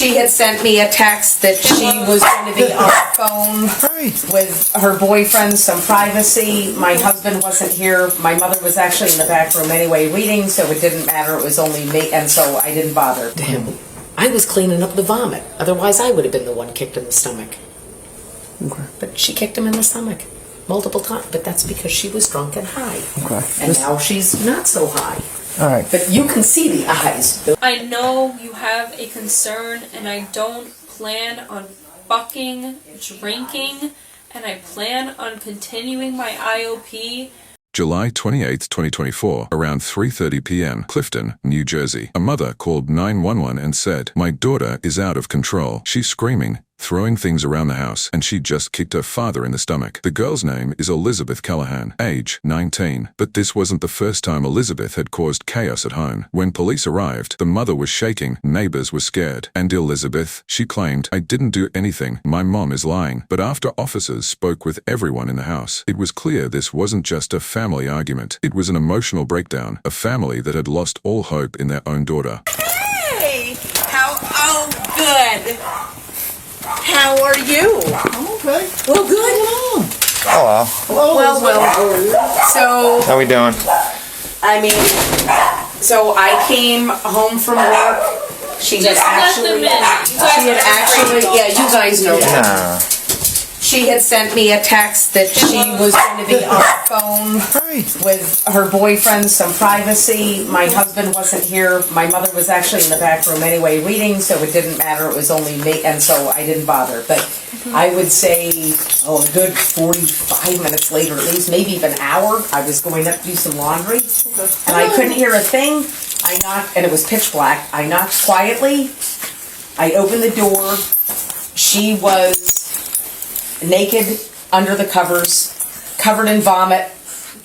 She had sent me a text that she was going to be on the phone with her boyfriend, some privacy. My husband wasn't here. My mother was actually in the back room anyway reading, so it didn't matter. It was only me, and so I didn't bother. Damn. I was cleaning up the vomit. Otherwise, I would have been the one kicked in the stomach. Okay. But she kicked him in the stomach multiple times. But that's because she was drunk and high. Okay. And now she's not so high. All right. But you can see the eyes. I know you have a concern, and I don't plan on fucking drinking, and I plan on continuing my IOP. July 28, 2024, around 3:30 p.m., Clifton, New Jersey. A mother called 911 and said, "My daughter is out of control. She's screaming, throwing things around the house, and she just kicked her father in the stomach." The girl's name is Elizabeth Callahan, age 19. But this wasn't the first time Elizabeth had caused chaos at home. When police arrived, the mother was shaking, neighbors were scared, and Elizabeth, she claimed, "I didn't do anything, my mom is lying." But after officers spoke with everyone in the house, it was clear this wasn't just a family argument. It was an emotional breakdown, a family that had lost all hope in their own daughter. Hey! Good. How are you? I'm okay. Well, good. Hello. Well. So, How we doing? I mean, so I came home from work. She had Just let them in. yeah, you guys know that. Nah. She had sent me a text that she was going to be on the phone with her boyfriend, some privacy. My husband wasn't here. My mother was actually in the back room anyway reading, so it didn't matter. It was only me, and so I didn't bother. But I would say, a good 45 minutes later, at least, maybe even an hour, I was going up to do some laundry, and I couldn't hear a thing. I knocked, and it was pitch black. I knocked quietly. I opened the door. She was naked under the covers, covered in vomit.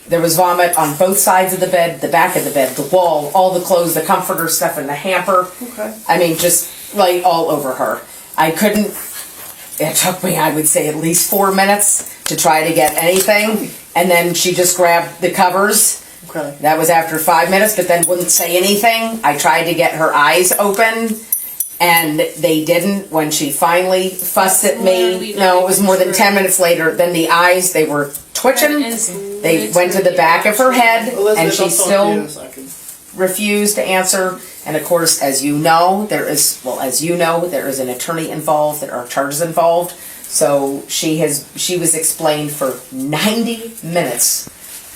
There was vomit on both sides of the bed, the back of the bed, the wall, all the clothes, the comforter stuff in the hamper. Okay. I mean, just right all over her. I couldn't, it took me, I would say, at least 4 minutes to try to get anything. And then she just grabbed the covers. Okay. That was after 5 minutes, but then wouldn't say anything. I tried to get her eyes open. And they didn't. When she finally fussed at me, no, it was more than 10 minutes later, then the eyes, they were twitching. They went to the back of her head, and she still refused to answer. And of course, as you know, there is an attorney involved, there are charges involved. So she was explained for 90 minutes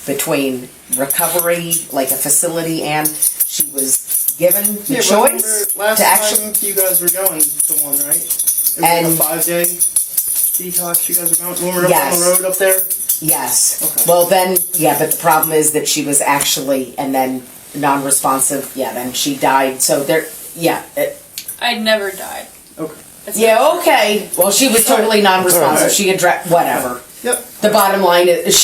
between recovery, like a facility, and she was given the choice last to actually. time you guys were going to one, right? It was And like a 5-day detox you guys were going when we were up Yes. on the road up there? Yes. Okay. Well, then, yeah, but the problem is that she was actually, and then non-responsive. Yeah, then she died. So there, yeah. I'd never died. Okay. Yeah, okay. Well, she was totally non-responsive. Alright. She had whatever. Yep. The bottom line is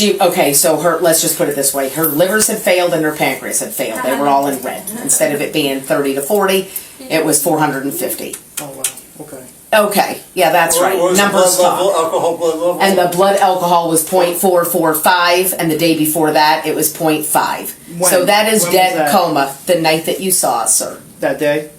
so let's just put it this way. Her livers had failed and her pancreas had failed. They were all in red. Instead of it being 30 to 40, it was 450. Oh, wow. Okay. Okay. Yeah, that's right. Numbers talk. Alcohol blood level? And the blood alcohol was 0.445, and the day before that, it was 0.5. When? So that is When was dead that? coma, the night that you saw us, sir. That day?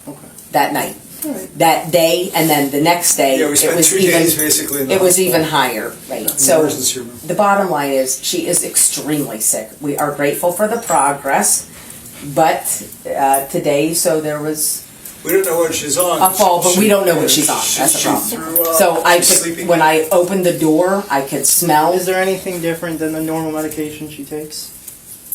Okay. That night. Alright. That day, and then the next day, Yeah, we it spent was 2 even, days basically in the it was hospital. even higher, right? In the So emergency room. the bottom line is, she is extremely sick. We are grateful for the progress, but today, so there was We don't know what she's on. a fall, but we don't know what she's on. That's the problem. So when I opened the door, I could smell. Is there anything different than the normal medication she takes?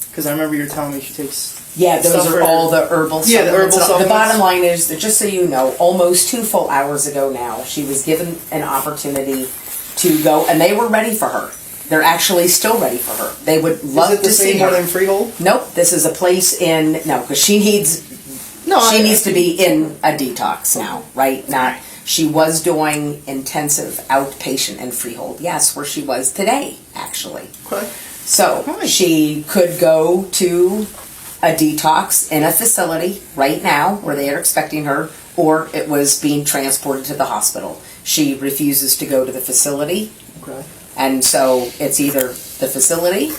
Because I remember you were telling me she takes... Yeah, those stuff are for- all the herbal supplements. Yeah, the herbal The supplements. bottom line is that, just so you know, almost 2 full hours ago now, she was given an opportunity to go, and they were ready for her. They're actually still ready for her. They would love Is it to the see same her. one in Freehold? Nope, this is a place because she needs to be in a detox now, right? Not. She was doing intensive outpatient in Freehold. Yes, where she was today, actually. Okay. So Nice. she could go to a detox in a facility right now where they are expecting her, or it was being transported to the hospital. She refuses to go to the facility, Okay. and so it's either the facility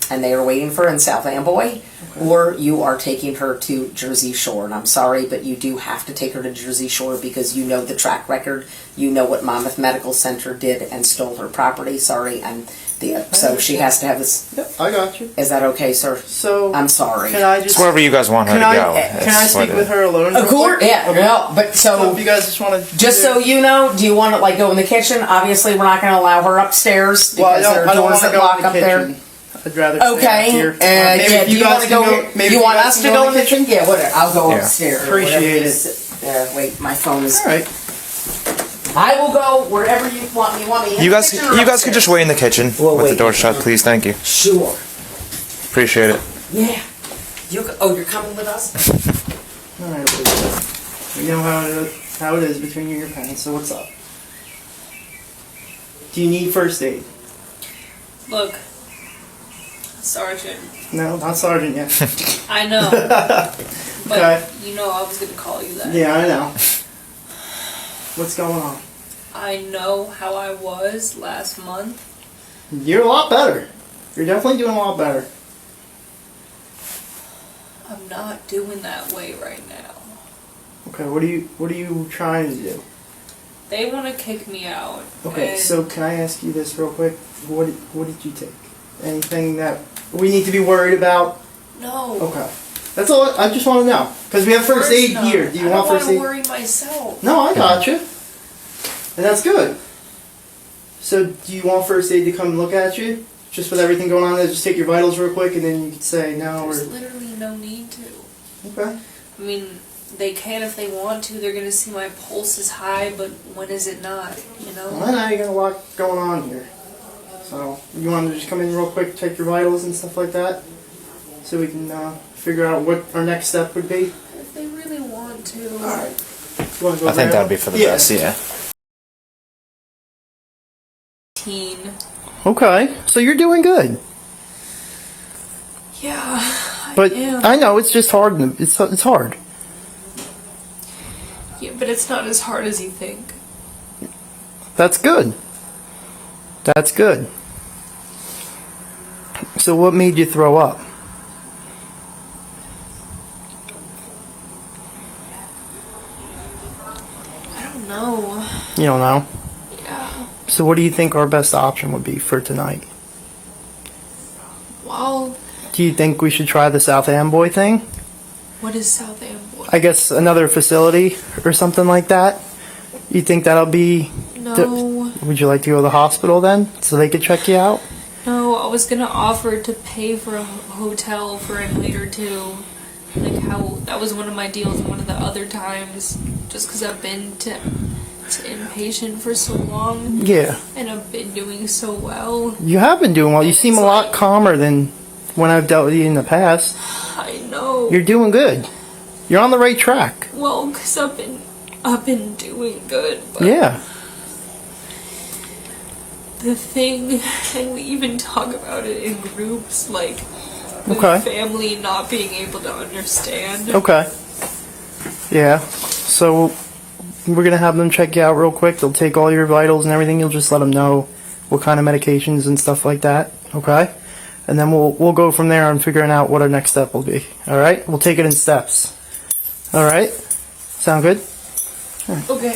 and they are waiting for her in South Amboy, or you are taking her to Jersey Shore. And I'm sorry, but you do have to take her to Jersey Shore because you know the track record. You know what Monmouth Medical Center did and stole her property. Sorry, and so she has to have this. Yep, I got you. Is that okay, sir? So I'm sorry. Can I just? It's wherever you guys want her Can to I? go. Can I speak with her alone? Of real course, quick? yeah. Okay. No, but So if you guys just want to. just so you know, do you want to like go in the kitchen? Obviously, we're not going to allow her upstairs Well, because there are I don't doors want to that go lock in the up there. kitchen. I'd rather stay Okay, out here. and Maybe yeah, if do you want to guys go? can maybe You if want guys us can to go in the kitchen? Yeah, whatever. I'll go Yeah. upstairs. Appreciate it. Wait, my phone is. All right. I will go wherever you want me. You want me? In You the guys, kitchen or you guys could upstairs? just wait in the kitchen We'll with the wait. door shut, please. Thank you. Sure. Appreciate it. Yeah. You're coming with us? All right. We know how it is between you and your parents. So what's up? Do you need first aid? Look, Sergeant, No, not sergeant yet. I know, but Okay. you know I was gonna call you that. Yeah, I know. What's going on? I know how I was last month. You're a lot better. You're definitely doing a lot better. I'm not doing that way right now. Okay, what are you trying to do? They want to kick me out. Okay, and so can I ask you this real quick? What did you take? Anything that we need to be worried about? no. Okay, that's all. I just want to know because we have first aid not. here. Do you want first I aid? don't want to worry myself. No, I got you, and that's good. So, do you want first aid to come look at you? Just with everything going on there, just take your vitals real quick, and then you can say no. There's Or literally no need to. okay. I mean, they can if they want to. They're gonna see my pulse is high, but when is it not? You know. Well, I know you got a lot going on here. So, you want to just come in real quick, check your vitals and stuff like that, so we can figure out what our next step would be. If they really want to. All right. You wanna go I think there? that would be for the Yeah. best. Yeah. Teen. Okay, so you're doing good. Yeah. But am. I know it's just hard. It's hard. Yeah, but it's not as hard as you think. That's good. That's good. So what made you throw up? I don't know. You don't know. Yeah. So what do you think our best option would be for tonight? Well, Do you think we should try the South Amboy thing? what is South Amboy? I guess another facility or something like that? You think that'll be... No. Would you like to go to the hospital then, so they could check you out? No, I was gonna offer to pay for a hotel for a night or two. Like how that was one of my deals one of the other times. Just because I've been to inpatient for so long Yeah. and I've been doing so well. You have been doing well. You seem a lot calmer than when I've dealt with you in the past. I know. You're doing good. You're on the right track. Well, because I've been doing good. But Yeah. the thing, and we even talk about it in groups, like with Okay. family not being able to understand. Okay. Yeah. So we're gonna have them check you out real quick. They'll take all your vitals and everything. You'll just let them know what kind of medications and stuff like that. Okay. And then we'll go from there on figuring out what our next step will be. All right. We'll take it in steps. All right. Sound good? Okay.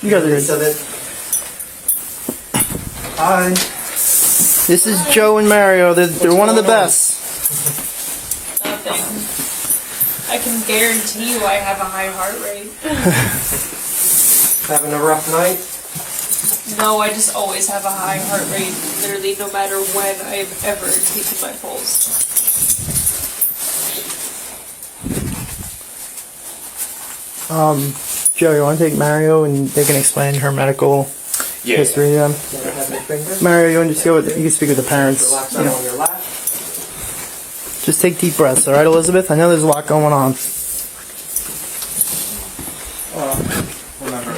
You guys are good. So that. Hi. This is Joe and Mario. They're one of the best. Nothing. I can guarantee you I have a high heart rate. Having a rough night? No, I just always have a high heart rate, literally no matter when I've ever taken my pulse. Joe, you want to take Mario and they can explain her medical history to them? Have your finger? Mario, you want to just go with, you can speak with the parents. Relax You on know, your lap. just take deep breaths, all right, Elizabeth? I know there's a lot going on. Remember,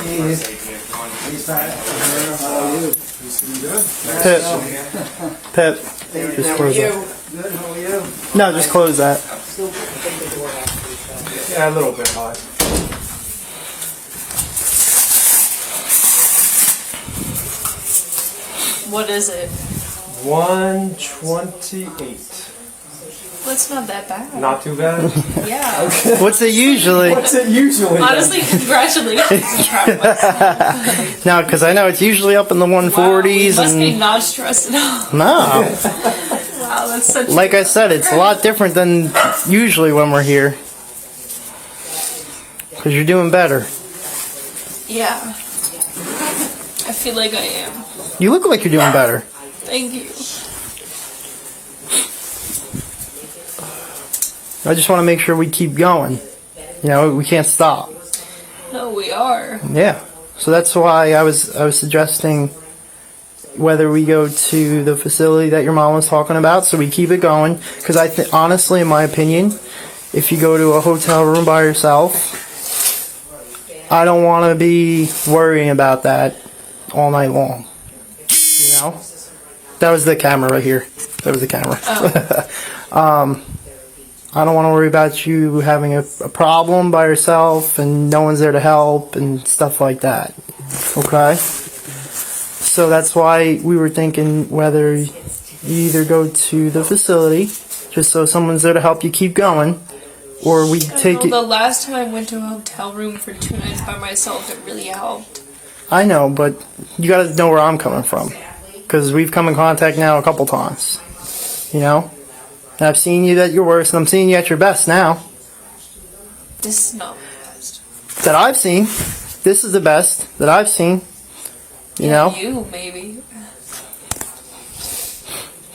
Pip. Just close that. Good, how are you? No, just close that. Yeah, a little bit hot. What is it? 128. That's not that bad. Not too bad. Yeah. What's it usually? What's it usually? Honestly, congratulations. I'm proud of myself. No, because I know it's usually up in the 140s. Wow, you must be And not stressed at all. no, Wow, that's such. like I said, it's a lot different than usually when we're here. Because you're doing better. Yeah. I feel like I am. You look like you're doing better. Thank you. I just want to make sure we keep going. You know, we can't stop. No, we are. Yeah. So that's why I was suggesting whether we go to the facility that your mom was talking about, so we keep it going. Because honestly, in my opinion, if you go to a hotel room by yourself, I don't want to be worrying about that all night long. You know? That was the camera right here. That was the camera. Oh. I don't want to worry about you having a problem by yourself and no one's there to help and stuff like that. Okay? So that's why we were thinking whether you either go to the facility, just so someone's there to help you keep going, or we take it. The last time I went to a hotel room for 2 nights by myself, it really helped. I know, but you gotta know where I'm coming from. Because we've come in contact now a couple times. You know? And I've seen you at your worst, and I'm seeing you at your best now. This is not my best. That I've seen. This is the best that I've seen. You know? You, maybe.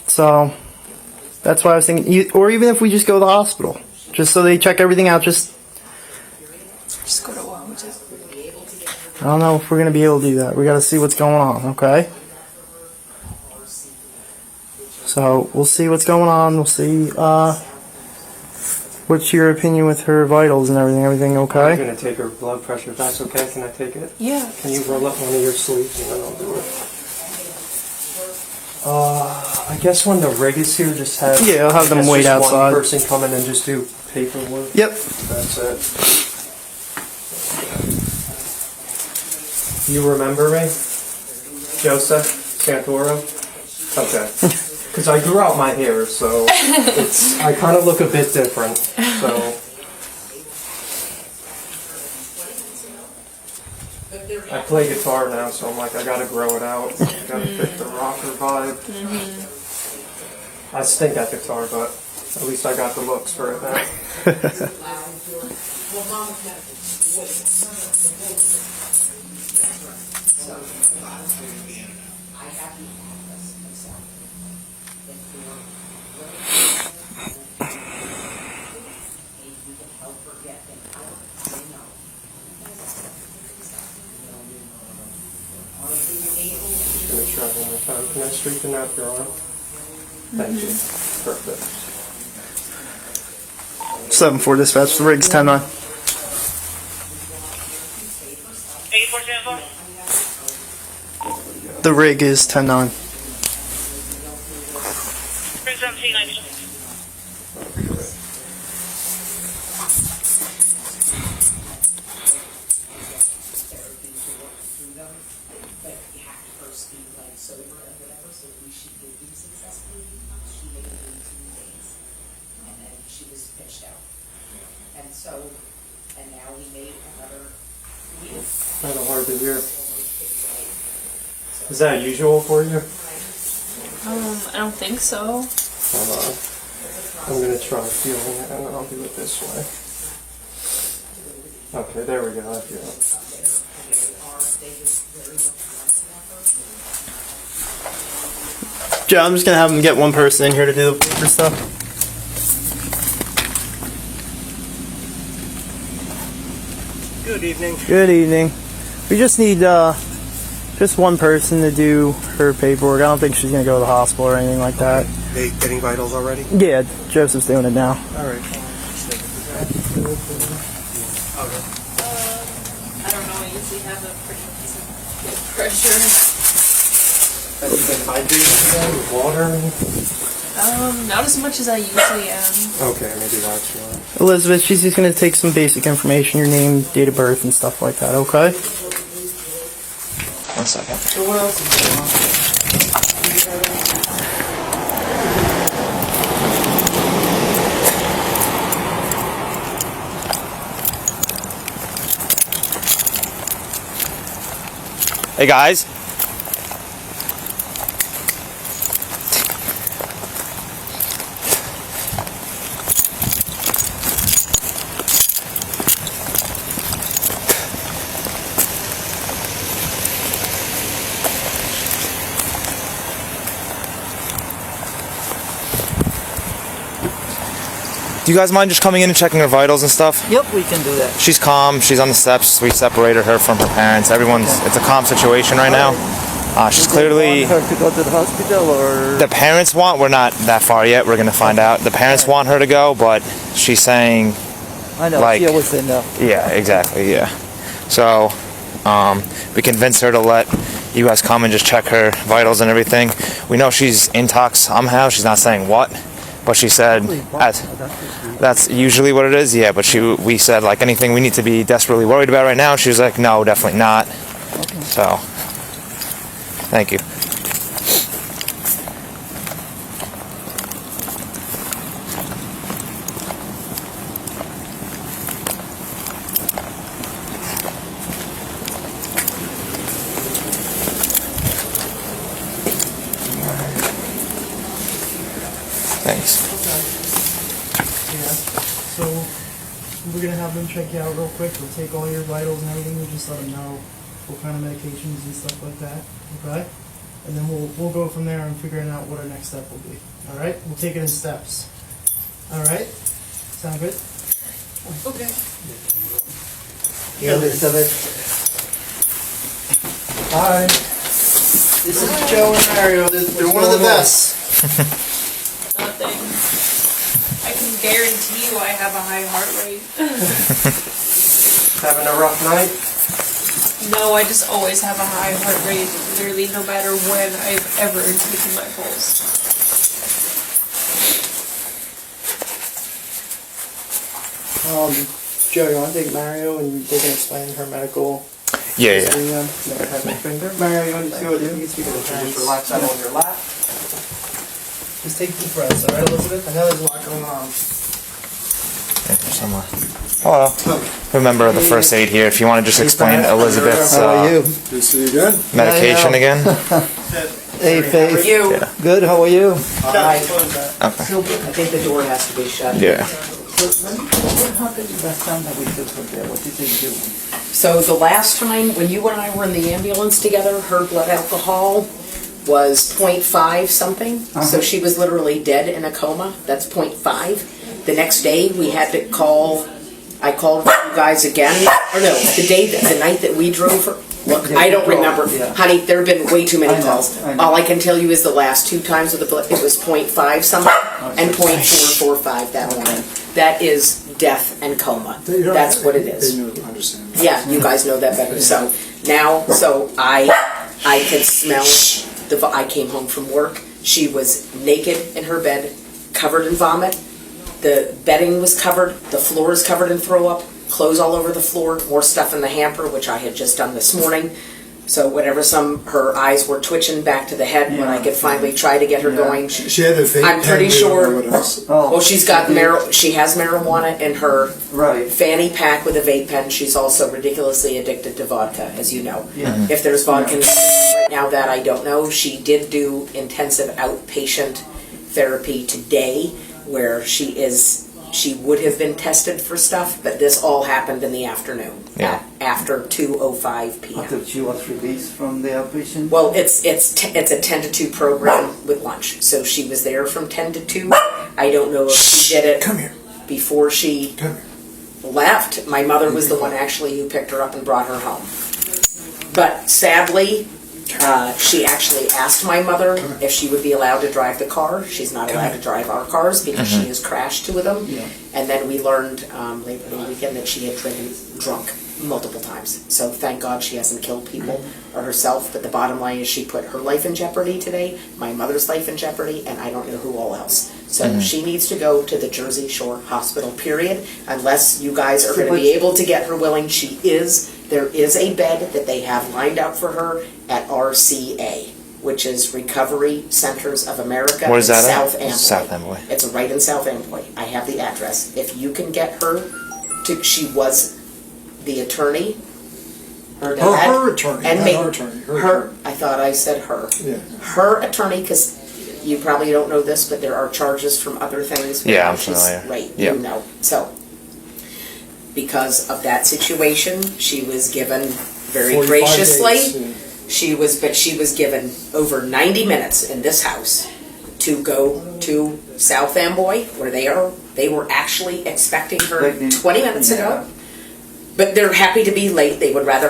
So, that's why I was thinking, or even if we just go to the hospital. Just so they check everything out, Just go to a hotel. I don't know if we're going to be able to do that. We got to see what's going on, okay? So, we'll see what's going on. We'll see, what's your opinion with her vitals and everything? Everything I'm okay? gonna take her blood pressure. If that's okay, can I take it? Yeah. Can you roll up one of your sleeves and then I'll do it? I guess when the rig is here, just have Yeah, I'll have them just wait outside. One person come in and just do paperwork. Yep. That's it. You remember me, Joseph Santoro? Okay. Because I grew out my hair, so I kind of look a bit different. So I play guitar now, so I'm like, I gotta grow it out. Gotta fit the rocker vibe. I stink at guitar, but at least I got the looks for it now. Gonna try one more time. Can I straighten out your arm? Thank you. Perfect. 7-4 dispatch. The rig's 10-9. 8474. The rig is 10-9. 317, Kind of hard to hear. Is that usual for you? I don't think so. Hold on. I'm gonna try feeling it, and then I'll do it this way. Okay, there we go. I feel it. Joe, I'm just going to have them get one person in here to do the paper stuff. Good evening. Good evening. We just need just one person to do her paperwork. I don't think she's going to go to the hospital or anything like that. They getting vitals already? Yeah, Joseph's doing it now. All right. I don't know. I usually have a pretty decent blood pressure. Have you been hydrated today with water? Not as much as I usually am. Okay, maybe that's why. Elizabeth, she's just going to take some basic information, your name, date of birth, and stuff like that, okay? 1 second. So what else is going on? Hey guys. Do you guys mind just coming in and checking her vitals and stuff? Yep, we can do that. She's calm. She's on the steps. We separated her from her parents. It's a calm situation right now. She's clearly. Want her to go to the hospital or? The parents want. We're not that far yet. We're gonna find out. The parents want her to go, but she's saying. I know. Like, she always say no. Yeah, exactly. Yeah. So, we convinced her to let you guys come and just check her vitals and everything. We know she's intox somehow. She's not saying what, but she said that's usually what it is. Yeah, but we said like anything we need to be desperately worried about right now. She was like, no, definitely not. Okay. So, thank you. Thanks. Yeah. So we're gonna have them check you out real quick. We'll take all your vitals and everything. We'll just let them know what kind of medications and stuff like that. Okay. And then we'll go from there and figuring out what our next step will be. All right. We'll take it in steps. All right. Sound good? Okay. Elizabeth. Hi. This is Joe and Mario. They're one of the best. Nothing. I can guarantee you I have a high heart rate. Having a rough night? No, I just always have a high heart rate, literally no matter when I've ever taken my pulse. Joe, you want to take Mario and they can explain her medical? Yeah. Mario, you want to see what you can speak to the parents? Just relax that on your lap. Just take deep breaths, all right, Elizabeth? I know there's a lot going on. Somewhere. Hello. Remember the first aid here. If you want to just explain Elizabeth's How are you? Good to see you again. medication again. Hey, Faith. How are you? Yeah. Good. How are you? Hi. Okay. I think the door has to be shut. Yeah. What happened last time that we took her there? What did they do? So the last time, when you and I were in the ambulance together, her blood alcohol was 0.5 something. So she was literally dead in a coma. That's 0.5. The next day, we had to call, I called you guys again. Or no, the night that we drove her. Look, I don't remember. Yeah. Honey, there have been way too many calls. I know. All I can tell you is the last two times with the blood, it was 0.5 something and 0.445 that morning. That is death and coma. That's what it is. They know, understand. Yeah, you guys know that better. So now, I could smell I came home from work. She was naked in her bed, covered in vomit. The bedding was covered. The floor is covered in throw up. Clothes all over the floor. More stuff in the hamper, which I had just done this morning. So her eyes were twitching back to the head when I could finally try to get her going. She had a vape I'm pretty pen, sure. what else? Well, she has marijuana in her Right. fanny pack with a vape pen. She's also ridiculously addicted to vodka, as you know. Yeah. If there's vodka in the system right now, that I don't know. She did do intensive outpatient therapy today, where she would have been tested for stuff, but this all happened in the afternoon, after 2:05 p.m. After she was released from the outpatient? Well, it's a 10 to 2 program with lunch, so she was there from 10 to 2. I don't know if she did it Come here. before she Come here. left. My mother was the one actually who picked her up and brought her home. But sadly, she actually asked my mother if she would be allowed to drive the car. She's not allowed to drive our cars because she has crashed 2 of them. Yeah. And then we learned later in the weekend that she had driven drunk multiple times. So thank God she hasn't killed people or herself. But the bottom line is she put her life in jeopardy today, my mother's life in jeopardy, and I don't know who all else. So she needs to go to the Jersey Shore Hospital, period, unless you guys are going to be able to get her willing. There is a bed that they have lined up for her at RCA, which is Recovery Centers of America. What is that at? South Amboy. South Amboy. It's right in South Amboy. I have the address. If you can get her to, she was the attorney, her dad. Her attorney, and not me. our attorney, her Her, attorney. I thought I said her. Yeah. Her attorney, because you probably don't know this, but there are charges from other things. Yeah, I'm She's- familiar. Right, Yeah. you know. So, because of that situation, she was given very 45 graciously. days, yeah. She was given over 90 minutes in this house to go to South Amboy, where they were actually expecting her Like the- 20 minutes yeah. ago. But they're happy to be late. They would rather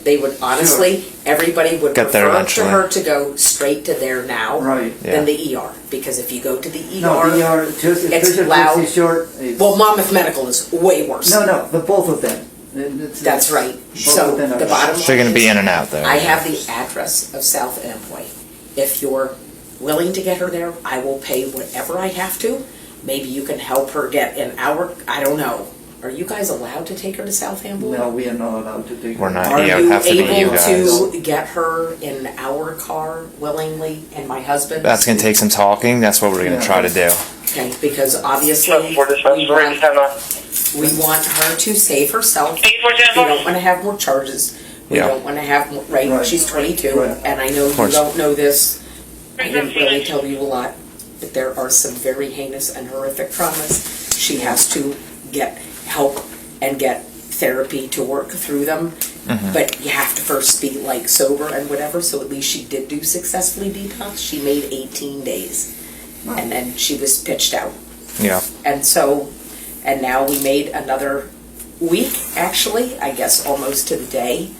they would honestly, everybody would Get there prefer eventually. to her to go straight to there now Right. than the ER. Because if you go to the No, ER, they are just it's especially loud. Jersey Shore. It's, well, Monmouth Medical is way worse. no, the both of them. That's right. Both So of them are- the bottom They're line gonna be is, in and out there. I have the address of South Amboy. If you're willing to get her there, I will pay whatever I have to. Maybe you can help her get an hour. I don't know. Are you guys allowed to take her to South Amboy? No, we are not allowed to take. We're not. Are Yeah, it would you have to be you able guys. to get her in our car willingly and my husband? That's gonna take some talking. That's what we're gonna Yeah. try to do. Okay, because obviously we want her to save herself. We don't want to have more charges. We Yeah. don't want to have more, right? Right. She's 22, Right. and I know you course. don't know this. I didn't really tell you a lot, but there are some very heinous and horrific traumas. She has to get help and get therapy to work through them. But you have to first be like sober and whatever. So at least she did do successfully detox. She made 18 days, and then she was pitched out. Yeah. And so, and now we made another week, actually, I guess almost to the day.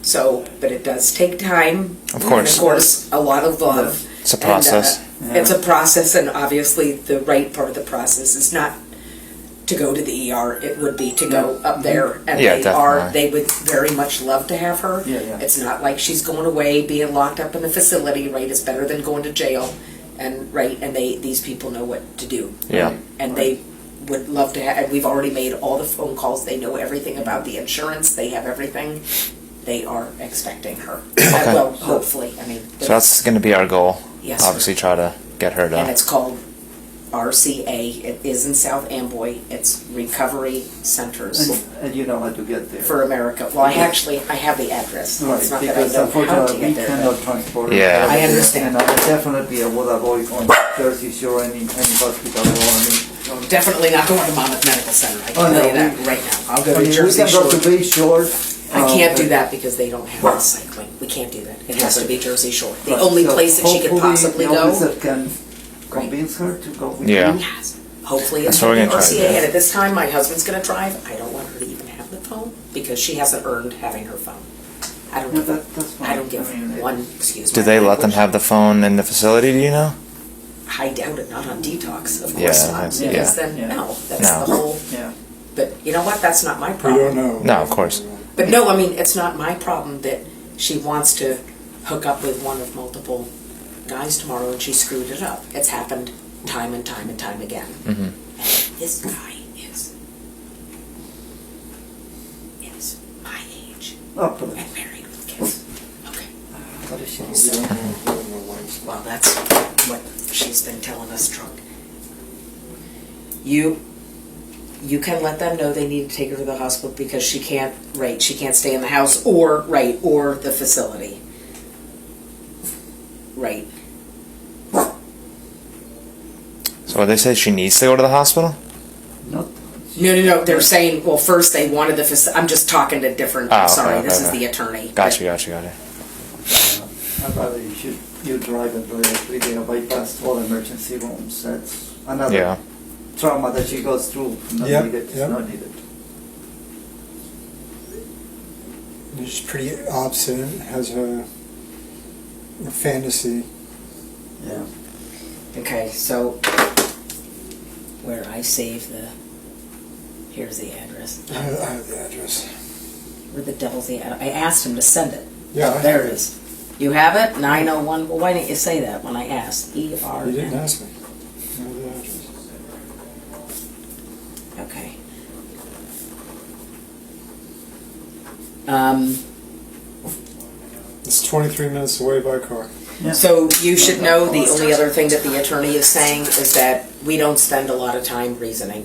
So, but it does take time. Of course. And of course, a lot of love. It's a process. And, it's a process, and obviously the right part of the process is not to go to the ER. It would be to go up there, and Yeah, they definitely. would very much love to have her. Yeah, yeah. It's not like she's going away, being locked up in the facility, right? It's better than going to jail, and right, and these people know what to do. Yeah. And they would love to have, and we've already made all the phone calls. They know everything about the insurance. They have everything. They are expecting her. Okay. Well, hopefully. I mean, So that's gonna be our goal. Yes, sir. Obviously, try to get her and to. it's called RCA. It is in South Amboy. It's Recovery Centers And you know how to get there. for America. Well, I have the address. Right, It's not that I because know how to unfortunately we get there. cannot but- transport. Yeah. I understand. And I definitely would avoid on Jersey Shore any hospital. Definitely not going to Monmouth Medical Center. I can Oh, no, tell you that we- right now. I'll go I to mean, we Jersey can go Shore. to Bay Shore. I can't do that because they don't have the cycling. We can't do that. It has to be Jersey Shore. The only place that she could possibly the go. officer can convince her to go with Yeah. you. Yes. Hopefully That's it's what we're the gonna try to RCA. do. And at this time, my husband's going to drive. I don't want her to even have the phone because she hasn't earned having her phone. I don't No, give, that's fine. I don't give I mean, one, excuse me. Do they let them have the phone in the facility? Do you know? I doubt it, not on detox, of Yeah, course not. that's- Because yeah. then, Yeah. no, that's No. the whole, Yeah. but you know what? That's not my We problem. don't know. No, of course. But no, I mean, it's not my problem that she wants to hook up with one of multiple guys tomorrow and she screwed it up. It's happened time and time and time again. And this guy is my age Oh, but and married with kids. Okay. what is she? We don't know. We don't know why it's- Well, that's what she's been telling us, drunk. You can let them know they need to take her to the hospital because she can't stay in the house or the facility. Right. So they say she needs to go to the hospital? Not. No, they're saying, well, first they wanted the facility. I'm just talking to different, Ah, okay, sorry, okay, this is okay. the attorney. Gotcha. I'd rather you drive and directly there, bypass all emergency rooms. That's another Yeah. trauma that she goes through. Not Yep, needed. It's yep. not needed. She's pretty obstinate, has a fantasy. Yeah. Okay, so where I save here's the address. I have the address. Where the devil's the address? I asked him to send it. Yeah, I There have it is. You have it? 901. Well, why didn't you say that when I asked? ER. You didn't ask me. I have the address. Okay. It's 23 minutes away by car. Yeah. So you should know the only other thing that the attorney is saying is that we don't spend a lot of time reasoning.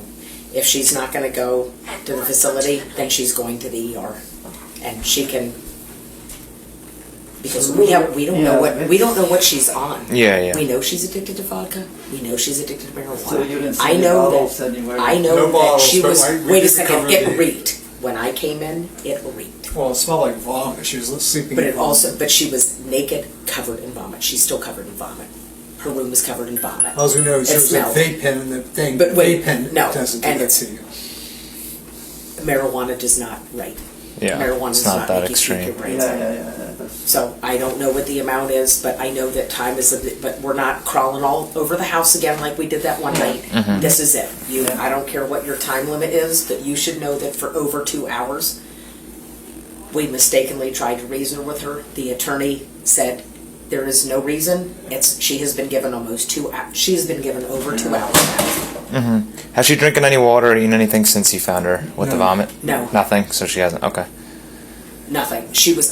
If she's not going to go to the facility, then she's going to the ER. And she can Because we don't know what she's on. Yeah. We know she's addicted to vodka. We know she's addicted to marijuana. So you didn't see I the know bottles that. anywhere? I know No that bottles, she but was. we Wait a did second. recover It the- reeked when I came in. It reeked. Well, it smelled like vomit. She was sleeping. But in it vomit. also. But she was naked, covered in vomit. She's still covered in vomit. Her room was covered in vomit. All we know is It there was a smelled. vape pen in the thing. But wait, vape pen no, doesn't do and that it's- to you. Marijuana does not rape. Yeah, Marijuana it's does not that make you speak extreme. your brains out. Yeah. That's, So I don't know what the amount is, but I know that time is but we're not crawling all over the house again like we did that one night. This is it. I don't care what your time limit is, but you should know that for over 2 hours, we mistakenly tried to reason with her. The attorney said there is no reason. She has been given almost 2 hours. She has been given over 2 hours now. Has she drinking any water or eaten anything since you found her with the vomit? No. Nothing. So she hasn't. Okay. Nothing.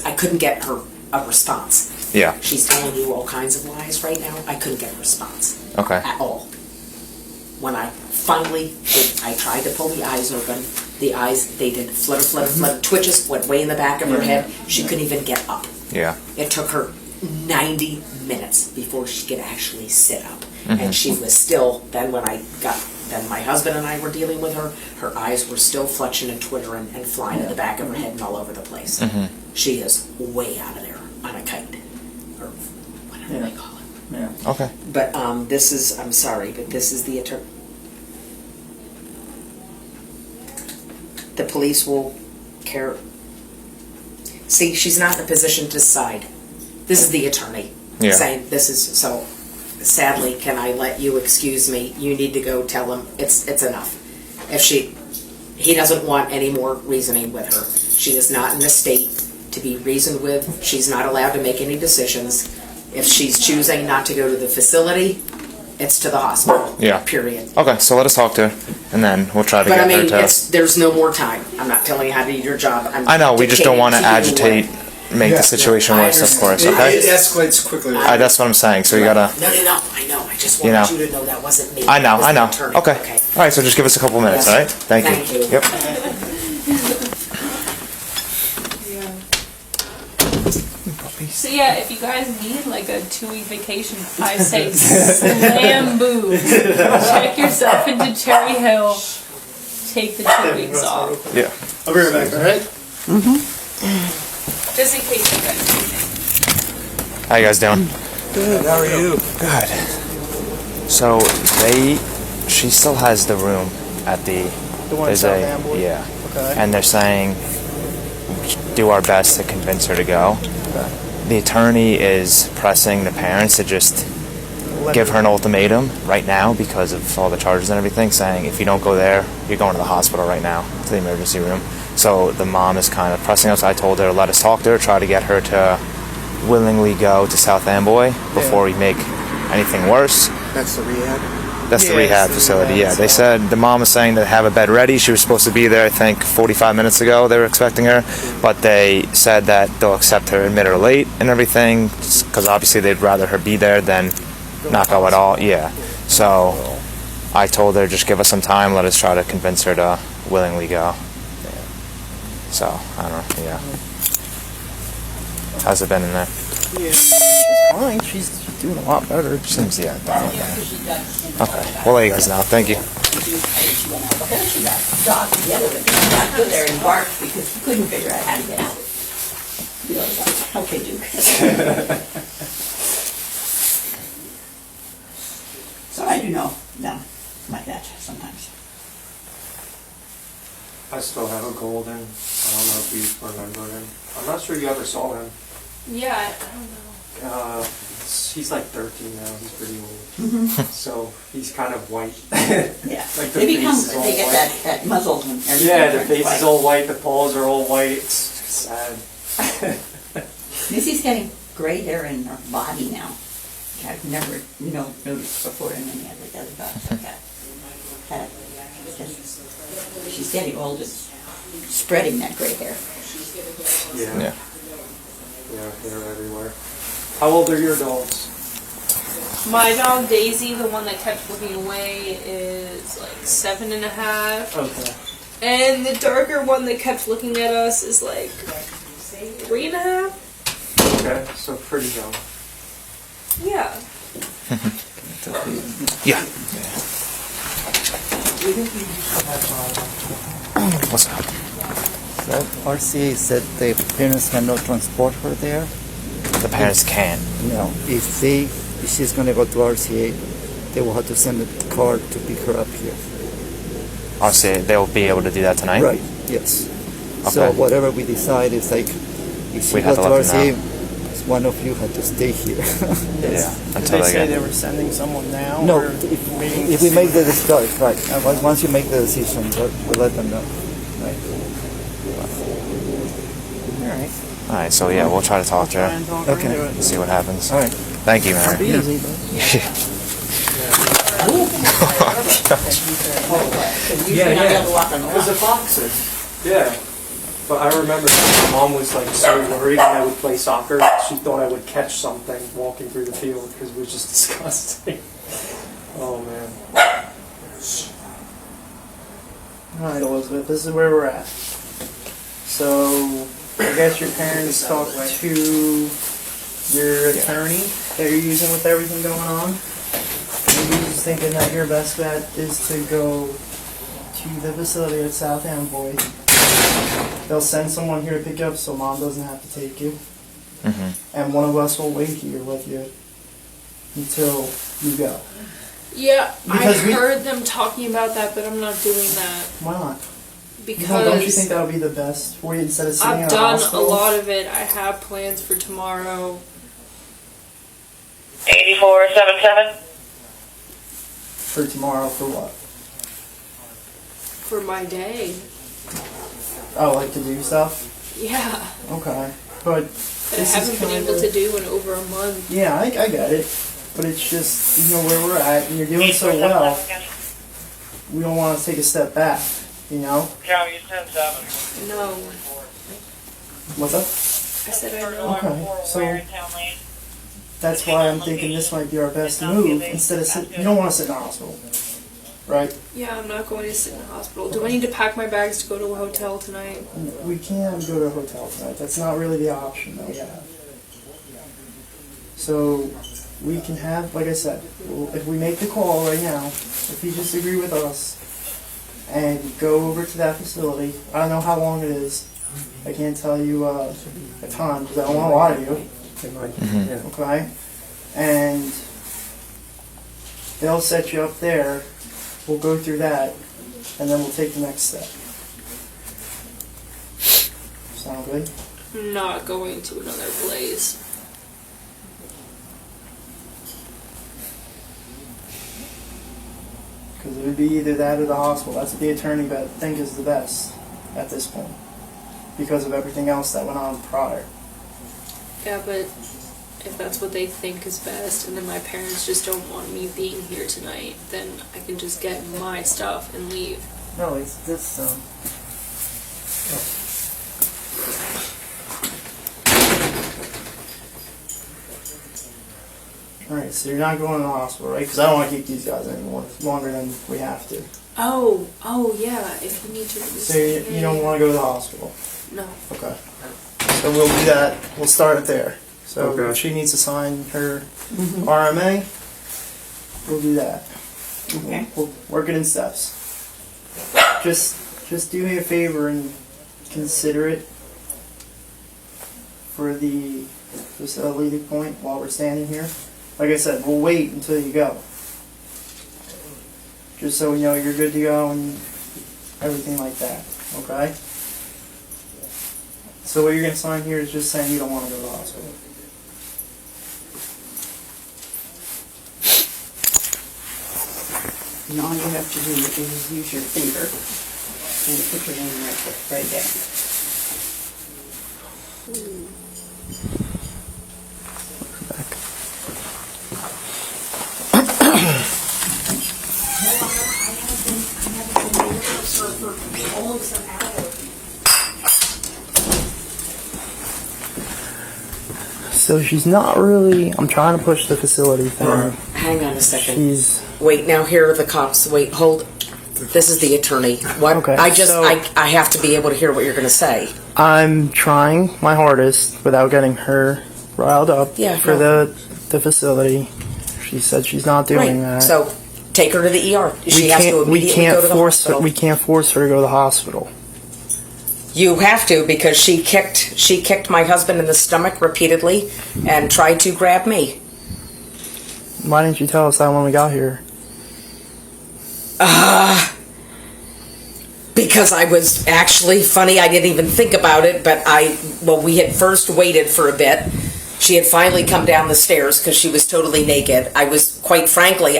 I couldn't get her a response. Yeah. She's telling you all kinds of lies right now. I couldn't get a response. Okay. At all. When I finally I tried to pull the eyes open. The eyes, they did flutter, twitches, went way in the back of her head. She couldn't even get up. Yeah. It took her 90 minutes before she could actually sit up. And she was still, then my husband and I were dealing with her eyes were still fletching and twittering and flying in the back of her head and all over the place. She is way out of there on a kite. Or whatever they call it. yeah. Okay. But this is, I'm sorry, but this is the attorney. The police will care. See, she's not in a position to decide. This is the attorney saying this is so. Sadly, can I let you excuse me? You need to go tell him it's enough. If he doesn't want any more reasoning with her. She is not in a state to be reasoned with. She's not allowed to make any decisions. If she's choosing not to go to the facility, it's to the hospital. Yeah. Period. Okay. So let us talk to her, and then we'll try to But get I mean, her to. there's no more time. I'm not telling you how to do your job. I know. We just don't want to agitate, make the situation I worse. Of course. It Okay. escalates quickly. That's what I'm saying. So you gotta. No, I know. I just You wanted know. you to know that wasn't me. I know. It was I the know. attorney. Okay. All right. So just give us a couple minutes. All right. Thank you. Thank you. Yep. So yeah, if you guys need like a 2-week vacation, I say slam booze. Check yourself into Cherry Hill. Take the 2 weeks off. Yeah. I'll be right back. All right. Just in case you guys need it. How you guys doing? Good. How are you? Good. So she still has the room at the. The one in there's South a- Amboy? Yeah. Okay. And they're saying do our best to convince her to go. The attorney is pressing the parents to just give her an ultimatum right now because of all the charges and everything, saying if you don't go there, you're going to the hospital right now, to the emergency room. So the mom is kind of pressing us. I told her, let us talk to her, try to get her to willingly go to South Amboy before we make anything worse. That's the rehab. That's the Yeah, rehab it's the facility, rehab, yeah. They so- said the mom was saying to have a bed ready. She was supposed to be there, I think, 45 minutes ago. They were expecting her. But they said that they'll accept her, admit her late and everything, because obviously they'd rather her be there than not go at all. Yeah. So I told her, just give us some time. Let us try to convince her to willingly go. So, I don't know, yeah. How's it been in there? Yeah, she's fine. She's doing a lot better. Seems, yeah, definitely. Okay. We'll let you guys know. Thank you. Dog together with him. Got good there and barked because he couldn't figure out how to get out. You know, like, okay, Duke. So I do know them like that sometimes. I still have a golden. I don't know if you remember him. I'm not sure you ever saw him. Yeah, I don't know. He's like 13 now. He's pretty old. So he's kind of white. Yeah. Like the They become, face is all they get white. that muzzle and everything. Yeah, the turns face white. is all white. The paws are all white. It's sad. Missy's getting gray hair in her body now. I've never noticed before in any of the other dogs like that. She's getting old and spreading that gray hair. Yeah. Yeah. Yeah, they're everywhere. How old are your dogs? My dog Daisy, the one that kept looking away, is like 7.5. Okay. And the darker one that kept looking at us is like 3.5. Okay. Okay, so pretty young. Yeah. Yeah. What's up? So RCA said the parents cannot transport her there. The parents can. No, if she's gonna go to RCA, they will have to send a car to pick her up here. I'll say they'll be able to do that tonight. Right. Yes. So Okay. whatever we decide is like, if she We goes have to to let them RCA, one of you had to stay here. Yeah. Did Until they they say get. they were sending someone now? No, or waiting to if we see? make the decision, right? Once you make the decision, we'll let them know. Right. All right. All right. So yeah, we'll try to talk to Try her. and talk her Okay. into it. And see what happens. All right. Thank you, Mary. Be easy, bud. Yeah. It was the foxes. Yeah. But I remember my mom was like so worried when I would play soccer. She thought I would catch something walking through the field because it was just disgusting. Oh man. All right, Elizabeth, this is where we're at. So, I guess your parents talked to your attorney that you're using with everything going on. Maybe he's thinking that your best bet is to go to the facility at South Amboy. They'll send someone here to pick you up so mom doesn't have to take you. And one of us will wait here with you until you go. Yeah, Because I heard them talking about that, but I'm not doing that Why not? because Don't you think that would be the best for you instead of sitting in I've a done a hospital? lot of it. I have plans for tomorrow. 8477. For tomorrow, for what? For my day. Oh, like to do stuff? Yeah, Okay. But that I this is haven't been kind able to of... do in over a month. Yeah, I get it. But it's just, you know, where we're at, and you're doing so well, we don't want to take a step back, you know? County 107. No, What's up? I said I know. Okay, so that's why I'm thinking this might be our best move, instead of sit... You don't want to sit in a hospital, right? Yeah, I'm not going to sit in the hospital. Do I need to pack my bags to go to a hotel tonight? We can go to a hotel tonight. That's not really the option that we have. So we can have, like I said, if we make the call right now, if you just agree with us and go over to that facility, I don't know how long it is. I can't tell you a time because I don't want to lie to you. Okay? And they'll set you up there. We'll go through that, and then we'll take the next step. Sound good? I'm not going to another place. Because it would be either that or the hospital. That's what the attorney I think is the best at this point. Because of everything else that went on prior. Yeah, but if that's what they think is best, and then my parents just don't want me being here tonight, then I can just get my stuff and leave. No, it's this, Alright, so you're not going to the hospital, right? Because I don't want to keep these guys anymore longer than we have to. Oh, yeah, if you need to... So you don't want to go to the hospital? No. Okay. So we'll do that. We'll start it there. So Okay. she needs to sign her RMA. We'll do that. Okay. We'll work it in steps. Just do me a favor and consider it for the facility point while we're standing here. Like I said, we'll wait until you go. Just so we know you're good to go and everything like that. Okay? So what you're going to sign here is just saying you don't want to go to the hospital. And all you have to do is use your finger and put your name right there. So she's not really. I'm trying to push the facility thing. Hang on a second. She's. Wait, now here are the cops. Wait, hold. This is the attorney. What? Okay, I just, so- I have to be able to hear what you're going to say. I'm trying my hardest without getting her riled up Yeah, for no. the facility. She said she's not doing that. So take her to the ER. She has to we immediately can't go to the force her. hospital. We can't force her to go to the hospital. You have to, because she kicked my husband in the stomach repeatedly and tried to grab me. Why didn't you tell us that when we got here? Because I was actually funny. I didn't even think about it, but we had first waited for a bit. She had finally come down the stairs because she was totally naked. I was, quite frankly,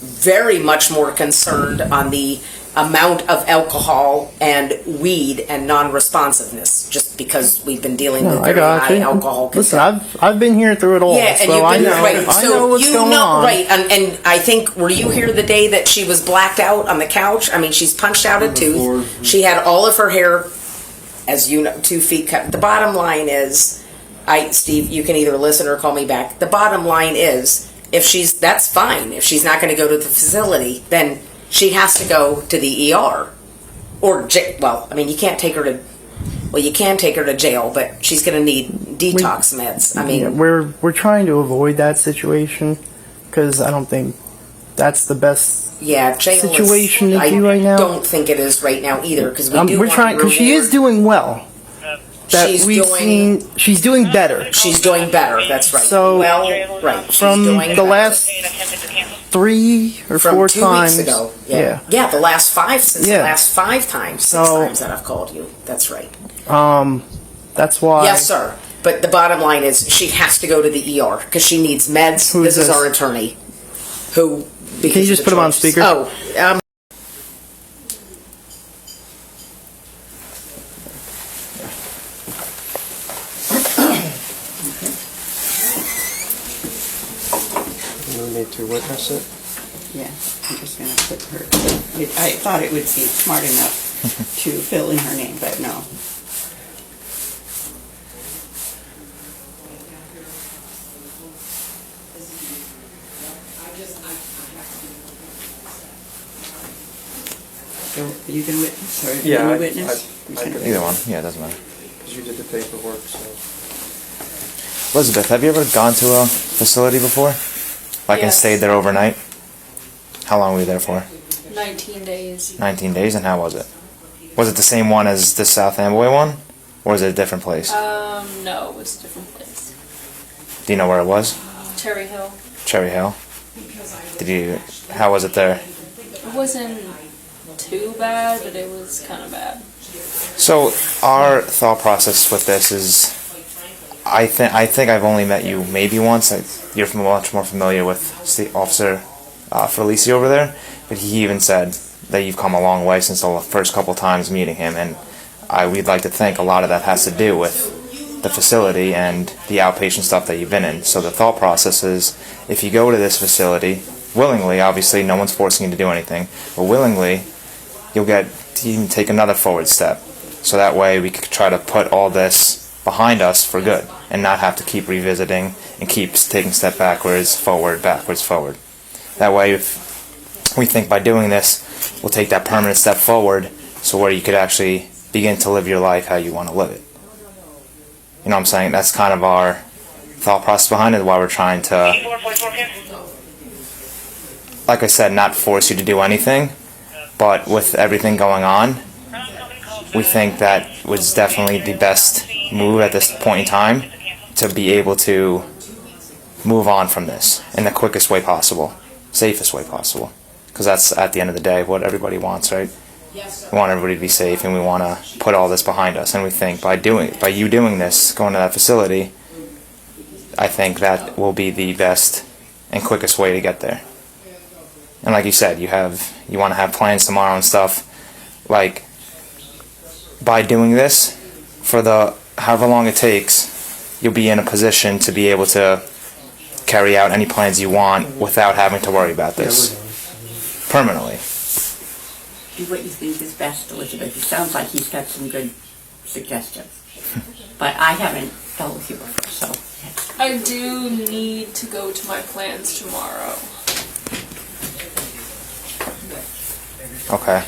very much more concerned on the amount of alcohol and weed and non-responsiveness, just because we've been dealing with I very got high you. alcohol Listen, content. I've been here through it all. Yeah, and so you've I been know. right. I So know what's you going know, on. right? And I think, were you here the day that she was blacked out on the couch? I mean, she's punched out a tooth. She had all of her hair, as you know, 2 feet cut. The bottom line is, Steve, you can either listen or call me back. The bottom line is, that's fine. If she's not going to go to the facility, then she has to go to the ER. You can't take her to. Well, you can take her to jail, but she's going to need detox meds. I mean, we're trying to avoid that situation because I don't think that's the best jail situation to do right now. I don't think it is right now either, because we're trying because she is doing well. She's doing better. She's doing better. That's right. So right. From the last 3 or 4 2 times weeks ago. Yeah. The last 5 the Yeah. last 5 times, 6 times that I've called you. That's right. That's why. Yes, sir. But the bottom line is, she has to go to the ER because she needs meds. Who is this is this? our attorney. Who? Can you just put him on speaker? Oh. No need to witness it. Yeah, I'm just gonna put her, I thought it would be smart enough to fill in her name, but no. So you can witness, or Yeah, can you I witness? You can- could- Either one. Yeah, it doesn't matter. Because you did the paperwork, so. Elizabeth, have you ever gone to a facility before? And Yes. stayed there overnight? How long were you there for? 19 days. 19 days, and how was it? Was it the same one as the South Amboy one? Or was it a different place? No, it was a different place. Do you know where it was? Cherry Hill. Cherry Hill? How was it there? It wasn't too bad, but it was kind of bad. So, our thought process with this is, I think I've only met you maybe once. You're much more familiar with Officer Ferlisi over there, but he even said that you've come a long way since the first couple times meeting him, and we'd like to think a lot of that has to do with the facility and the outpatient stuff that you've been in. So the thought process is, if you go to this facility willingly, obviously no one's forcing you to do anything, but willingly, you can take another forward step. So that way we could try to put all this behind us for good and not have to keep revisiting and keep taking step backwards, forward, backwards, forward. That way, if we think by doing this, we'll take that permanent step forward, so where you could actually begin to live your life how you want to live it. You know what I'm saying? That's kind of our thought process behind it, why we're trying to, like I said, not force you to do anything, but with everything going on, we think that was definitely the best move at this point in time to be able to move on from this in the quickest way possible, safest way possible, because that's at the end of the day what everybody wants, right? We want everybody to be safe, and we want to put all this behind us, and we think by you doing this, going to that facility, I think that will be the best and quickest way to get there. And like you said, you want to have plans tomorrow and stuff. Like, by doing this, for however long it takes, you'll be in a position to be able to carry out any plans you want without having to worry about this permanently. Do what you think is best, Elizabeth. It sounds like he's got some good suggestions. But I haven't dealt with you before, so. I do need to go to my plans tomorrow. Okay.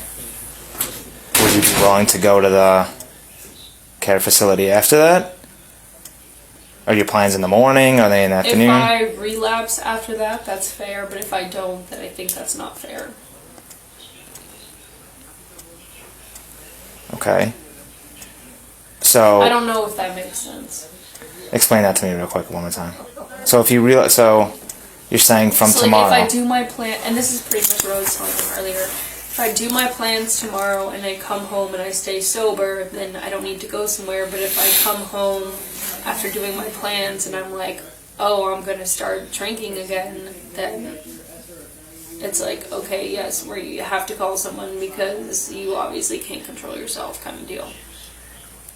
Would you be willing to go to the care facility after that? Are your plans in the morning? Are they in the afternoon? If I relapse after that, that's fair, but if I don't, then I think that's not fair. Okay. So I don't know if that makes sense. explain that to me real quick one more time. So if you realize, so you're saying from So tomorrow. like if I do my plan, and this is pretty much what I was telling you earlier, if I do my plans tomorrow and I come home and I stay sober, then I don't need to go somewhere. But if I come home after doing my plans and I'm like, oh, I'm gonna start drinking again, then it's like, okay, yes, where you have to call someone because you obviously can't control yourself, kind of deal.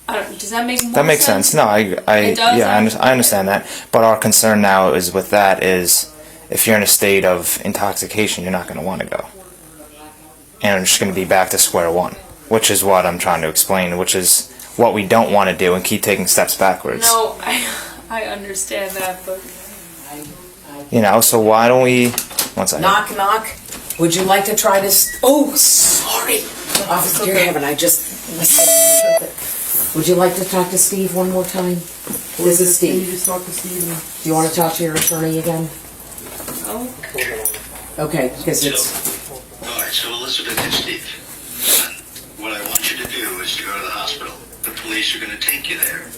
I don't. Does that make more sense? That makes sense. No, It does, I understand that. But our concern now is with that is if you're in a state of intoxication, you're not going to want to go, and it's just going to be back to square one, which is what I'm trying to explain, which is what we don't want to do and keep taking steps backwards. No, I understand that, but You know, so why don't we? One second. Knock, knock. Would you like to try this? Oh, sorry. Officer, dear heaven, I just. Would you like to talk to Steve one more time? This is Can you Steve. just talk to Steve? Do you want to talk to your attorney again? oh, Okay, because it's. All right, so Elizabeth and Steve, what I want you to do is to go to the hospital. The police are going to take you there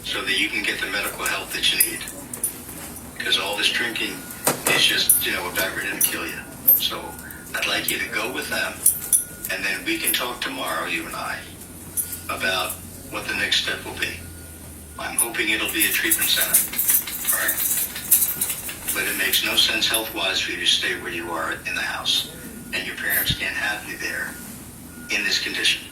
so that you can get the medical help that you need. Because all this drinking is just, about ready to kill you. So I'd like you to go with them, and then we can talk tomorrow, you and I, about what the next step will be. I'm hoping it'll be a treatment center, all right? But it makes no sense health-wise for you to stay where you are in the house, and your parents can't have you there in this condition.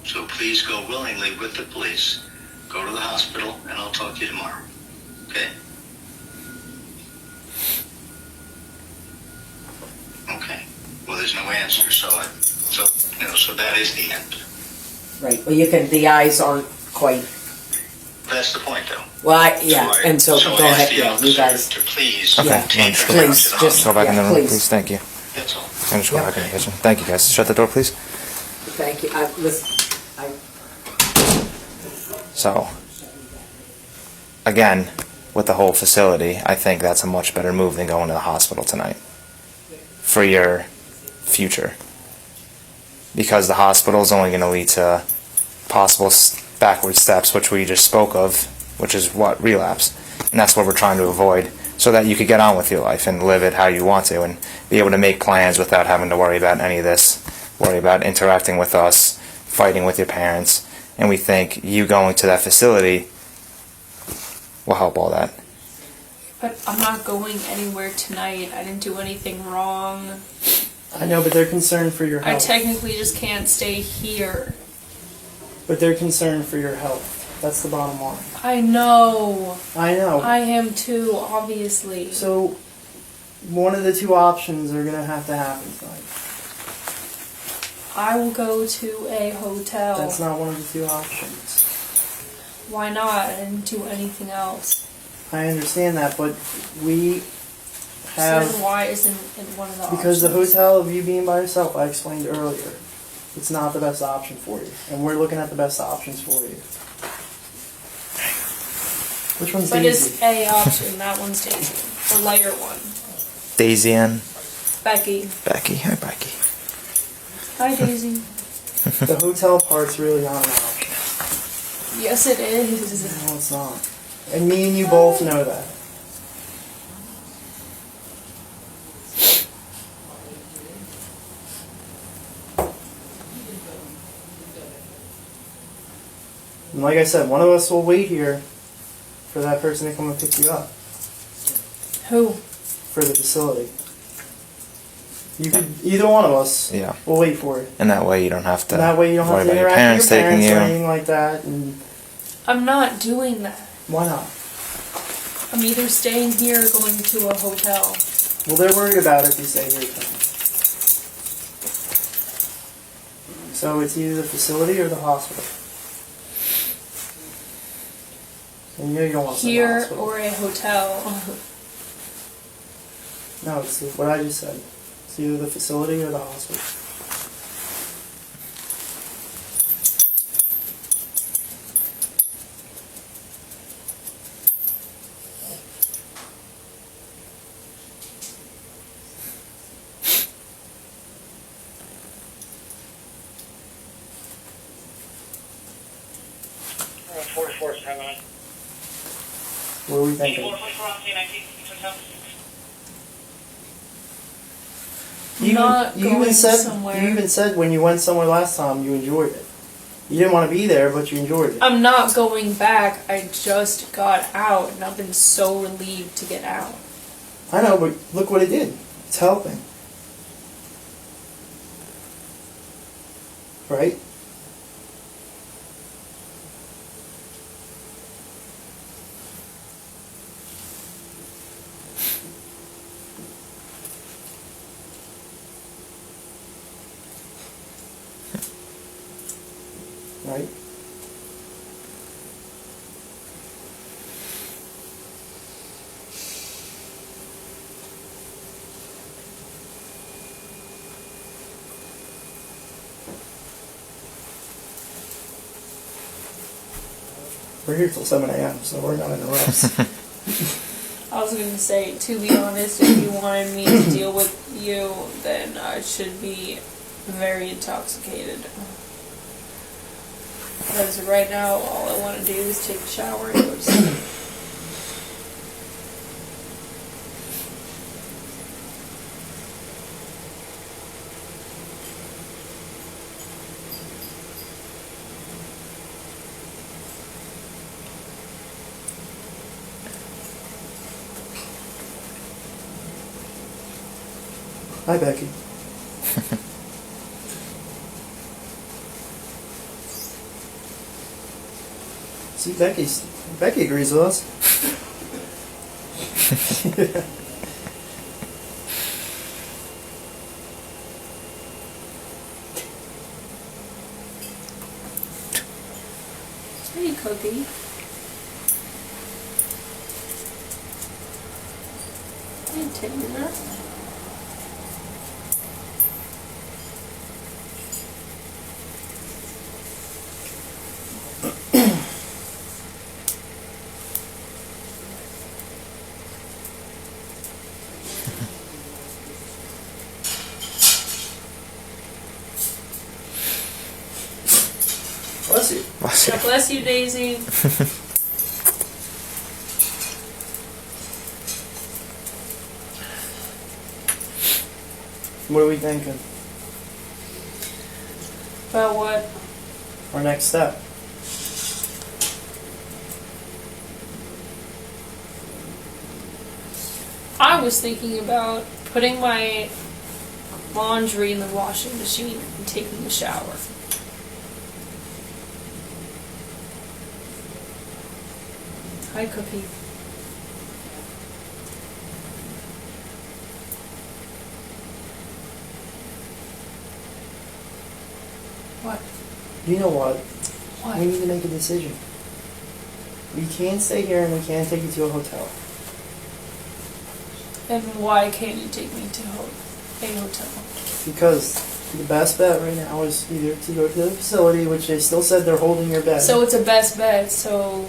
So please go willingly with the police, go to the hospital, and I'll talk to you tomorrow, okay? Okay. Well, there's no answer, so that is the end. Right, well, you can, the eyes aren't quite. That's the point, though. Well, yeah, and so go I ahead, asked the yeah, you officer guys. to please Okay. take her Please, to the just- Go back in the room, please. please. Thank you. That's all. I'm just go back in the kitchen. Thank you, guys. Shut the door, please. Thank you. So, again, with the whole facility, I think that's a much better move than going to the hospital tonight for your future. Because the hospital is only going to lead to possible backward steps, which we just spoke of, which is what? Relapse. And that's what we're trying to avoid, so that you could get on with your life and live it how you want to and be able to make plans without having to worry about any of this, worry about interacting with us, fighting with your parents. And we think you going to that facility will help all that. but I'm not going anywhere tonight. I didn't do anything wrong. I know, but they're concerned for your I health. technically just can't stay here. But they're concerned for your health. That's the bottom line. I know. I know. I am too, obviously. So, one of the two options are going to happen tonight. I will go to a hotel. That's not one of the two options. Why not? I didn't do anything else. I understand that, but we So have... then why isn't it one of the Because the options? hotel of you being by yourself, I explained earlier, it's not the best option for you. And we're looking at the best options for you. Which one's But Daisy? it's a option. That one's Daisy. The lighter one. Daisy and Becky. Becky. Hi, Becky. Hi, Daisy. The hotel part's really not an option. Yes, it is. No, it's not. And me and you both know that. And like I said, one of us will wait here for that person to come and pick you up Who? for the facility. You could, either one of us Yeah. will wait for it. And that way you don't have to And that way you don't have worry to about your interact parents with your parents taking or you. anything like that. And I'm not doing that. why not? I'm either staying here or going to a hotel. Well, they're worried about if you stay here. So it's either the facility or the hospital. And you know you don't want to stay in the Here hospital. or a hotel. No, it's what I just said. It's either the facility or the hospital. 4-7. What are we thinking? 4-4 on scene, 19, Not You even going said somewhere. you even said when you went somewhere last time you enjoyed it. You didn't want to be there, but you enjoyed it. I'm not going back. I just got out, and I've been so relieved to get out. I know, but look what it did. It's helping. Right? Right? We're here till 7 a.m., so we're not in a rush. I was going to say, to be honest, if you wanted me to deal with you, then I should be very intoxicated. Because right now, all I want to do is take a shower and go to sleep. Hi, Becky. See, Becky agrees with us. Hey, Cookie. Hey, Taylor. Bless you. Bless you. God bless you, Daisy. What are we thinking? About what? Our next step. I was thinking about putting my laundry in the washing machine and taking a shower. Hi, Cookie. What? You know what? What? We need to make a decision. We can't stay here and we can't take you to a hotel. And why can't you take me to a hotel? Because the best bet right now is either to go to the facility, which they still said they're holding your bed. So it's a best bet, so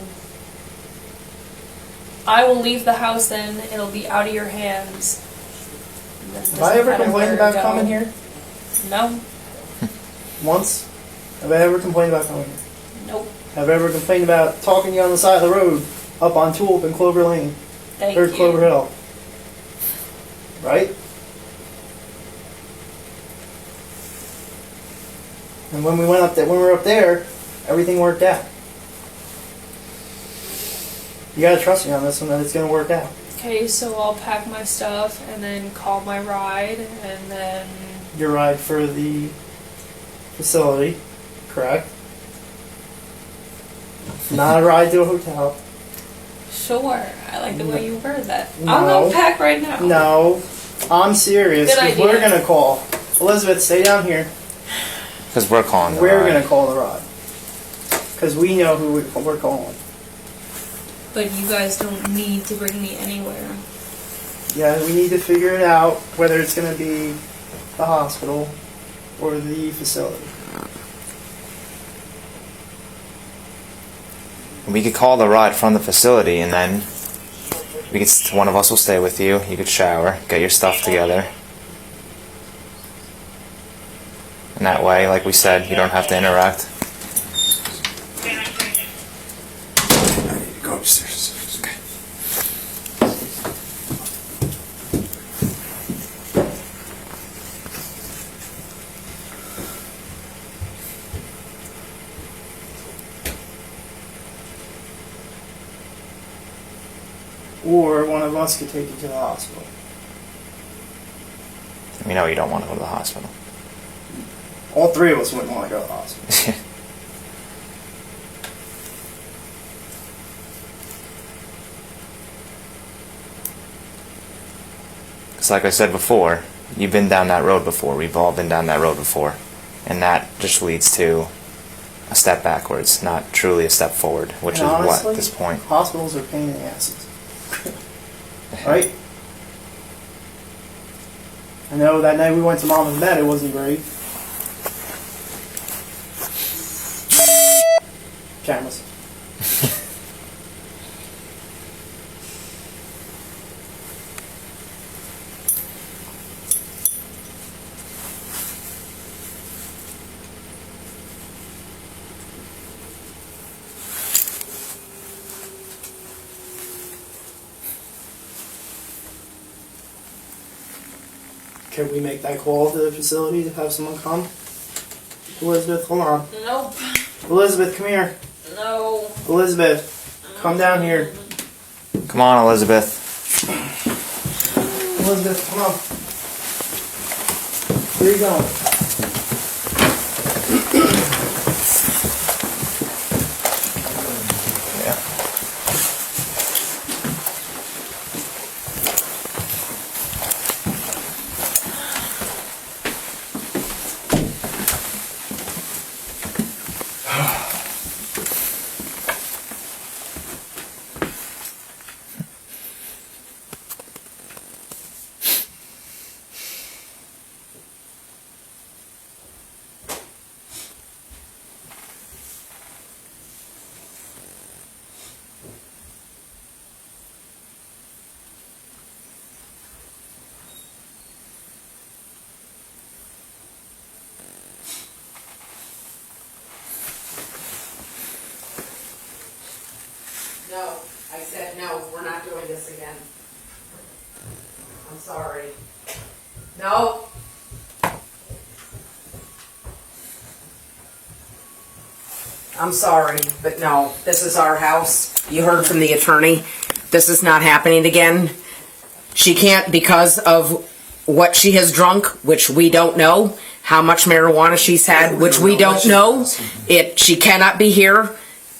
I will leave the house then, it'll be out of your hands. And then it Have I doesn't ever matter complained where about I go. coming here? No. Once? Have I ever complained about coming here? Nope. Have I ever complained about talking to you on the side of the road up on Tulip and Clover Lane? Thank Or you. Clover Hill? Right? And when we went up there, when we were up there, everything worked out. You gotta trust me on this one that it's gonna work out. Okay, so I'll pack my stuff and then call my ride and then... Your ride for the facility, correct? Not a ride to a hotel. Sure, I like the way you word that. No. I'll go pack right now. No, I'm serious. Good 'Cause idea. we're gonna call. Elizabeth, stay down here. Because we're calling the We're ride. gonna call the ride. Because we know who we're calling. But you guys don't need to bring me anywhere. Yeah, we need to figure it out whether it's gonna be the hospital or the facility. We could call the ride from the facility, and then we could. One of us will stay with you. You could shower, get your stuff together, and that way, like we said, you don't have to interact. or one of us could take you to the hospital. We know you don't want to go to the hospital. All three of us wouldn't want to go to the hospital. Because like I said before, you've been down that road before. We've all been down that road before. And that just leads to a step backwards, not truly a step forward, which And is honestly, what at this point. Hospitals are a pain in the asses. Right? I know that night we went to Mom and Dad, it wasn't great. Cameras. Can we make that call to the facility to have someone come? Elizabeth, hold on. Nope. Elizabeth, come here. No. Elizabeth, come down here. Come on, Elizabeth. Elizabeth, come on. Where are you going? Yeah. No, I said no, we're not doing this again. I'm sorry. No. I'm sorry, but no, this is our house. You heard from the attorney. This is not happening again. She can't, because of what she has drunk, which we don't know, how much marijuana she's had, which we don't know. She cannot be here,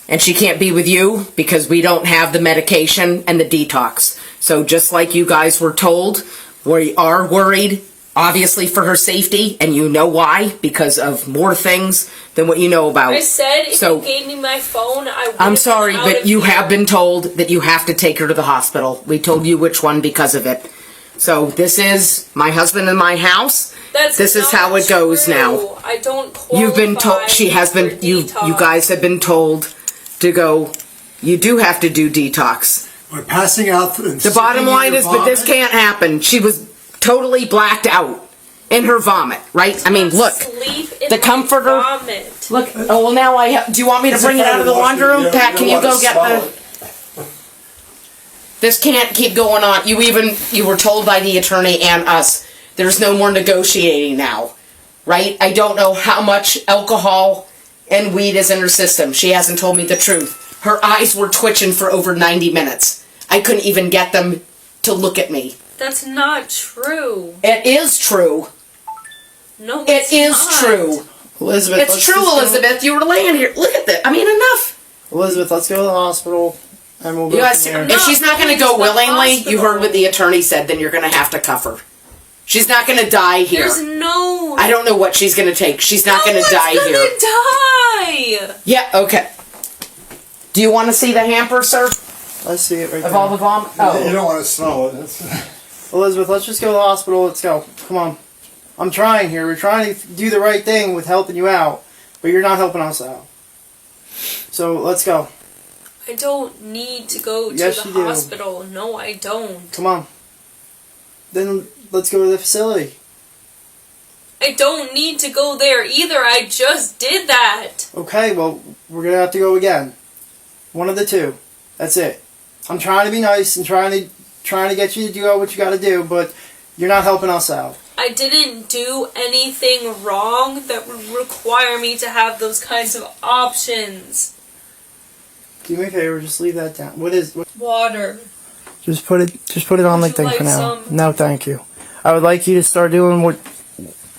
and she can't be with you because we don't have the medication and the detox. So just like you guys were told, we are worried, obviously, for her safety, and you know why, because of more things than what you know about. I said if So, you gave me my phone, I would. I'm sorry, but you have been told that you have to take her to the hospital. We told you which one because of it. So this is my husband and my house. This is how it goes now. I don't qualify. You've been told. She has been. You guys have been told to go. You do have to do detox. We're passing out. The bottom line is, but this can't happen. She was totally blacked out in her vomit, right? I mean, look, the comforter. Vomit. Look. Oh well, now I have. Do you want me to bring it out of the laundry room, Pat? Can you go get the? This can't keep going on. You were told by the attorney and us, there's no more negotiating now, right? I don't know how much alcohol and weed is in her system. She hasn't told me the truth. Her eyes were twitching for over 90 minutes. I couldn't even get them to look at me. That's not true. It is true. No, it is true. Elizabeth, it's true, Elizabeth. You were laying here. Look at that. I mean, enough. Elizabeth, let's go to the hospital. And we'll go You guys, from there. if she's not going to go willingly, you heard what the attorney said, then you're going to have to cuff her. She's not going to die here. There's no. I don't know what she's going to take. She's not going to die here. Die. Yeah, okay. Do you want to see the hamper, sir? I see it right there. Of all the vomit? Oh. You don't want to smell it. Elizabeth, let's just go to the hospital. Let's go. Come on. I'm trying here. We're trying to do the right thing with helping you out, but you're not helping us out. So let's go. I don't need to go to Yes, the you do. hospital. No, I don't. Come on. Then let's go to the facility. I don't need to go there either. I just did that. Okay, well, we're going to have to go again. One of the two. That's it. I'm trying to be nice and trying to get you to do what you got to do, but you're not helping us out. I didn't do anything wrong that would require me to have those kinds of options. Do me a favor, just leave that down. What? Water. Just put it on the Would you thing for like now. some? No, thank you. I would like you to start doing what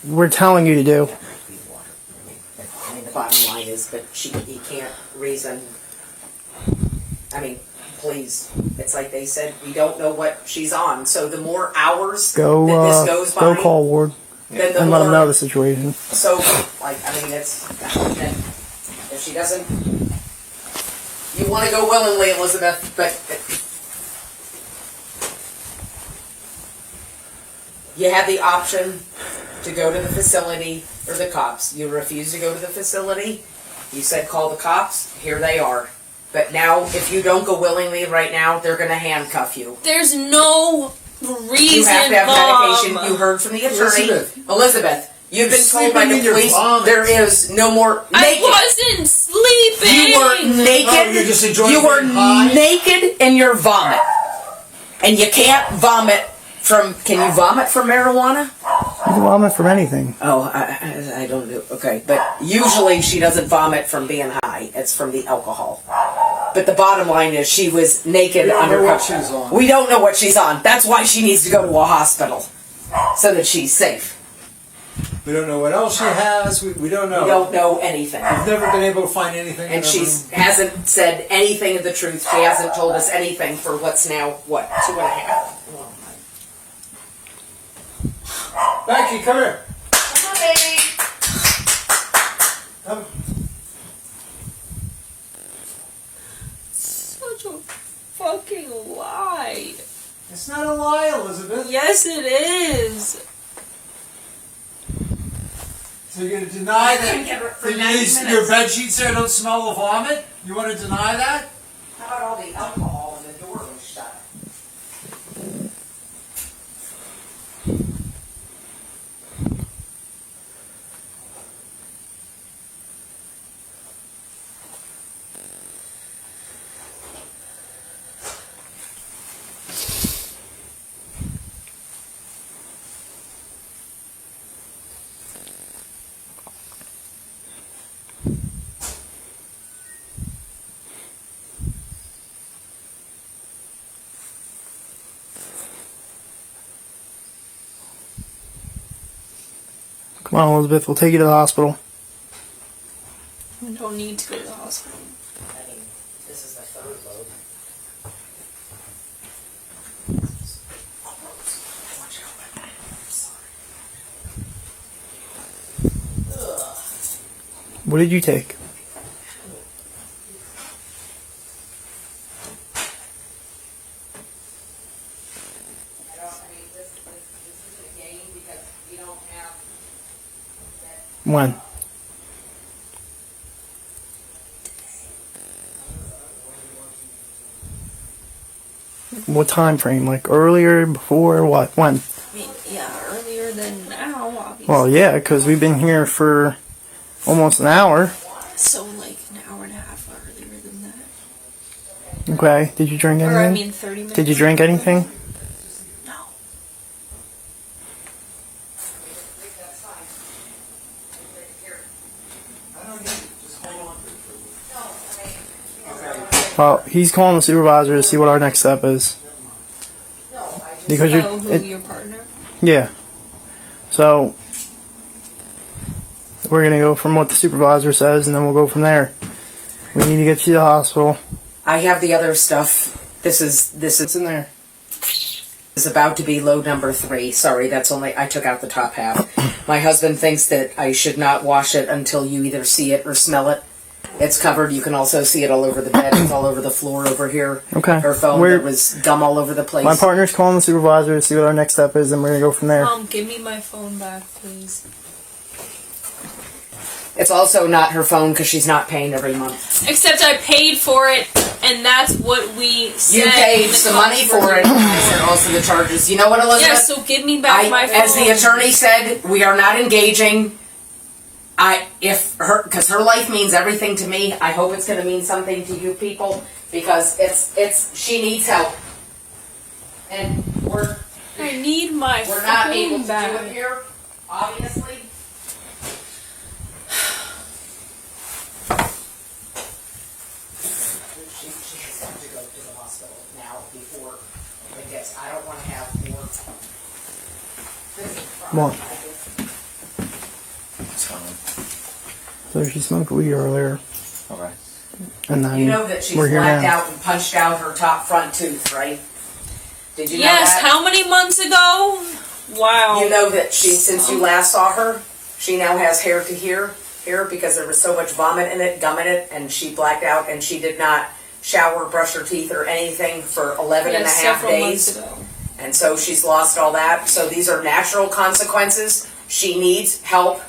we're telling you to do. I mean, the bottom line is that you can't reason. I mean, please, it's like they said, we don't know what she's on, so the more hours that this goes by. Go call Ward then the and let more, him know the situation. So, like, I mean, it's, then if she doesn't, you want to go willingly, Elizabeth, but you have the option to go to the facility or the cops. You refuse to go to the facility. You said call the cops. Here they are. But now, if you don't go willingly right now, they're going to handcuff you. There's no reason, You have to have Mom. medication. You heard from the attorney. Elizabeth, you've been told by the Sleeping in your police vomit. there is no more naked. I wasn't sleeping. You were naked. Oh, you're just enjoying you were being high? naked in your vomit. And you can't vomit from, can you vomit from marijuana? You can vomit from anything. Oh, I don't know. Okay. But usually she doesn't vomit from being high. It's from the alcohol. But the bottom line is she was naked We don't under know what cover. she's on. We don't know what she's on. That's why she needs to go to a hospital. So that she's safe. We don't know what else she has. We don't know. We don't know anything. We've never been able to find anything. And she hasn't said anything of the truth. She hasn't told us anything for what's now, what, 2.5? Becky, come here. Come on, baby. Come. Such a fucking lie. It's not a lie, Elizabeth. Yes, it is. So you're going to deny I couldn't get her that for 90 your minutes. bed sheets there don't smell of vomit? You want to deny that? How about all the alcohol and the door was shut? Come on, Elizabeth. We'll take you to the hospital. I don't need to go to the hospital. I mean, this is the third load. What did you take? When? What time frame? Like earlier, before, what? When? I mean, yeah, earlier than now, obviously. Well, yeah, because we've been here for almost an hour. So, like, an hour and a half earlier than that. Okay. Did you drink anything? Or, I mean, 30 minutes. Did you drink anything? No. Well, he's calling the supervisor to see what our next step is. Because Your partner? yeah. So we're gonna go from what the supervisor says, and then we'll go from there. We need to get you to the hospital. I have the other stuff. This is It's in there. is about to be load number 3. Sorry, that's only, I took out the top half. My husband thinks that I should not wash it until you either see it or smell it. It's covered. You can also see it all over the bed. It's all over the floor over here. Okay. Her phone, We're- there was gum all over the place. My partner's calling the supervisor to see what our next step is, and we're gonna go from there. Give me my phone back, please. It's also not her phone because she's not paying every month. Except I paid for it, and that's what we said. You paid in the some money for it, and also the charges. You know what, Elizabeth? Yeah, so give me back my phone. As the attorney said, we are not engaging. Because her life means everything to me. I hope it's going to mean something to you people because she needs help, and I need my we're not phone able to back. do it here, obviously. She has got to go to the hospital now before Because I don't wanna have more. Come on. So she smoked weed earlier. Okay. And then You know that she's we're here blacked now. out and punched out her top front tooth, right? Did you know Yes, that? how many months ago? Wow. You know that she, since you last saw her, she now has hair to here because there was so much vomit in it, gum in it, and she blacked out and she did not shower, brush her teeth or anything for 11 and a half several months days. ago. And so she's lost all that. So these are natural consequences. She needs help.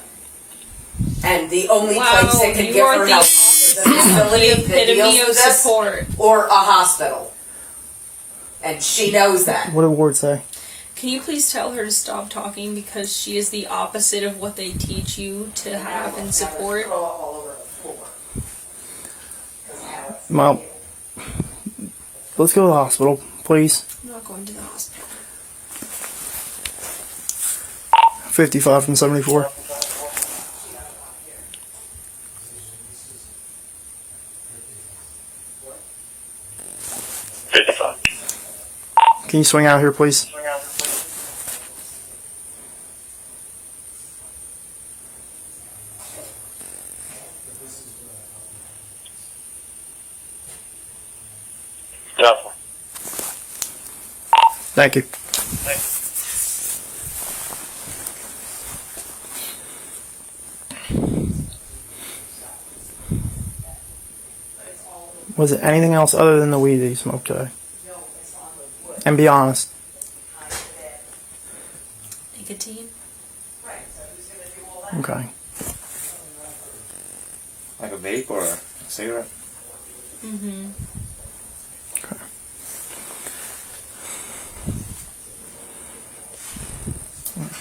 And the only place that can you give are her the help is a facility that epitome deals of with this support. or a hospital. And she knows that. What did Ward say? Can you please tell her to stop talking because she is the opposite of what they teach you to have and support? Well, let's go to the hospital, please. I'm not going to the hospital. 55 from 74. Can you swing out here, please? Thank you. Was it anything else other than the weed that you smoked today? And be honest. Nicotine? Okay. Like a vape or a cigarette? Mm-hmm. Okay.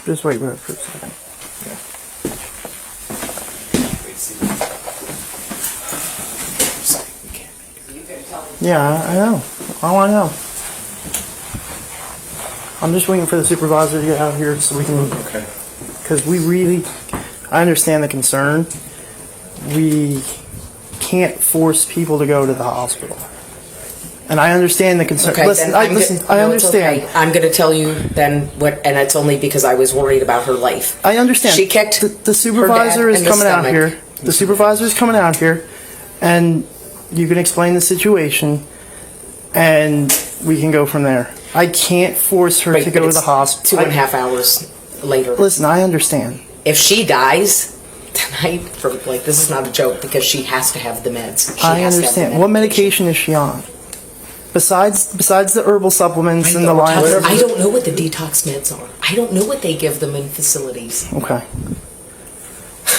Just wait for a second. Yeah, I know. Oh, I know. I'm just waiting for the supervisor to get out here so we can. Okay. Because we really, I understand the concern. We can't force people to go to the hospital. And I understand the concern. Okay, listen, then I no, it's understand. okay. I'm going to tell you then what, and it's only because I was worried about her life. I understand. She kicked the supervisor her dad is in the coming out stomach. here. The supervisor is coming out here, and you can explain the situation, and we can go from there. I can't force her Right, to but go to it's the hospital. 2.5 hours later. Listen, I understand. If she dies tonight, from like this is not a joke because she has to have the meds. She I has to have the understand. What medication is she on? Besides the herbal supplements and the line. I don't know what the detox meds are. I don't know what they give them in facilities. Okay.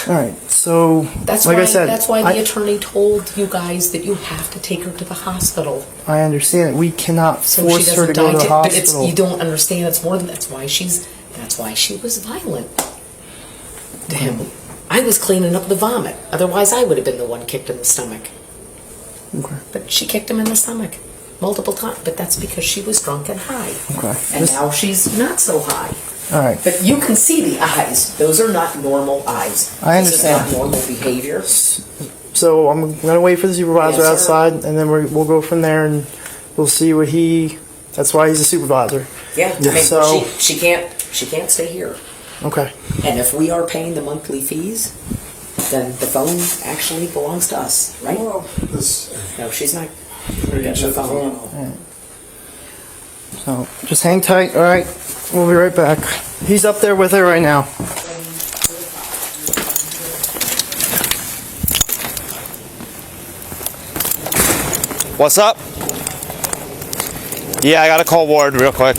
All right. So, That's like why. I said, That's why the attorney told you guys that you have to take her to the hospital. I understand it. We cannot So force she her doesn't to go die. to the But it's, hospital. you don't understand. It's more than that's why she was violent to him. I was cleaning up the vomit. Otherwise, I would have been the one kicked in the stomach. Okay. But she kicked him in the stomach multiple times. But that's because she was drunk and high. Okay. And now she's not so high. All right. But you can see the eyes. Those are not normal eyes. I This is understand. not normal behavior. So I'm gonna wait for the supervisor Yes, sir. outside, and then we'll go from there, and we'll see what he. That's why he's a supervisor. Yeah. I mean, So- she can't stay here. Okay. And if we are paying the monthly fees, then the phone actually belongs to us, right? Well, No, she's not getting the phone. So just hang tight. All right. We'll be right back. He's up there with her right now. What's up? Yeah, I gotta call Ward real quick.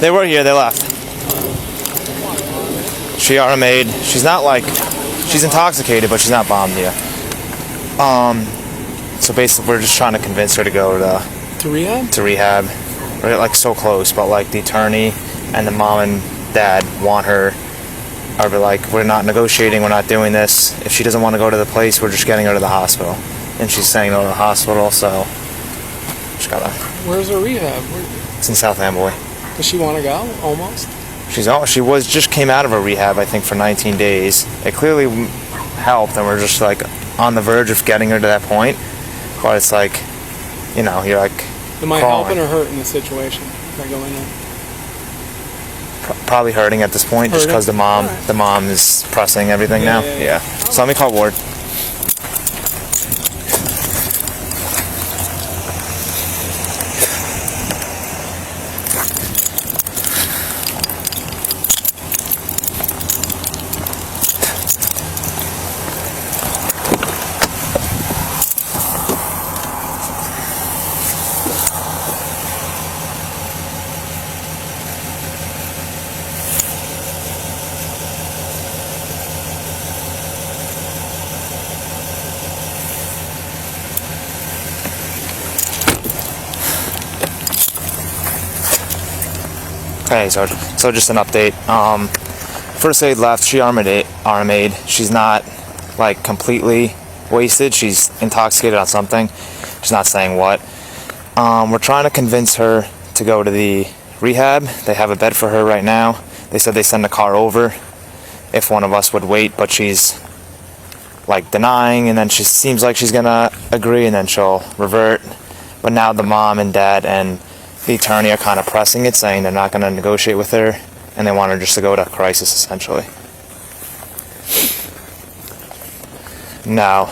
They were here, they left. She RMA'd. She's not like, she's intoxicated, but she's not bombed yet. So basically we're just trying to convince her to go To rehab? to rehab. We're like so close, but like the attorney and the mom and dad want her, or we're like, we're not negotiating, we're not doing this. If she doesn't want to go to the place, we're just getting her to the hospital. And she's saying no to the hospital, so just gotta. Where's her rehab? It's in South Amboy. Does she want to go? Almost? She just came out of a rehab, I think, for 19 days. It clearly help, then we're just like on the verge of getting her to that point. But it's like, you know, you're like Am I crawling. helping or hurting the situation by going in? Probably hurting at this point, just because the mom is pressing everything now. Yeah. So let me call Ward. Okay, so just an update. First aid left. She RMA'd. She's not like completely wasted. She's intoxicated on something. She's not saying what. We're trying to convince her to go to the rehab. They have a bed for her right now. They said they send a car over if one of us would wait, but she's like denying, and then she seems like she's gonna agree, and then she'll revert. But now the mom and dad and the attorney are kind of pressing it, saying they're not going to negotiate with her, and they want her just to go to crisis, essentially. No.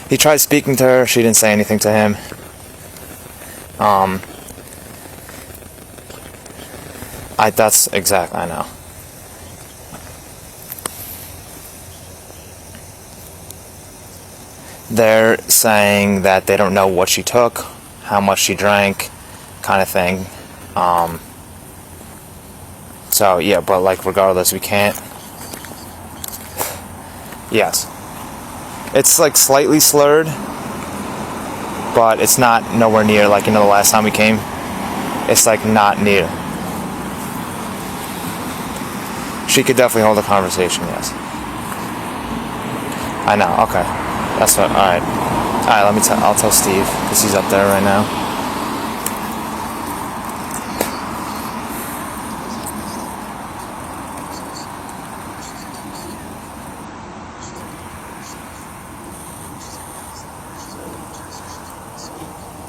He tried speaking to her. She didn't say anything to him. That's exactly, I know. They're saying that they don't know what she took, how much she drank, kind of thing. So yeah, but like regardless, we can't. Yes, it's like slightly slurred, but it's not nowhere near like, you know, the last time we came. It's like not near. She could definitely hold a conversation. Yes, I know. Okay, that's what. All right. Let me tell. I'll tell Steve because he's up there right now.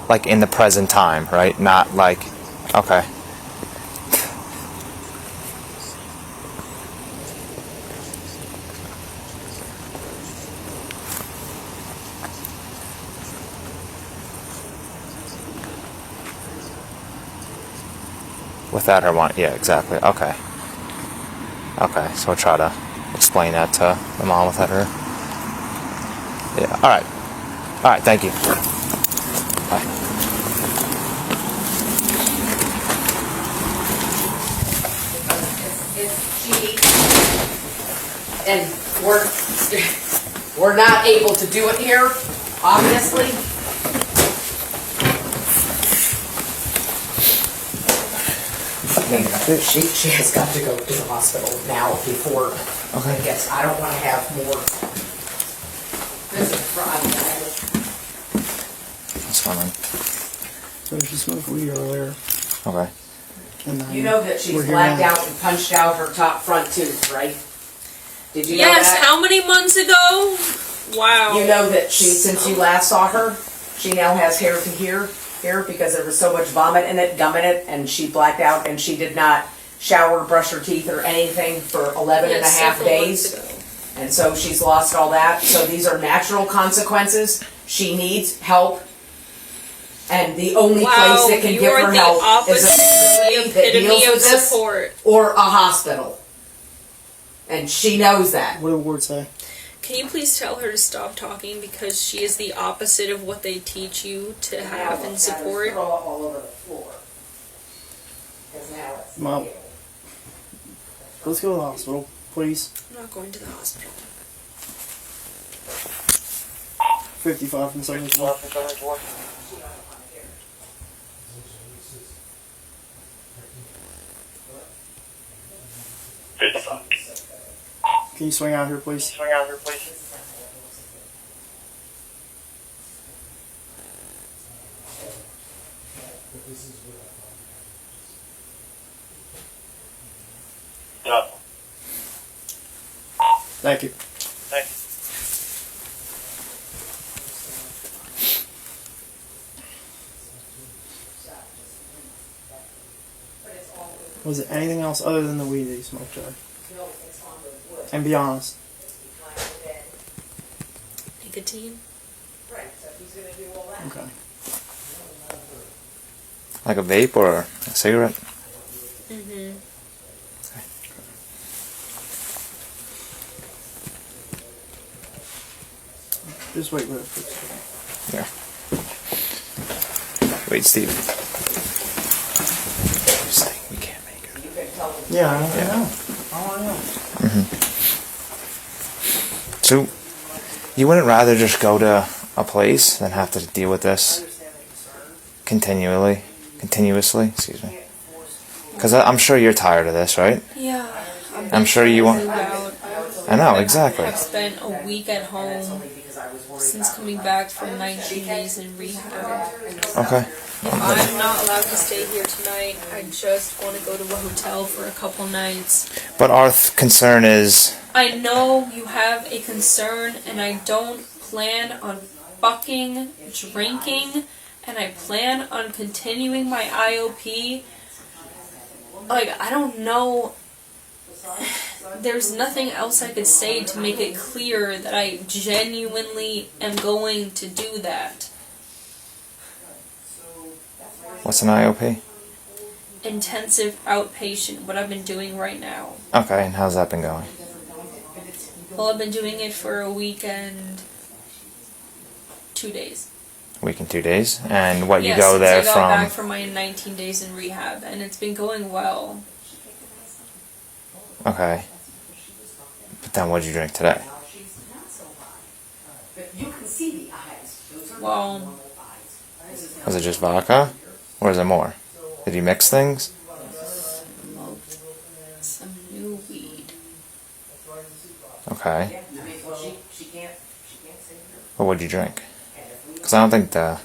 Like in the present time, right? Not like, okay. Without her want, yeah, exactly. Okay. Okay, so we'll try to explain that to the mom without her. Yeah. All right. All right. Thank you. Bye. And we're not able to do it here, obviously. She has got to go to the hospital now before it gets. I don't want to have more. That's fine. So she smoked weed earlier. Okay. And then You know that she's we're here blacked now. out and punched out her top front tooth, right? Did you know Yes, that? how many months ago? Wow. You know that since you last saw her, she now has hair to here because there was so much vomit in it, gum in it, and she blacked out and she did not shower, brush her teeth or anything for 11 and a half several days. months ago. And so she's lost all that. So these are natural consequences. She needs help. And the only place that can you give are her the help is a opposite facility that epitome deals of with this support. or a hospital. And she knows that. What did Ward say? Can you please tell her to stop talking because she is the opposite of what they teach you to have and support? Throw up all over the floor. 'Cause now it's Mom. Let's go to the hospital, please. I'm not going to the hospital. 55 from 74. Can you swing out here, please? Thank you. Was it anything else other than the weed that you smoked, Joe? And be honest. Nicotine. Okay. Like a vape or a cigarette? Mm-hmm. Just wait real quick. Yeah. Wait, Steve. You're saying we can't make it. Yeah, I know. I know. So, you wouldn't rather just go to a place than have to deal with this continuously, excuse me? Because I'm sure you're tired of this, right? Yeah. I'm sure you want. I know, exactly. I've spent a week at home since coming back from 19 days in rehab. Okay. If I'm not allowed to stay here tonight, I just want to go to a hotel for a couple nights. But our concern is. I know you have a concern, and I don't plan on fucking drinking, and I plan on continuing my IOP. Like, I don't know. There's nothing else I could say to make it clear that I genuinely am going to do that. What's an IOP? Intensive outpatient, what I've been doing right now. Okay, and how's that been going? Well, I've been doing it for a week and 2 days. Week and 2 days? And what, you Yes, go there I got back from... from my 19 days in rehab, and it's been going well. Okay. But then what'd you drink today? Well, Was it just vodka? Or is it more? Did you mix things? smoked some new weed. Okay. But what'd you drink? Because I don't think the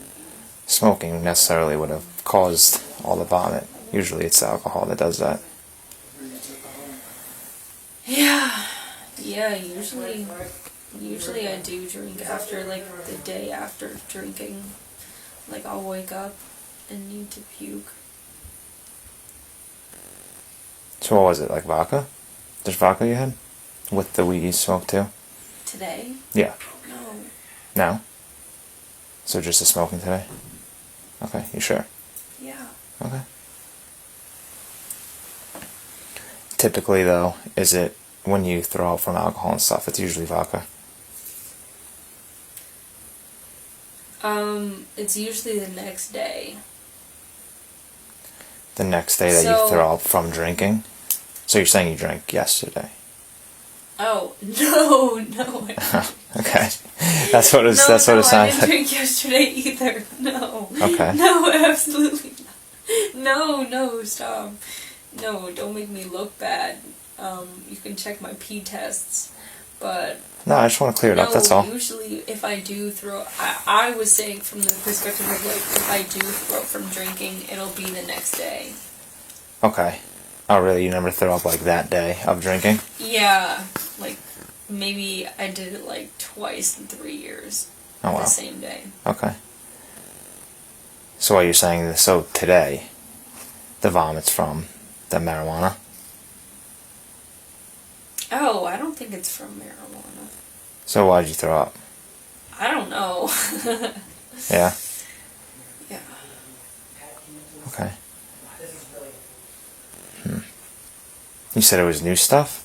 smoking necessarily would have caused all the vomit. Usually it's the alcohol that does that. Yeah, usually I do drink after, like, the day after drinking. Like, I'll wake up and need to puke. So what was it, like vodka? Just vodka you had? With the weed you smoked too? Today? Yeah. No. No? So just the smoking today? Okay, you sure? Yeah. Okay. Typically though, is it when you throw up from alcohol and stuff, it's usually vodka? It's usually the next day. The next day that you So- throw up from drinking? So you're saying you drank yesterday? Oh, no. Okay. That's what it No, that's what it I sounds didn't like. drink yesterday either. No. Okay. No, absolutely not. No, stop. No, don't make me look bad. You can check my pee tests, but No, I just want to clear it up, that's all. usually if I do throw, I was saying from the perspective of, like, if I do throw up from drinking, it'll be the next day. Okay. Oh really, you never throw up like that day of drinking? Yeah, like, maybe I did it like twice in 3 years. Oh wow. The same day. Okay. So what you're saying is, so today, the vomit's from the marijuana? Oh, I don't think it's from marijuana. So why did you throw up? I don't know. Yeah? Yeah. Okay. You said it was new stuff?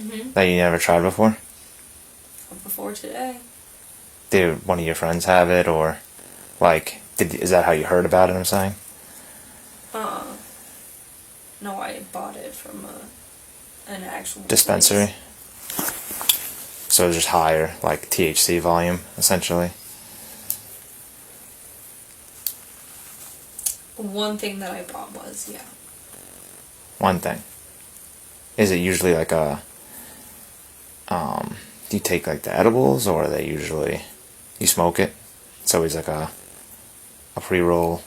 Mhm. That you never tried before? Before today. Did one of your friends have it, or, like, is that how you heard about it, I'm saying? No, I bought it from an actual Dispensary? So it's just higher, like, THC volume, essentially? One thing that I bought was, yeah. One thing. Is it usually like a, do you take like the edibles, or are they usually, you smoke it? It's always like a pre-roll.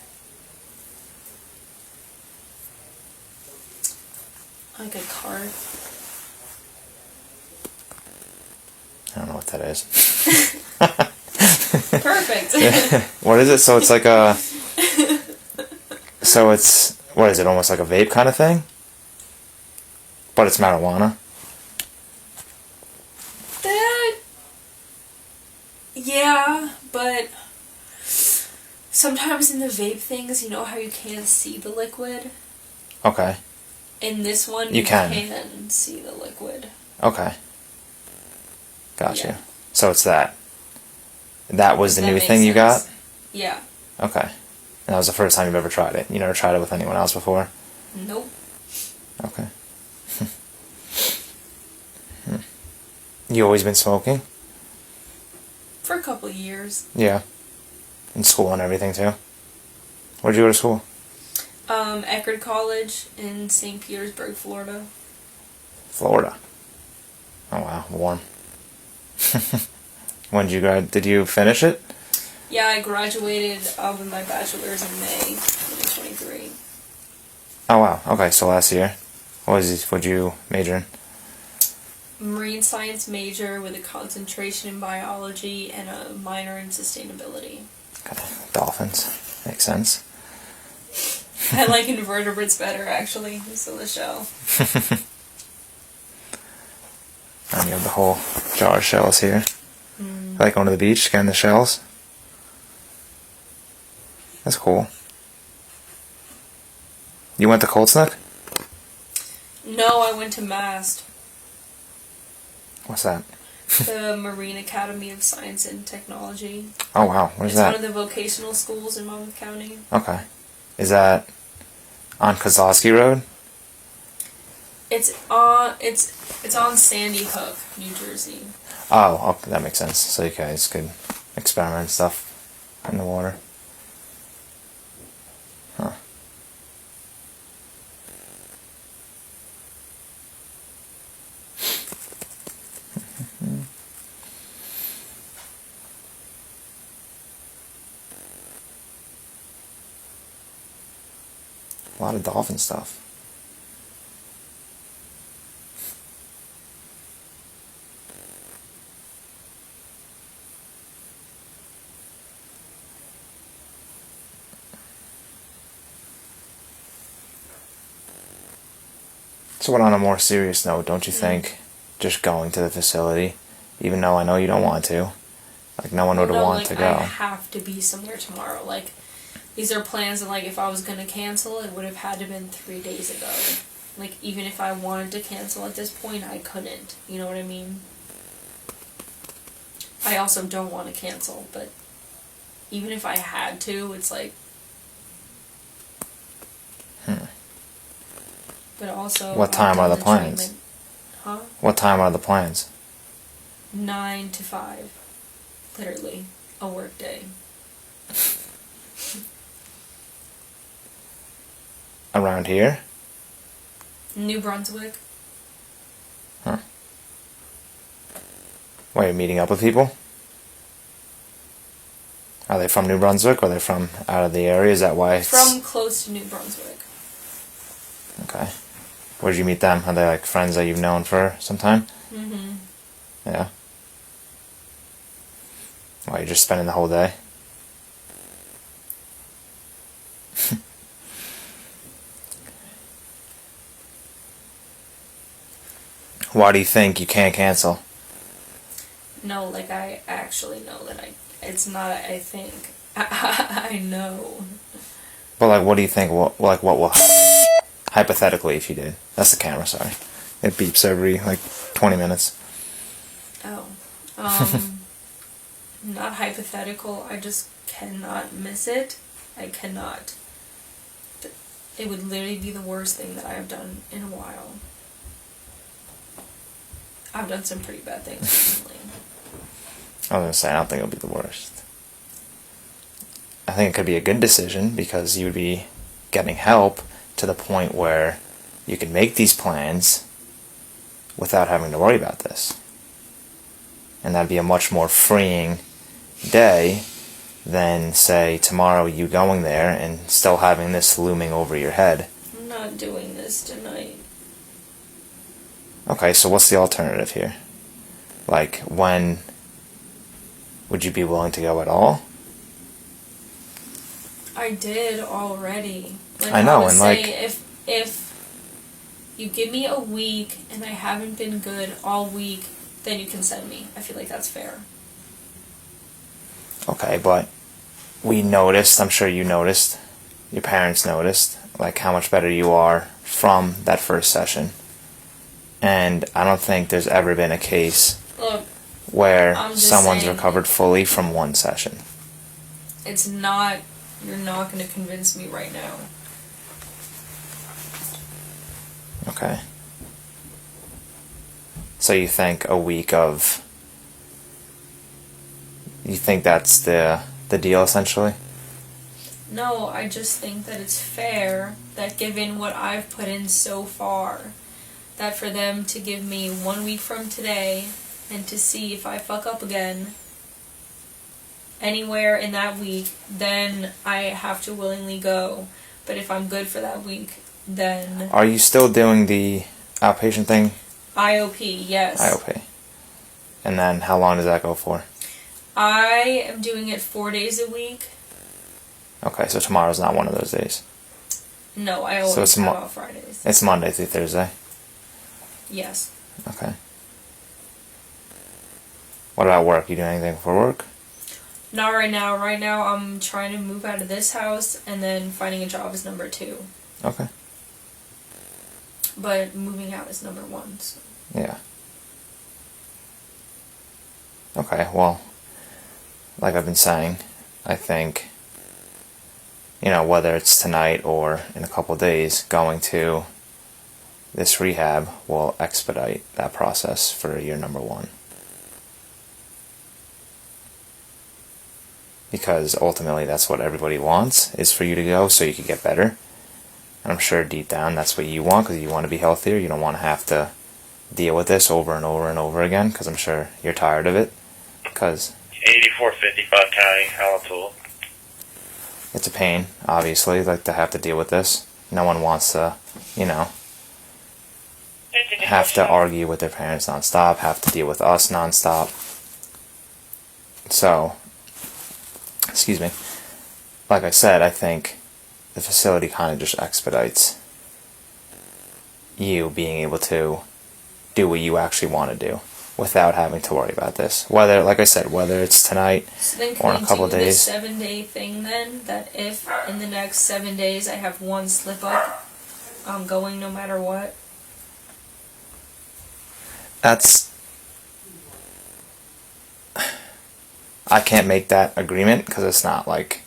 Like a cart. I don't know what that is. Perfect. What is it? So it's like a, so it's What is it, almost like a vape kind of thing? But it's marijuana? That, yeah, but sometimes in the vape things, you know how you can't see the liquid? Okay. In this one, You you can. see the liquid. Okay. Gotcha. Yeah. So it's that. That was the That new makes thing you got? sense. Yeah. Okay. And that was the first time you've ever tried it? You never tried it with anyone else before? Nope. Okay. You always been smoking? For a couple of years. Yeah. In school and everything too? Where'd you go to school? Eckerd College in St. Petersburg, Florida. Florida. Oh wow, warm. When did you did you finish it? Yeah, I graduated with my bachelor's in May 2023. Oh wow, okay, so last year. What'd you major in? Marine science major with a concentration in biology and a minor in sustainability. Okay. Dolphins. Makes sense. I like invertebrates better, actually. So the shell. And you have the whole jar of shells here. Like going to the beach, getting the shells. That's cool. You went to Colts? No, I went to MAST, What's that? the Marine Academy of Science and Technology. Oh wow, what is It's that? one of the vocational schools in Monmouth County. Okay. Is that on Kozlowski Road? It's on Sandy Hook, New Jersey. Oh, okay, that makes sense. So you guys could experiment and stuff in the water. Huh. A lot of dolphin stuff. So, on a more serious note, don't you think just going to the facility, even though I know you don't want to, like no one would No, want like, to go? I have to be somewhere tomorrow. Like, these are plans, and like, if I was gonna cancel, it would have had to been 3 days ago. Like, even if I wanted to cancel at this point, I couldn't. You know what I mean? I also don't want to cancel, but even if I had to, it's like. But also. What time are the plans? treatment. Huh? What time are the plans? 9 to 5. Literally, a work day. Around here? New Brunswick. Huh. Why, you're meeting up with people? Are they from New Brunswick or are they from out of the area? Is that why it's... From close to New Brunswick. Okay. Where did you meet them? Are they like friends that you've known for some time? Mm-hmm. Yeah. Why, you're just spending the whole day? Why do you think you can't cancel? No, like, I actually know that it's not, I think. I know. But like, what do you think? What will happen? Hypothetically, if you did. That's the camera, sorry. It beeps every, 20 minutes. Oh. Not hypothetical. I just cannot miss it. I cannot. It would literally be the worst thing that I have done in a while. I've done some pretty bad things recently. I was going to say, I don't think it'll be the worst. I think it could be a good decision because you would be getting help to the point where you can make these plans without having to worry about this. And that'd be a much more freeing day than, say, tomorrow you going there and still having this looming over your head. I'm not doing this tonight. Okay, so what's the alternative here? Like, when would you be willing to go at all? I did already. Like, I know, would and say like, if you give me a week and I haven't been good all week, then you can send me. I feel like that's fair. okay, but we noticed, I'm sure you noticed, your parents noticed, like how much better you are from that first session. And I don't think there's ever been a case Look, where I'm just someone's saying, recovered fully from one session. it's not, you're not going to convince me right now. Okay. So you think a week of... You think that's the deal, essentially? No, I just think that it's fair that given what I've put in so far, that for them to give me 1 week from today and to see if I fuck up again anywhere in that week, then I have to willingly go. But if I'm good for that week, then... Are you still doing the outpatient thing? IOP, yes. IOP. And then how long does that go for? I am doing it 4 days a week. Okay, so tomorrow's not one of those days. No, I always it's have off Fridays. It's Monday through Thursday? Yes. Okay. What about work? You doing anything for work? Not right now. Right now I'm trying to move out of this house and then finding a job is number 2. Okay. But moving out is number 1. So. Yeah. Okay, well, like I've been saying, I think, whether it's tonight or in a couple days, going to this rehab will expedite that process for year number 1. Because ultimately that's what everybody wants, is for you to go so you can get better. And I'm sure deep down that's what you want, because you want to be healthier. You don't want to have to deal with this over and over and over again, because I'm sure you're tired of it. Because 8455 County, Tulip. it's a pain, obviously, like to have to deal with this. No one wants to, have to argue with their parents nonstop, have to deal with us nonstop. So, excuse me, like I said, I think the facility kind of just expedites you being able to do what you actually want to do without having to worry about this. Whether, like I said, whether it's tonight So then or in can a couple we do of this days. 7-day thing then? That if in the next 7 days I have one slip up, I'm going no matter what? I can't make that agreement because it's not like,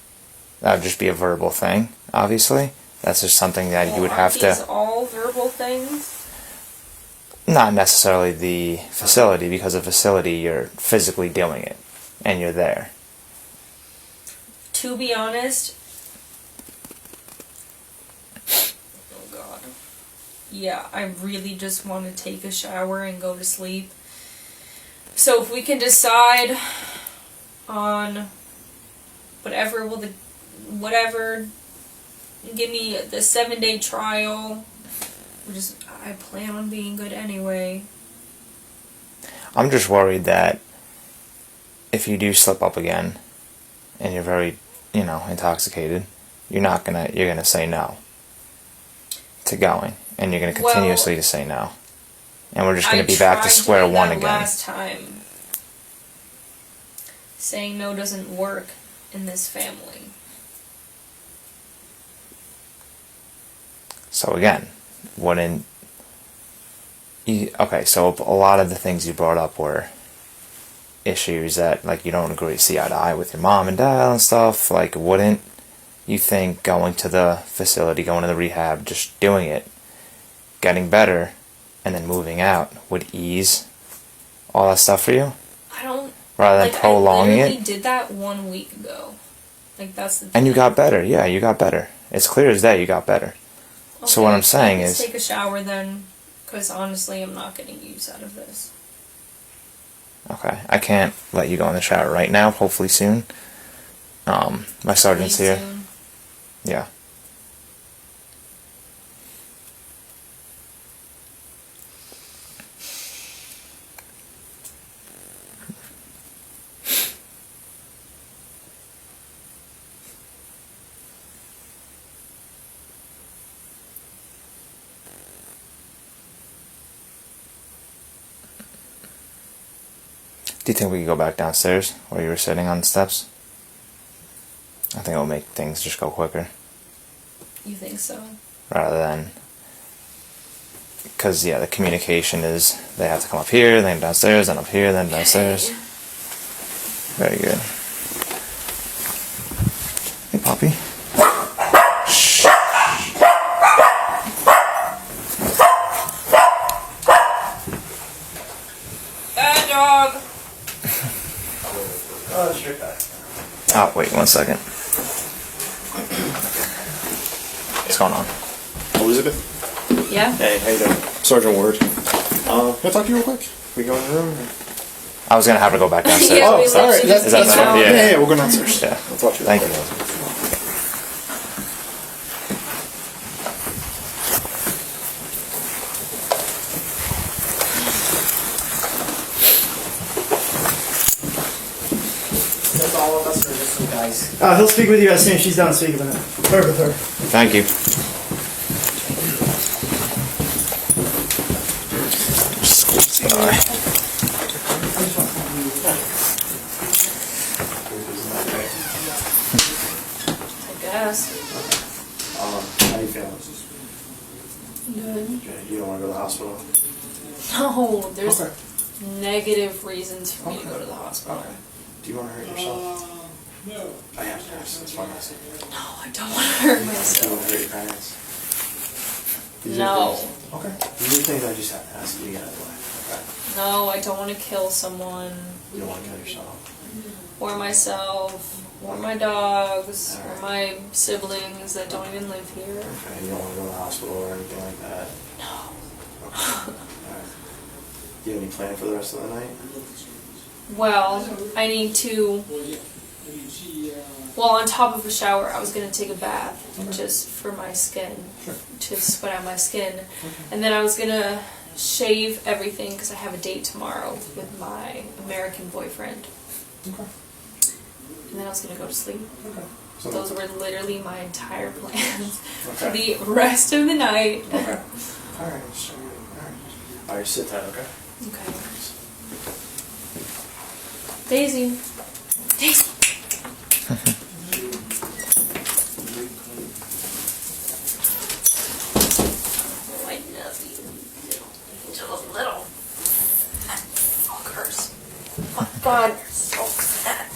that would just be a verbal thing, obviously. That's just something that you would have These to, all verbal things? not necessarily the facility, because the facility you're physically doing it and you're there. To be honest, oh god. Yeah, I really just want to take a shower and go to sleep. So if we can decide on whatever, give me the 7-day trial. I plan on being good anyway. I'm just worried that if you do slip up again and you're very, intoxicated, you're gonna say no to going, and you're gonna continuously to say no, and we're just gonna be back to square one again. Last time, saying no doesn't work in this family. So again, okay, so a lot of the things you brought up were issues that, like, you don't agree, see eye to eye with your mom and dad and stuff. Like, wouldn't you think going to the facility, going to the rehab, just doing it, getting better, and then moving out would ease all that stuff for you? I don't... Rather than prolonging I it? literally did that 1 week ago. Like, that's the thing. And you got better. Yeah, you got better. It's clear as day you got better. Okay, so what I'm saying let's is... take a shower then, because honestly I'm not getting use out of this. Okay, I can't let you go in the shower right now, hopefully soon. My sergeant's here. Soon. Yeah. Do you think we could go back downstairs where you were sitting on the steps? I think it'll make things just go quicker. You think so? Rather than, because yeah, the communication is they have to come up here, then downstairs, then up here, then downstairs. Very good. Hey, Poppy. Shh. Bad dog. Oh, that's your guy. Oh, wait 1 second. What's going on? Elizabeth? Yeah? Hey, how you doing? Sergeant Ward. Can I talk to you real quick? We go in the room? I was gonna have to go back downstairs. Yeah, Oh, we sorry. literally just Is that came better? out. Yeah. We'll go downstairs. Yeah. I'll talk to you. Thank you. That's all of us or just some guys? He'll speak with you as soon as she's done speaking with him. Or with her. Thank you. Squeezy eye. I guess. How you feeling? Good. You don't want to go to the hospital? No, there's Okay. negative reasons for me to go to the hospital. Okay. Do you want to hurt yourself? I have parents. That's fine. No, I don't want to hurt Do you myself. want to hurt your parents? These are No. things- Okay. These are things I just have to ask you to get out of the way. Okay. No, I don't want to kill someone, You don't want to kill yourself. or myself, or my dogs, or my siblings that don't even live here. Okay. You don't want to go to the hospital or anything like that. No. Okay. Alright. Do you have any plan for the rest of the night? Well, I need to. Well, on top of a shower, I was gonna take a bath just for my skin, to sweat out my skin, and then I was gonna shave everything because I have a date tomorrow with my American boyfriend. Okay. And then I was gonna go to sleep. Okay. So those were literally my entire plans for Okay. the rest of the night. Okay. Alright. Alright, sit tight, okay? Okay. Daisy. Daisy. I love you, little fuckers. Oh God, you're so fat.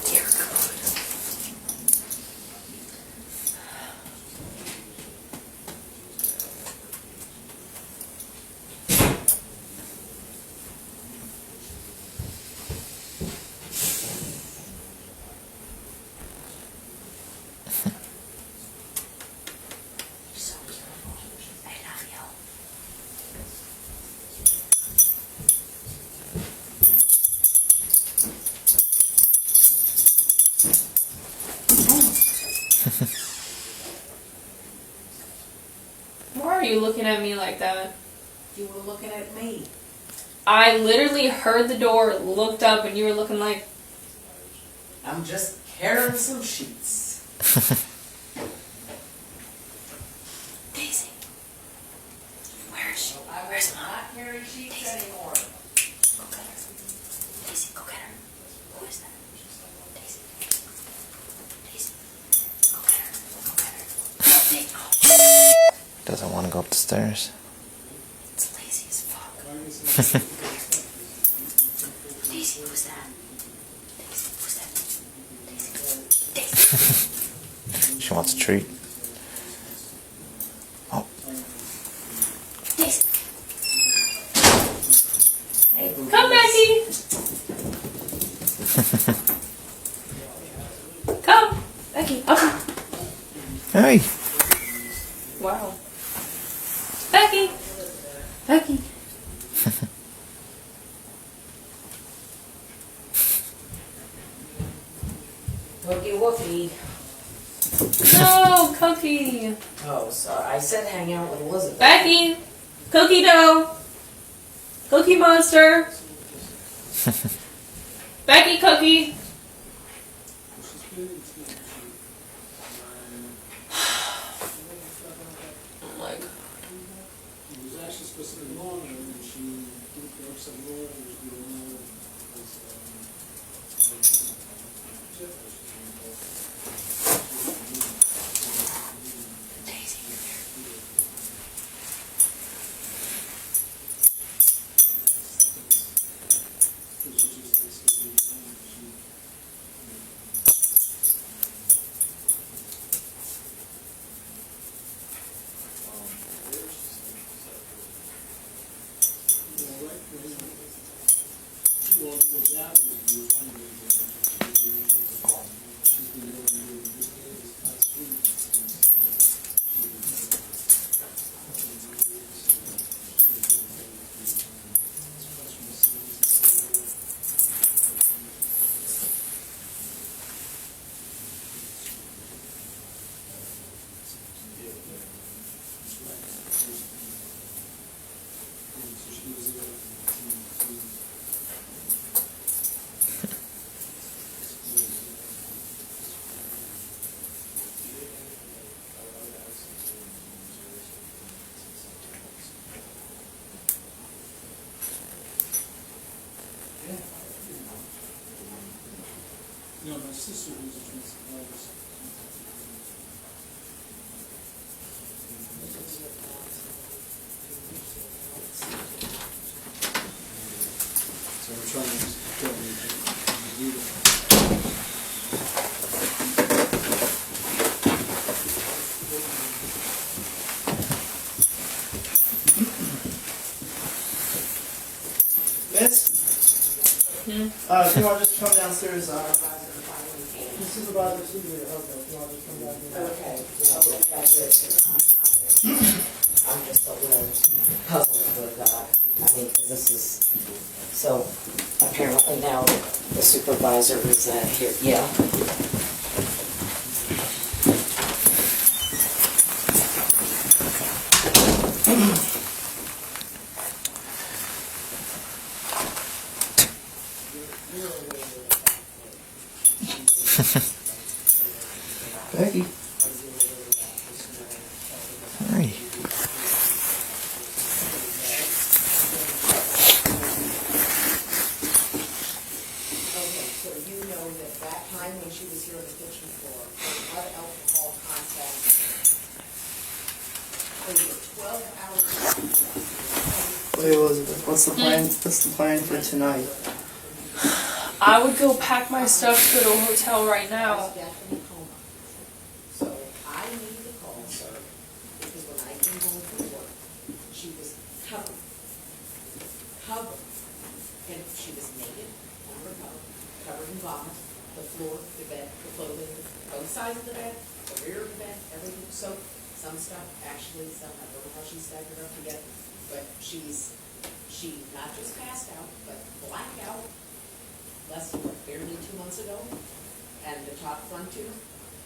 Dear God. So beautiful. I love you. Why are you looking at me like that? You were looking at me. I literally heard the door, looked up, and you were looking like, I'm just carrying some sheets. Daisy. Where is she? Where's not carrying sheets anymore. Go get her. Daisy, go get her. Who is that? Daisy. Daisy. Go get her. Go get her. Daisy. Oh. Doesn't want to go up the stairs. It's lazy as fuck. Daisy, who's that? Daisy, who's that? Daisy. Daisy. She wants a treat. Oh, Daisy. Hey, come, Becky. Come, Becky. Up. hey. Wow. Becky. Becky. Wookie wookie. No, Cookie. Oh, sorry. I said hang out with Elizabeth. Becky. Cookie dough. Cookie monster. Becky Cookie. Oh my God. No, my sister was a transcriber. So we're trying to get if you want to just come downstairs, the supervisor's here. Okay, if you want to just come down here. Okay. I'm just a little puzzled with I mean, because this is, so apparently now the supervisor is here, yeah. Becky. Hi. Okay, so you know that time when she was here on the kitchen floor, blood alcohol content over 12 hours. Wait, Elizabeth, what's the plan? What's the plan for tonight? I would go pack my stuff, go to a hotel right now. So I need to call her because when I came home from work, she was covered. And she was naked on her covered in vomit, the floor, the bed, the clothing, both sides of the bed, the rear of the bed, everything soaked. Some stuff, actually, I don't know how she staggered up to get, but she not just passed out, but blacked out. Less than barely 2 months ago, and the top front tooth,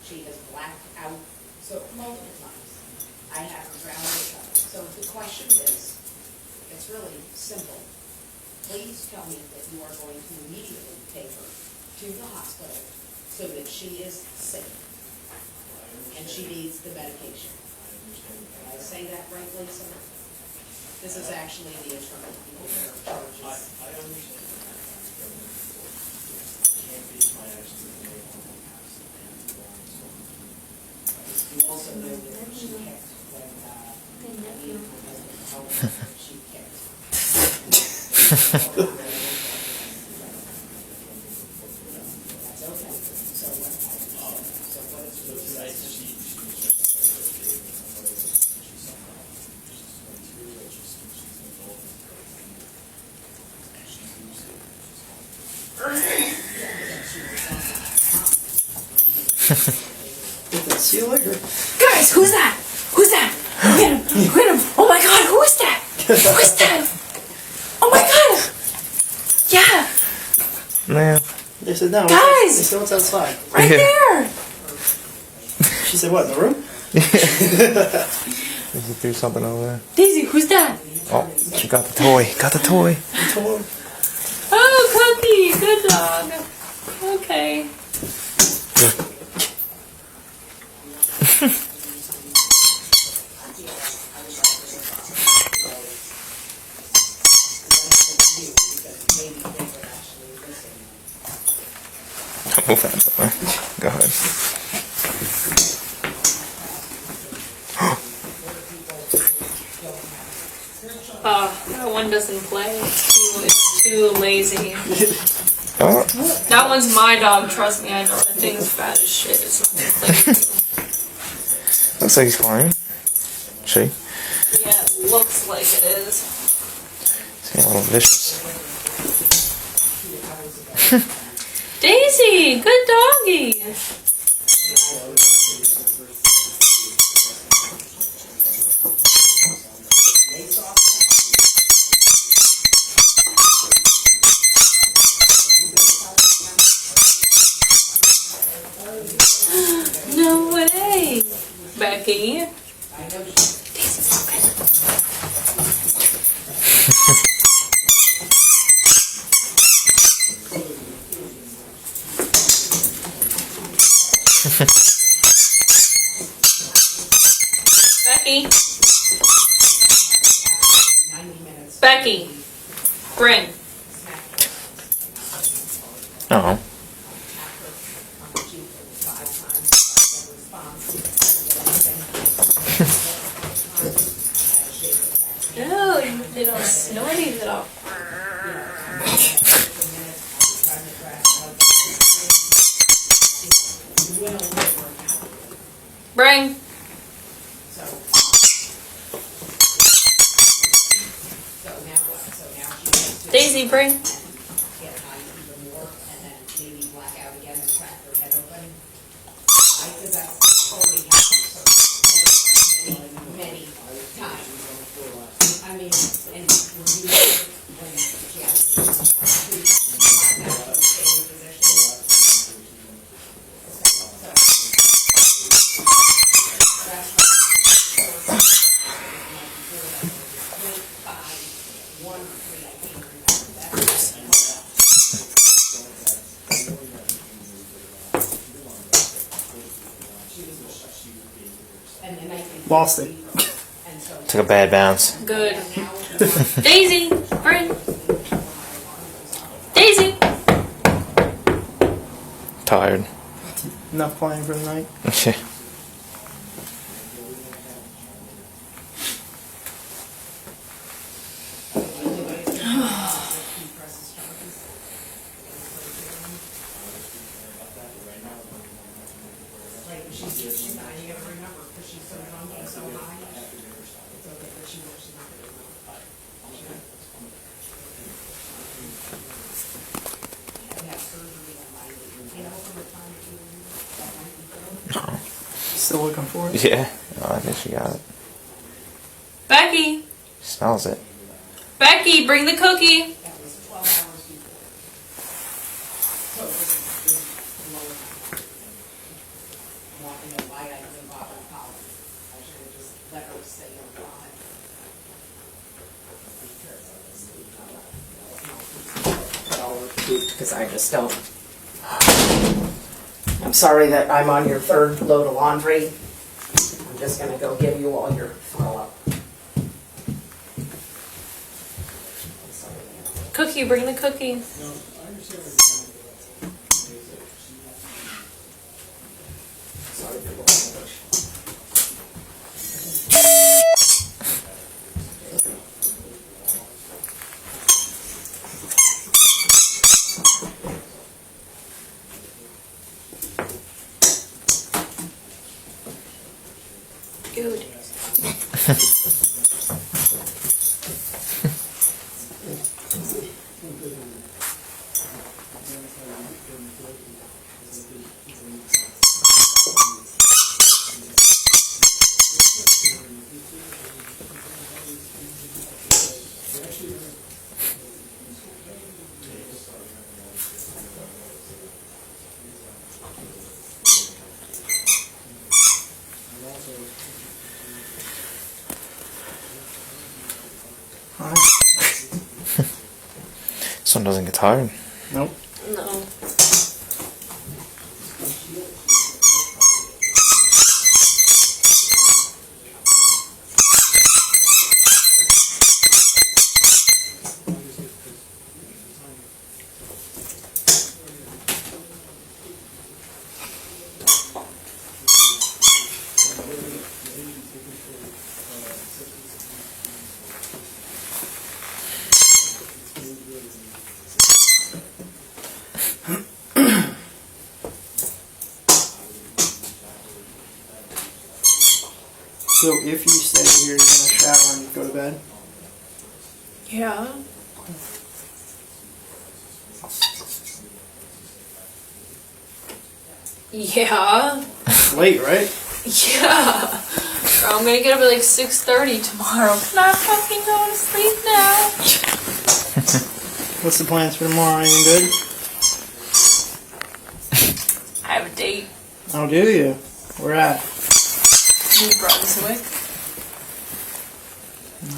she has blacked out, so multiple times. I have her grounded up. So the question is, it's really simple. Please tell me that you are going to immediately take her to the hospital so that she is safe, and she needs the medication. Did I say that right, Lisa? This is actually the attorney who charges. I understand. You also know that she kicked when she kicked. That's okay. So what is See you later. Guys, who's that? Who's that? Get him! Get him! Oh my god, who is that? Who is that? Oh my god! Yeah! Man. They said no. Guys! They said what's outside. Right there! She said what, in the room? Did you do something over there? Daisy, who's that? Oh, she got the toy. Got the toy. Oh, Cookie! Good dog. Okay. Move that way. Go ahead. That one doesn't play. It's too lazy. Oh. That one's my dog, trust me, I know that thing's fat as shit. It's not playing. Looks like he's flying. She? Yeah, it looks like it is. He's a little vicious. Daisy, good doggy. No way, Becky. Daisy's so good. Becky. Becky. Bring. Oh. No, they don't snorty little. Bring. Daisy, bring. Lost it. Took a bad bounce. Good. Daisy, bring. Daisy. Tired. Enough playing for the night. Okay. Still looking for it? Yeah. Oh, I think she got it. Becky. Smells it. Becky, bring the cookie. Because I just don't. I'm sorry that I'm on your third load of laundry. I'm just going to go give you all your follow-up. Cookie, bring the cookie. Good. This one doesn't get tired. Nope. No. So if you stay here, you're gonna shower and go to bed? Yeah. Yeah. It's late, right? Yeah. I'm gonna get up at like 6:30 tomorrow. Can I fucking go to sleep now? What's the plans for tomorrow? Anything good? I have a date. Oh, do you? Where at? New Brunswick.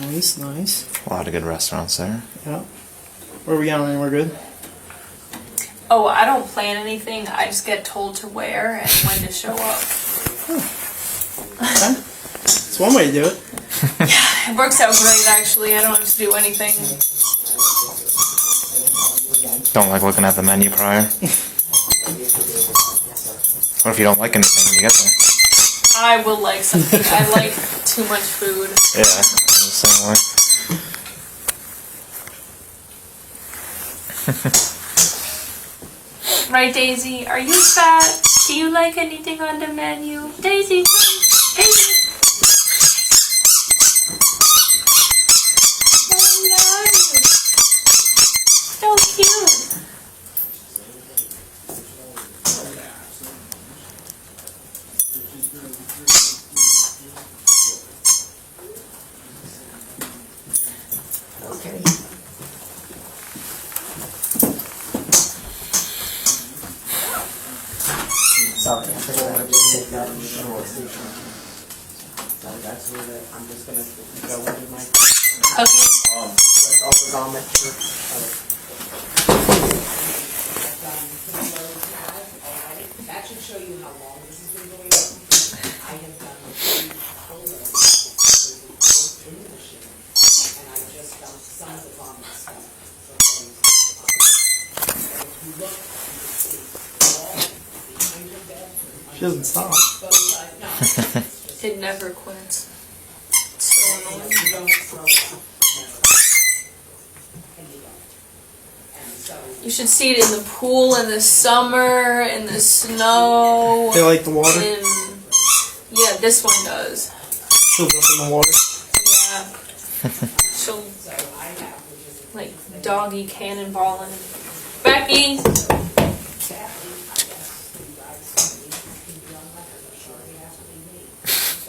Nice, nice. A lot of good restaurants there. Yeah. Where are we going? Anywhere good? Oh, I don't plan anything. I just get told to where and when to show up. Okay. It's one way to do it. Yeah, it works out great actually. I don't have to do anything. Don't like looking at the menu prior. What if you don't like anything when you get there? I will like something. I like too much food. Yeah, I'm the same way. Right, Daisy? Are you fat? Do you like anything on the menu? Daisy, Daisy. I love you. So cute. Okay. Sorry, I forgot I just take that on the shore station. So that's where I'm just gonna go into my Okay. ergometer. That should show you how long this has been going on. I have done 3 photos in the machine, and I just dumped some of the vomit stuff. If you look, you can see all behind your bed. She doesn't stop. It never quits. It's so annoying. You don't throw it out. And you don't. And so You should see it in the pool in the summer, in the snow. They like the water? Yeah, this one does. She'll jump in the water. Yeah. She'll like doggy cannonballing. Becky!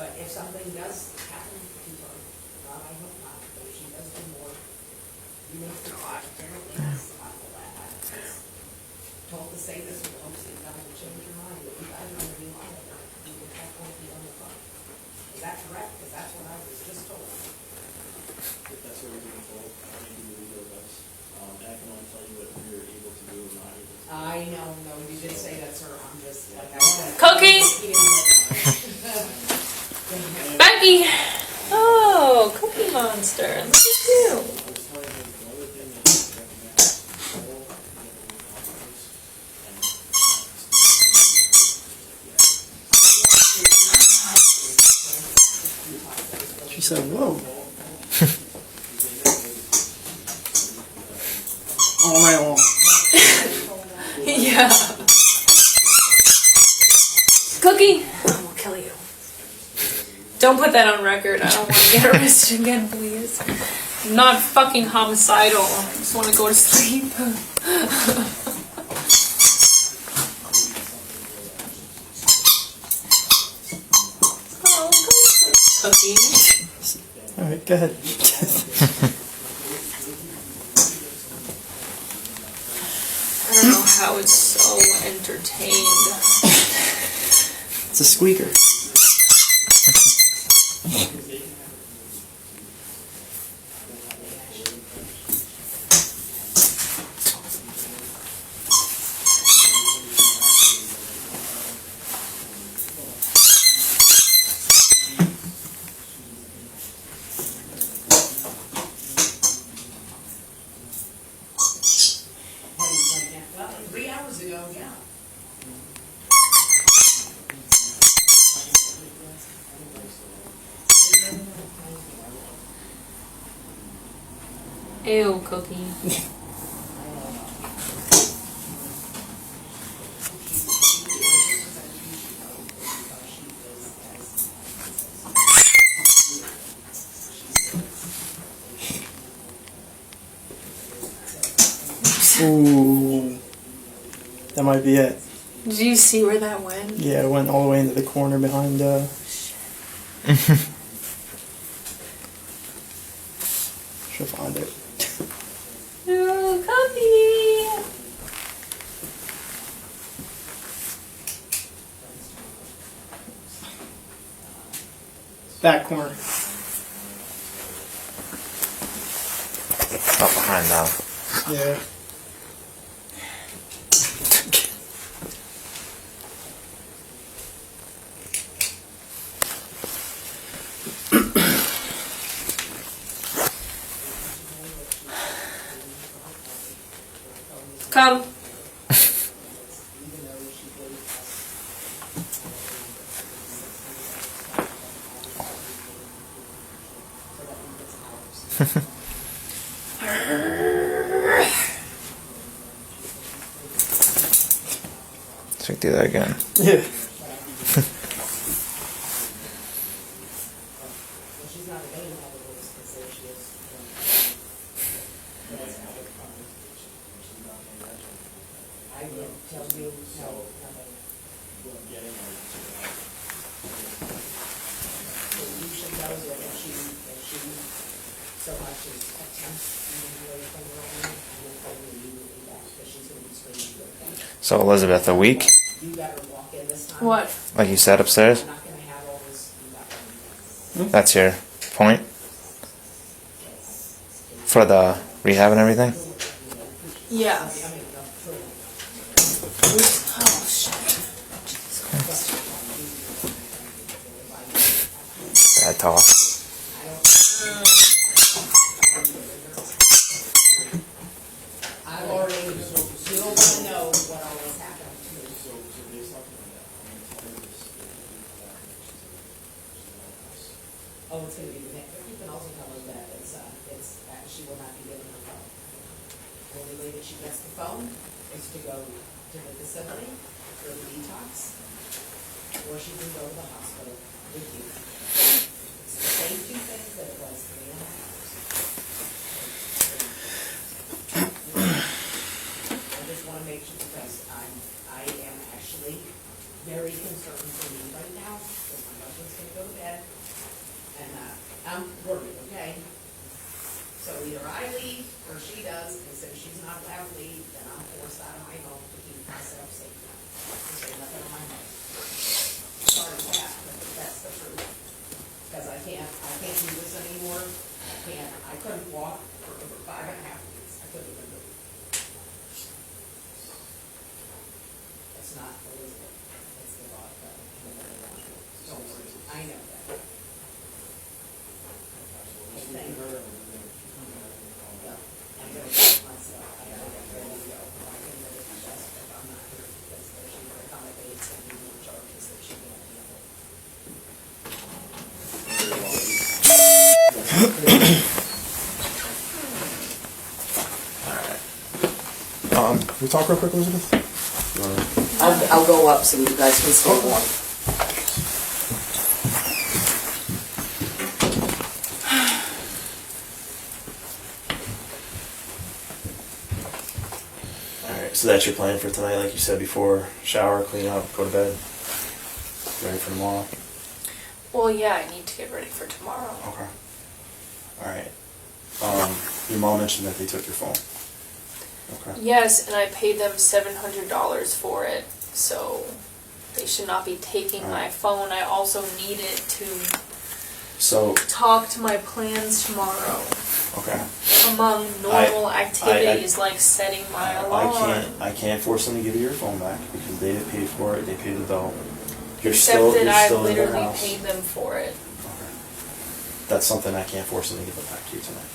but if something does happen to her, God, I hope not, but if she does do more, you know, apparently that's not all that happens. Told to say this, but hopefully that will change your mind, but you guys are gonna be liable, you would have to be on the phone. Is that correct? Because that's what I was just told. If that's what we're being told, I think we will do this. I can only tell you what we're able to do or not able to do. I know, no, you did say that, sir, I'm just like, I Cookie! Becky! Oh, Cookie Monster. Look at you. She said, whoa. All night long. Yeah. Cookie! I will kill you. Don't put that on record. I don't want to get arrested again, please. I'm not fucking homicidal. I just want to go to sleep. Oh, Cookie. Alright, go ahead. I don't know how it's so entertained. It's a squeaker. Well, 3 hours ago, yeah. Ew, Cookie. Ooh. That might be it. Did you see where that went? Yeah, it went all the way into the corner behind, She'll find it. Oh, copy! That corner. Up behind now. Yeah. Come. So we do that again. Yeah. So Elizabeth, a week, What? like you said upstairs. That's your point for the rehab and everything. Yeah. Oh, shit. Bad talk. I've already, you don't want to know what always happened. Oh, it's gonna be the next, you can also tell her that she will not be getting the phone. The only way that she gets the phone is to go to the facility for the detox, or she can go to the hospital with you. It's the same two things that it was 3.5 hours. I just want to make sure, because I am actually very concerned for me right now, because my husband's gonna go to bed, and I'm worried, okay? So either I leave, or she does, and since she's not allowed to leave, then I'm forced out of my home to keep myself safe now. Because there's nothing on my home. Sorry to laugh, but that's the truth. Because I can't do this anymore. I couldn't walk for over 5.5 weeks. I couldn't even move. It's not Elizabeth. It's the vodka. Don't worry. I know that. Thank her. Yeah. I'm going to take myself. I gotta get ready to go. I can live with my best if I'm not here, because there's either accommodates and new charges that she can't handle. We talk real quick, Elizabeth? I'll go up so you guys can stay warm. Alright, so that's your plan for tonight, like you said before. Shower, clean up, go to bed. Ready for tomorrow? Well, yeah, I need to get ready for tomorrow. Okay. Alright. Your mom mentioned that they took your phone. Okay. Yes, and I paid them $700 for it, so they should not be taking my phone. I also need it to talk to my plans tomorrow. Okay. Among normal activities like setting my alarm. I can't force them to give you your phone back because they didn't pay for it. They paid the bill. Except that I literally paid them for it. Okay. That's something I can't force them to give it back to you tonight.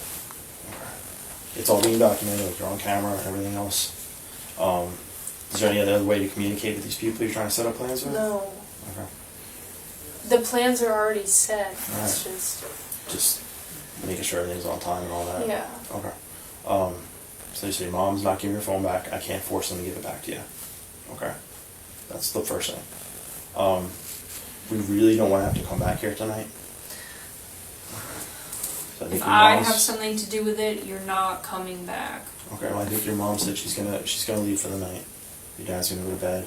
Okay. It's all being documented. Like you're on camera and everything else. Is there any other way to communicate with these people you're trying to set up plans with? No. Okay. The plans are already set. All right. It's just making sure everything's on time and all that. Yeah. Okay. So you say your mom's not giving your phone back. I can't force them to give it back to you. Okay. That's the first thing. We really don't want to have to come back here tonight. So I think If your I mom's- have something to do with it, you're not coming back. Okay, well, I think your mom said she's gonna leave for the night. Your dad's gonna go to bed.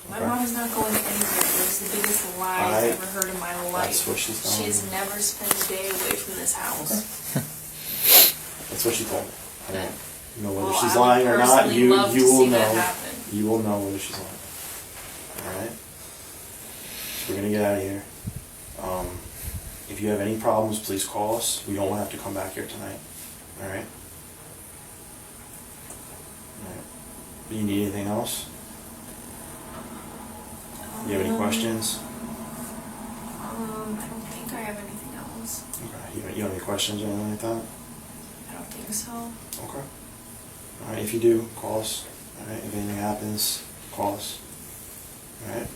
My Okay. mom is not going anywhere. It was the biggest lie I've ever heard in my life. That's what she's telling She has me. never spent a day away from this house. That's what she told me. I don't know whether Well, she's I would lying or not. personally You love to will see that know. happen. You will know whether she's lying. All right. So we're gonna get out of here. If you have any problems, please call us. We don't have to come back here tonight. All right. All right. Do you need anything else? Do you have any questions? I don't think I have anything else. Okay. You don't have any questions or anything like that? I don't think so. Okay. All right. If you do, call us. All right. If anything happens, call us. All right.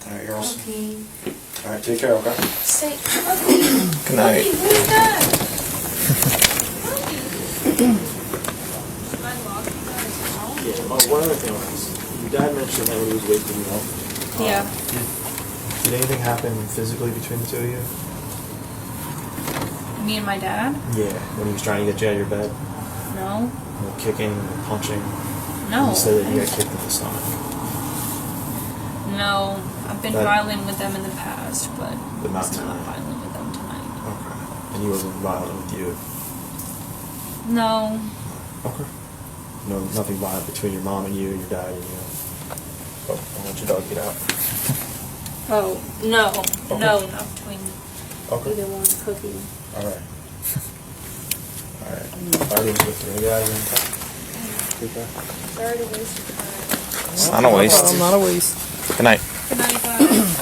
All right. You're all set. Okay. All right. Take care. Okay. Say, Puppy. Good night. Puppy, where's that? Yeah. One other thing was, your dad mentioned that when he was waking you up. Yeah. Did anything happen physically between the two of you? Me and my dad? Yeah. When he was trying to get you out of your bed? No. No kicking, no punching? No. You said that you got kicked in the stomach. No. I've been That- violent with them in the past, but But not I was not tonight. violent with them tonight. Okay. And he wasn't violent with you? No. Okay. No, nothing violent between your mom and you, your dad and you. Oh, I'll let your dog get out. Oh, no. Okay. No, not between Okay. either one. Cookie. Alright. Alright. Alright, we're gonna get out of here in time. Take care. Sorry to waste your time. It's not a waste. Not a waste. Good night. Good night, guys.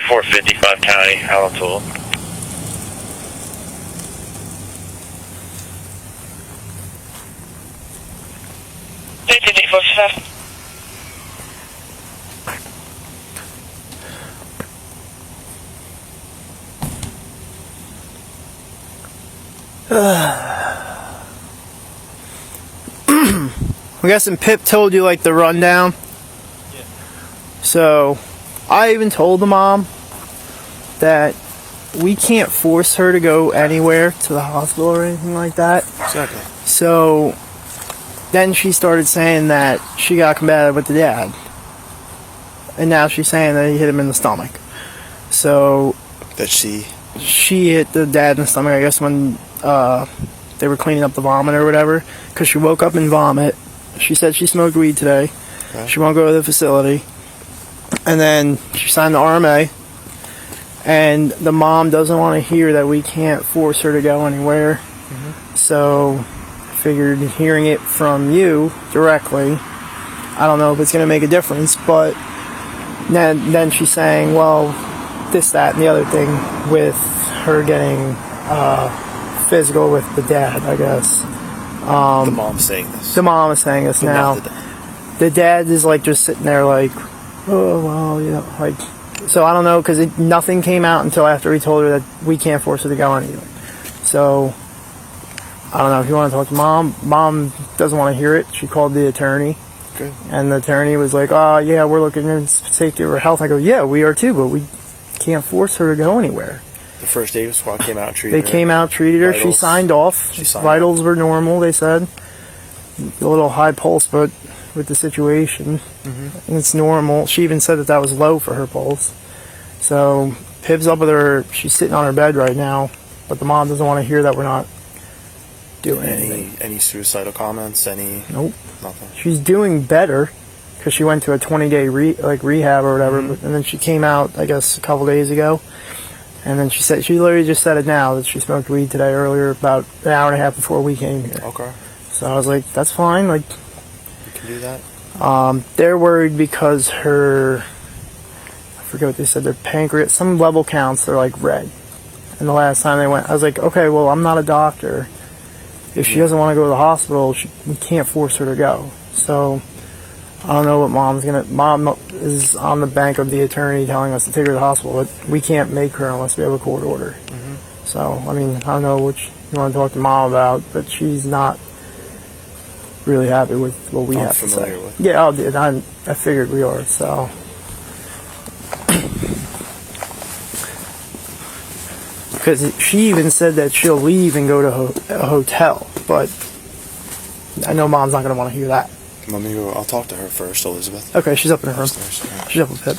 455 County, out on Tulip. I'm guessing Pip told you like the rundown. Yeah. So, I even told the mom that we can't force her to go anywhere to the hospital or anything like that. Exactly. So, then she started saying that she got combative with the dad. And now she's saying that he hit him in the stomach. So, That she hit the dad in the stomach, I guess, when they were cleaning up the vomit or whatever. Because she woke up in vomit. She said she smoked weed today. Okay. She won't go to the facility. And then she signed the RMA. And the mom doesn't want to hear that we can't force her to go anywhere. Mm-hmm. So, I figured hearing it from you directly, I don't know if it's going to make a difference, but then she's saying, well, this, that, and the other thing with her getting physical with the dad, I guess. The mom's saying this. The mom is saying this now. The dad is like just sitting there like, oh well, you know, like. So I don't know, because nothing came out until after we told her that we can't force her to go anywhere. So I don't know if you want to talk to mom. Mom doesn't want to hear it. She called the attorney. Okay. And the attorney was like, oh yeah, we're looking at safety of her health. I go, yeah, we are too, but we can't force her to go anywhere. The first aid squad came out and treated her. They came out, treated her. She Vitals. signed off. Vitals were normal, they said. A little high pulse, but with the situation, it's normal. She even said that was low for her pulse. So Pip's up with her. She's sitting on her bed right now, but the mom doesn't want to hear that we're not doing anything. Any suicidal comments? Nope. Nothing. She's doing better because she went to a 20-day rehab or whatever, and then she came out, I guess, a couple days ago. And then she literally just said it now that she smoked weed today earlier, about an hour and a half before we came here. Okay. So I was like, that's fine. Like, you can do that. They're worried because I forget what they said, their pancreas, some level counts, they're like red. And the last time they went, I was like, okay, well, I'm not a doctor. If she doesn't want to go to the hospital, we can't force her to go. So I don't know what mom is on the bank of the attorney telling us to take her to the hospital, but we can't make her unless we have a court order. So, I mean, I don't know what you want to talk to mom about, but she's not really happy with what we have to say. With Yeah, I figured we are, so. Because she even said that she'll leave and go to a hotel, but I know mom's not going to want to hear that. Let me go. I'll talk to her first, Elizabeth. Okay, she's up in her room. Yeah. She's up with Pip.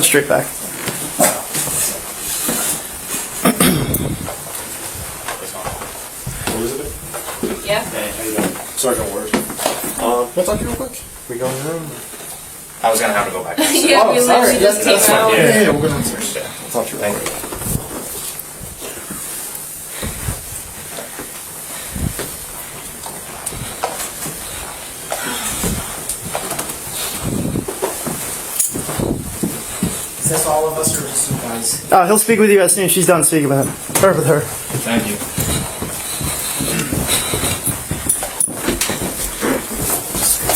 Straight back. Elizabeth? Yeah? Hey, how you doing? Sergeant Ward. Can I talk to you real quick? We go in the room? I was gonna have to go back. Yeah, we literally just came out. Yeah, we'll go downstairs. Yeah, I'll talk to you real quick. Is this all of us or just you guys? He'll speak with you as soon as she's done speaking with him. Or with her. Thank you.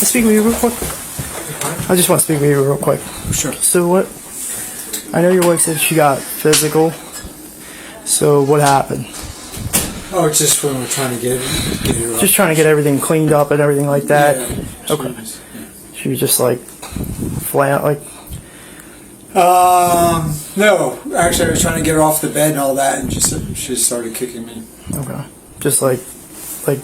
Speak with you real quick. I just want to speak with you real quick. Sure. So what? I know your wife said she got physical. So what happened? Oh, it's just when we're trying to get her up. Just trying to get everything cleaned up and everything like that. Yeah, Okay. She was just like flat, like. No, actually, I was trying to get her off the bed and all that, and she started kicking me. Okay. Just like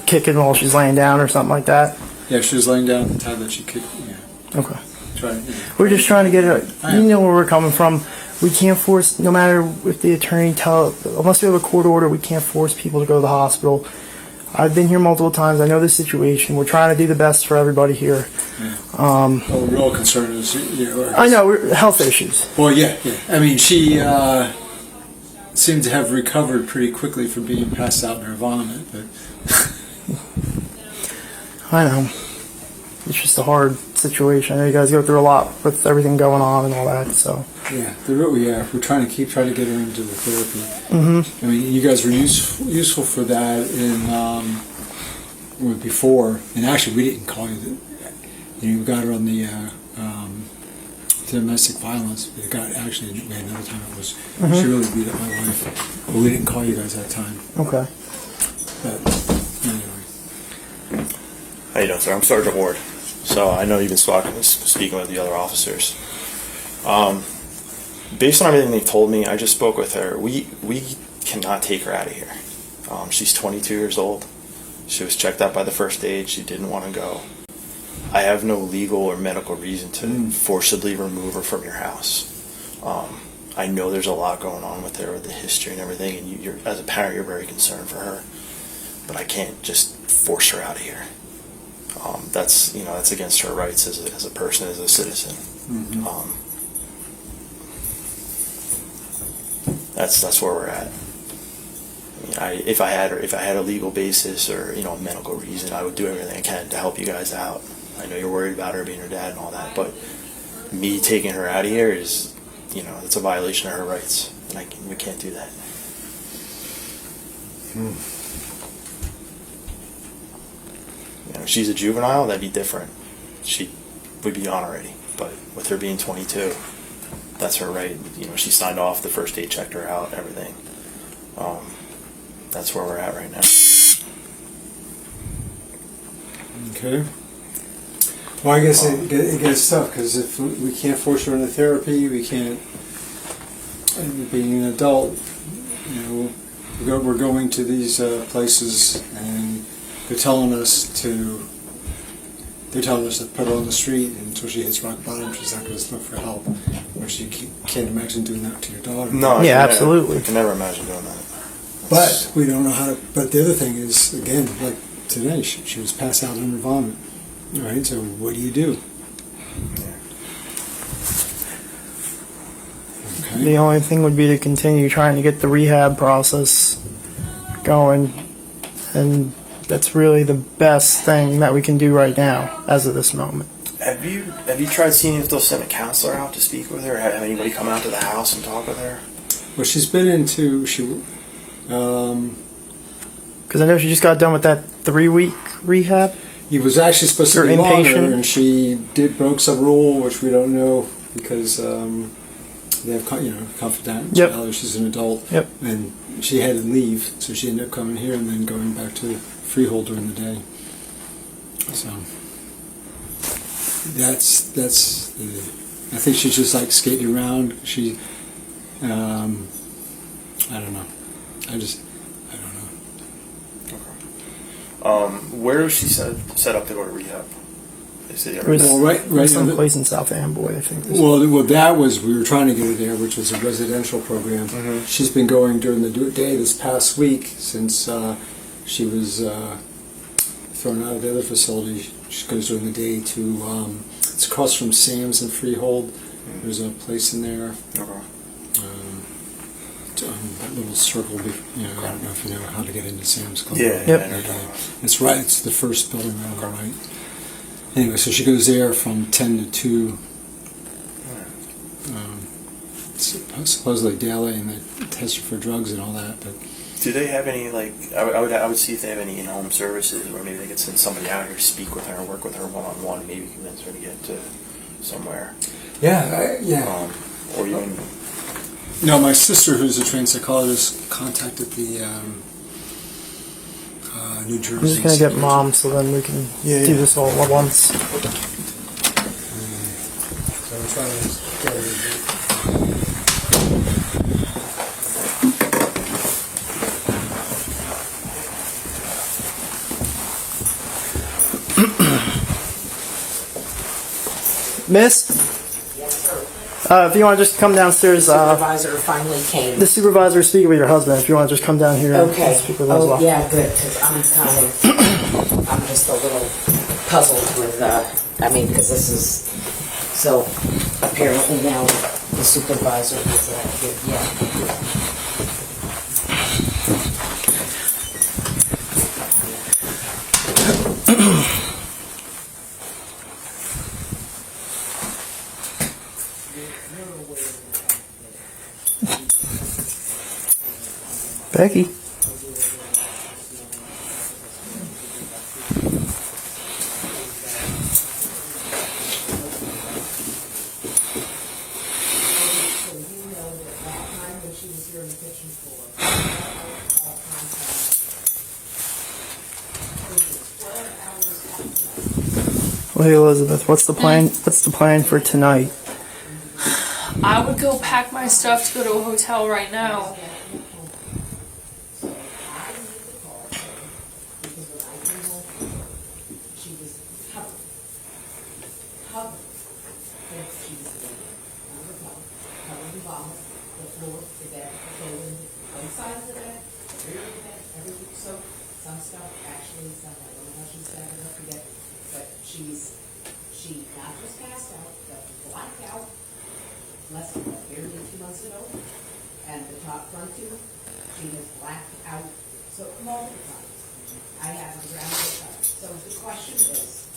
kicking while she's laying down or something like that. Yeah, she was laying down at the time that she kicked me. Yeah. Okay. Yeah. We're just trying to get her. You know where we're coming from. We can't force, no matter if the attorney unless we have a court order, we can't force people to go to the hospital. I've been here multiple times. I know the situation. We're trying to do the best for everybody here. Yeah. We're all concerned is, I know, health issues. Well, yeah. I mean, she seemed to have recovered pretty quickly from being passed out in her vomit, but. I know. It's just a hard situation. I know you guys go through a lot with everything going on and all that, so. Yeah, we're trying to get her into the therapy. Mm-hmm. I mean, you guys were useful for that before, and actually we didn't call you. We got her on the domestic violence. We had another time it was she really beat up my wife, but we didn't call you guys that time. Okay. But anyway. How you doing, sir? I'm Sergeant Ward. So I know you've been speaking with the other officers. Based on everything they've told me, I just spoke with her. We cannot take her out of here. She's 22 years old. She was checked out by the first aid. She didn't want to go. I have no legal or medical reason to forcibly remove her from your house. I know there's a lot going on with her, with the history and everything, and you're, as a parent, you're very concerned for her. But I can't just force her out of here. That's against her rights as a person, as a citizen. Mm-hmm. That's where we're at. If I had a legal basis or a medical reason, I would do everything I can to help you guys out. I know you're worried about her being her dad and all that, but me taking her out of here is, it's a violation of her rights, and we can't do that. If she's a juvenile, that'd be different. She would be on already, but with her being 22, that's her right. She signed off, the first aid checked her out, everything. That's where we're at right now. Okay. Well, I guess it gets tough because if we can't force her into therapy, we can't. And being an adult, we're going to these places and they're telling us to put her on the street until she hits rock bottom. She's not going to look for help. Which you can't imagine doing that to your daughter. No, yeah, absolutely. I can never imagine doing that. But we don't know how to. But the other thing is, again, like today, she was passed out in her vomit. All right, so what do you do? Okay. The only thing would be to continue trying to get the rehab process going, and that's really the best thing that we can do right now, as of this moment. Have you tried seeing if they'll send a counselor out to speak with her? Have anybody come out to the house and talk with her? Well, she's been into because I know she just got done with that 3-week rehab. He was actually supposed to be longer, and she broke some rule, which we don't know because they have confidentiality. Yep. She's an adult, yep. And she had to leave, so she ended up coming here and then going back to Freehold during the day. So that's I think she's just like skating around. She, I don't know. I don't know. Where is she set up to go to rehab? Right someplace in South Amboy, I think. Well, that was, we were trying to get her there, which was a residential program. Mm-hmm. She's been going during the day this past week since she was thrown out of the other facility. She goes during the day to, it's across from Sam's in Freehold. Mm-hmm. There's a place in there. Okay. That little circle, I don't know if you know how to get into Sam's Club. Yeah. Yep. It's right, it's the first building right on the right. Anyway, so she goes there from 10 to 2, supposedly daily, and they test her for drugs and all that. But do they have any, I would see if they have any in-home services, or maybe they could send somebody out here to speak with her, work with her one-on-one, maybe convince her to get to somewhere. Yeah. Or even... No, my sister, who's a trained psychologist, contacted the New Jersey. I'm just going to get Mom so then we can do this all at once. So I'm trying to get her. Miss? Yes, sir. If you want to just come downstairs. Supervisor finally came. The supervisor is speaking with your husband. If you want to just come down here and speak with him as well. Yeah, good, because I'm I'm just a little puzzled with, because this is, so apparently now the supervisor is here, Becky. Well, hey Elizabeth, what's the plan? What's the plan for tonight? I would go pack my stuff to go to a hotel right now. She not just passed out, but blacked out less than barely 2 months ago. And the top front tooth, she has blacked out multiply. I have a grounded card. So the question is,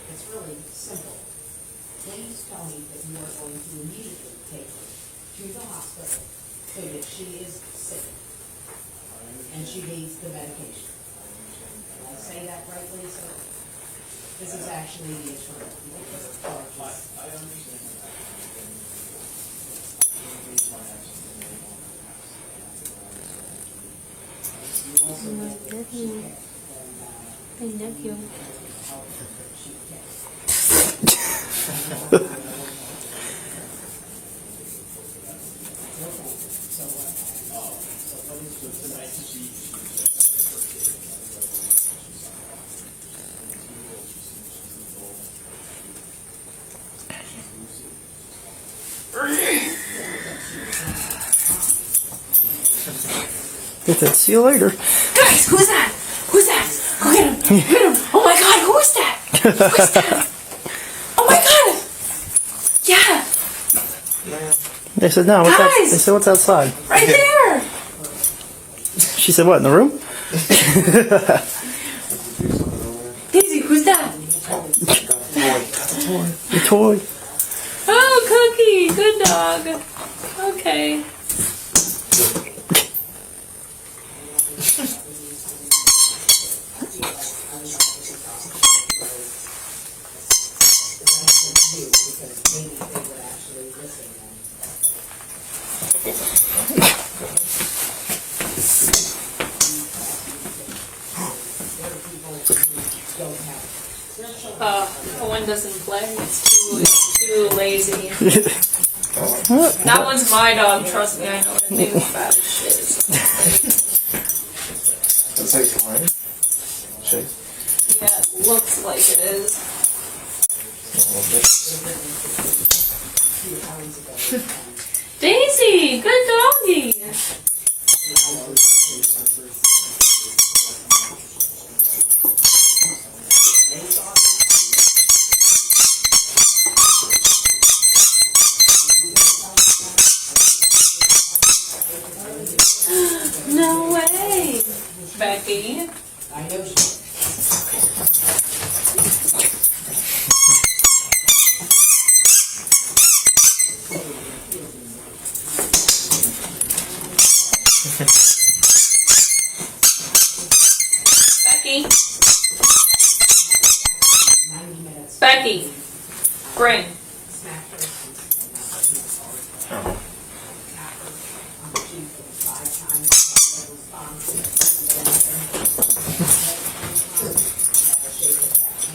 it's really simple. Please tell me that you are going to immediately take her to the hospital so that she is sick and she needs the medication. Did I say that right, Lisa? This is actually the attorney. I understand. My nephew. Get that. See you later. Guys, who's that? Who's that? Go get him. Get him. Oh my god, who is that? Who is that? Oh my god. Yeah. They said no. What's Guys! they said what's outside? Right there. She said what in the room? Daisy, who's that? The toy. Oh, Cookie! Good dog. Okay. One doesn't play. It's too lazy. That one's my dog. Trust me, I know what it means bad as shit. That's like fine. Shake. Yeah, it looks like it is. Daisy, good doggy. No way, Becky. I know Becky. Becky. Bring.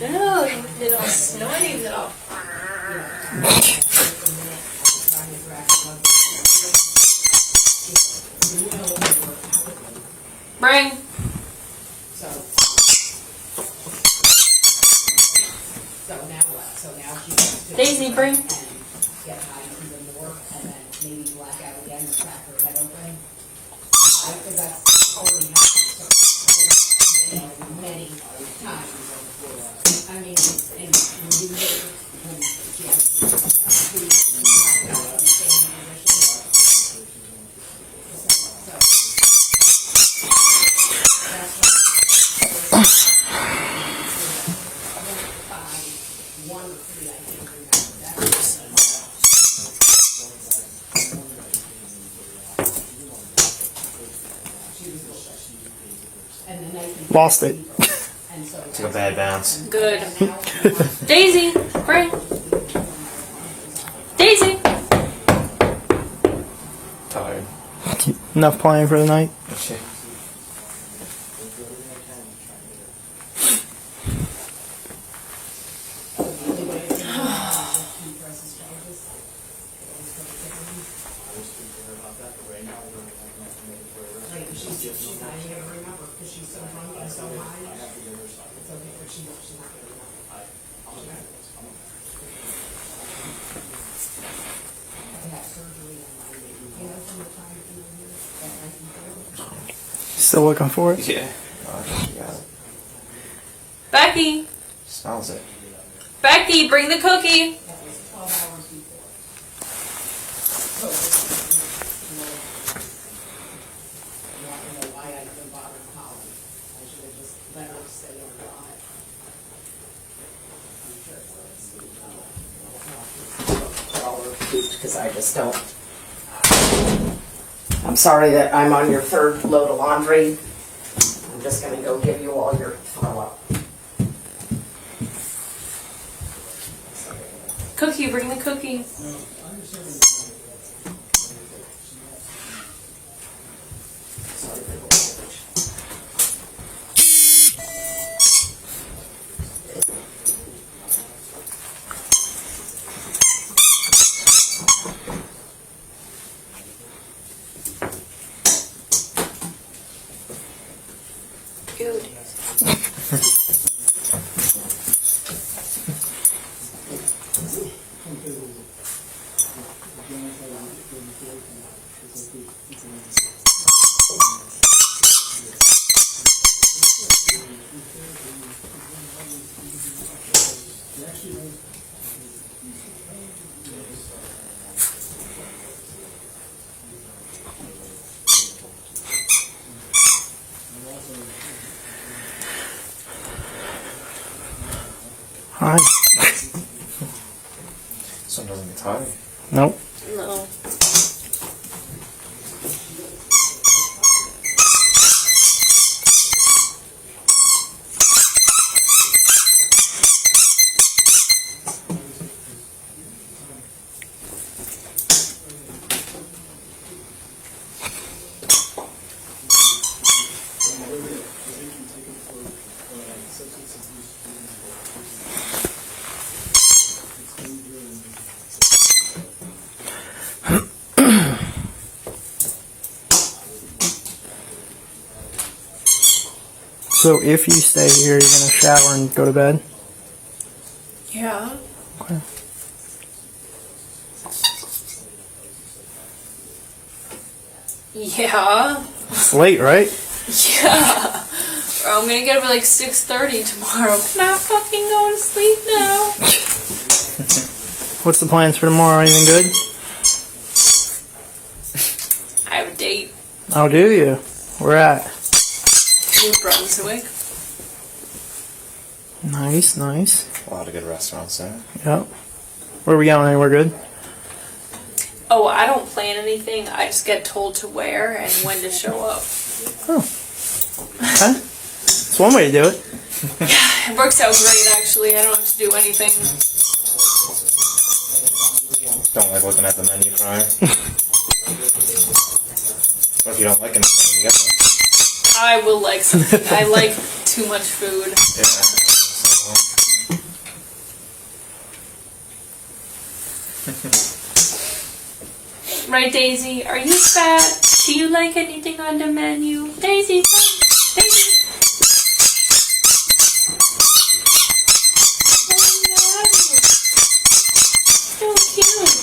No, you little snorty little. Bring. So now what? So now she has to Daisy, bring. get high even more and then maybe black out again and crack her head open. Because that's already happened so many times. I mean, and when you hear when she has to black out in the standing position. So that's why. One or three, I can't remember. Lost it. Took a bad bounce. Good. Daisy, bring. Daisy. Tired. Enough playing for the night. Okay. She's not even gonna remember because she's so drunk and so high. It's okay, but she's not gonna remember. I had surgery on my knee. You know, from the time that you were here, that night before. Still looking for it? Yeah. Oh, she got it. Becky. Smells it. Becky, bring the cookie. That was 12 hours before. So, want to know why I even bothered calling. I should have just let her stay over on it. I'm sure it's because I just don't. I'm sorry that I'm on your third load of laundry. I'm just going to go give you all your throw-up. Cookie, bring the cookie. Good. Hi. Sun doesn't get tired. Nope. No. So if you stay here, you're gonna shower and go to bed? Yeah. Okay. Yeah. It's late, right? Yeah. Or I'm gonna get up at like 6:30 tomorrow. Can I fucking go to sleep now? What's the plans for tomorrow? Anything good? I have a date. Oh, do you? Where at? New Brunswick. Nice, nice. A lot of good restaurants there. Yep. Where are we going? Anywhere good? Oh, I don't plan anything. I just get told to where and when to show up. Oh. Okay. That's one way to do it. Yeah, it works out great actually. I don't have to do anything. Don't like looking at the menu, Brian. What if you don't like anything when you get there? I will like something. I like too much food. Right, Daisy? Are you fat? Do you like anything on the menu? Daisy, come. Daisy. So cute.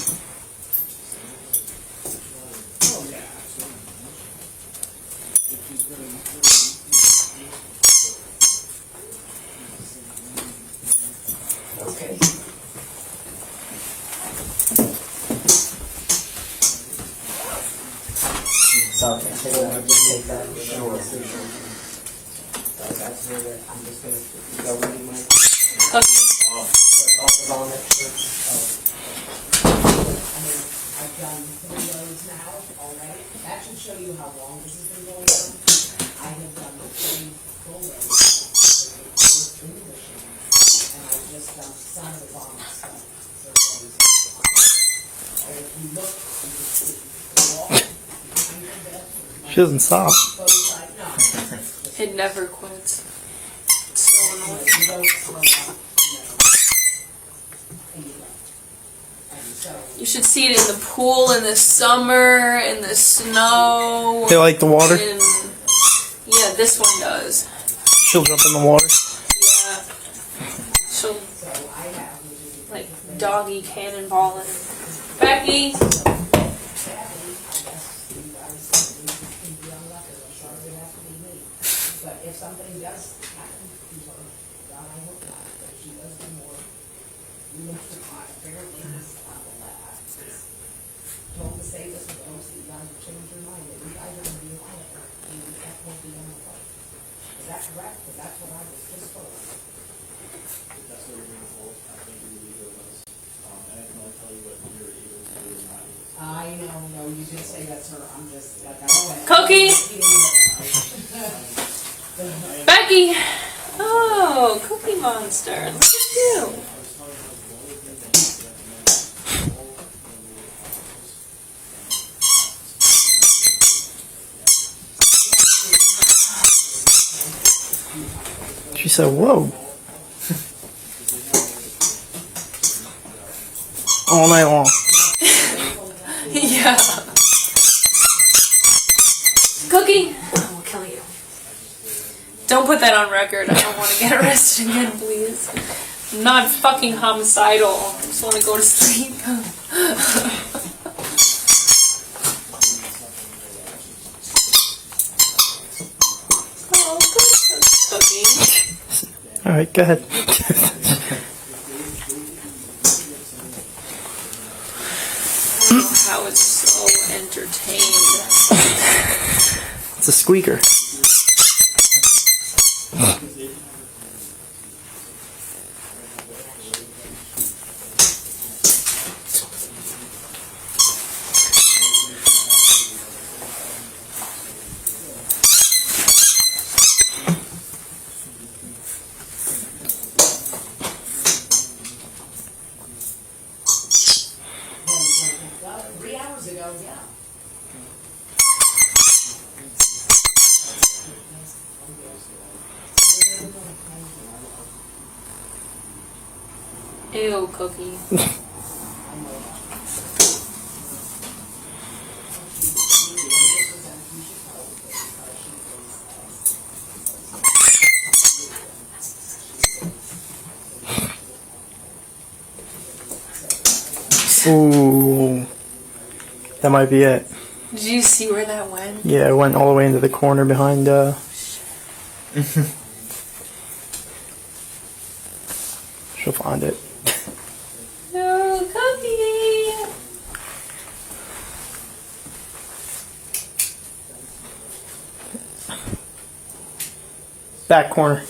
Okay. Sorry, I think I would just take that. Sure. So that's where I'm just gonna go ready my. Cookie. On it. I've done 3 loads now already. That should show you how long this has been going on. I have done 3 full loads in the machine, and I've just dumped some of the bottom stuff. So and if you look, you can see the wall. She doesn't stop. It never quits. It's so annoying. You should see it in the pool, in the summer, in the snow. They like the water? Yeah, this one does. She'll jump in the water. Yeah. She'll, like, doggy cannonball it. Becky! But if something does happen to her, God, I hope not, but she does do more. Apparently this level that told him to say this was close, you guys have changed your mind, that you guys are gonna be liable. That won't be on the plate. Is that correct? Because that's what I was just told. That's what you're being told. I think you believe it was. And I can only tell you what you're able to do or not able to do. I know, no, you did say that, sir, I'm just, like, I said. Cookie! Becky! Oh, Cookie Monster. Look at you. She said, whoa. All night long. Yeah. Cookie! I will kill you. Don't put that on record. I don't want to get arrested again, please. I'm not fucking homicidal. I just want to go to sleep. Oh, good Cookie. Alright, go ahead. I don't know how it's so entertained. It's a squeaker. Well, 3 hours ago, yeah. Ew, Cookie. Ooh. That might be it. Did you see where that went? Yeah, it went all the way into the corner behind, She'll find it. No, Cookie! Back corner.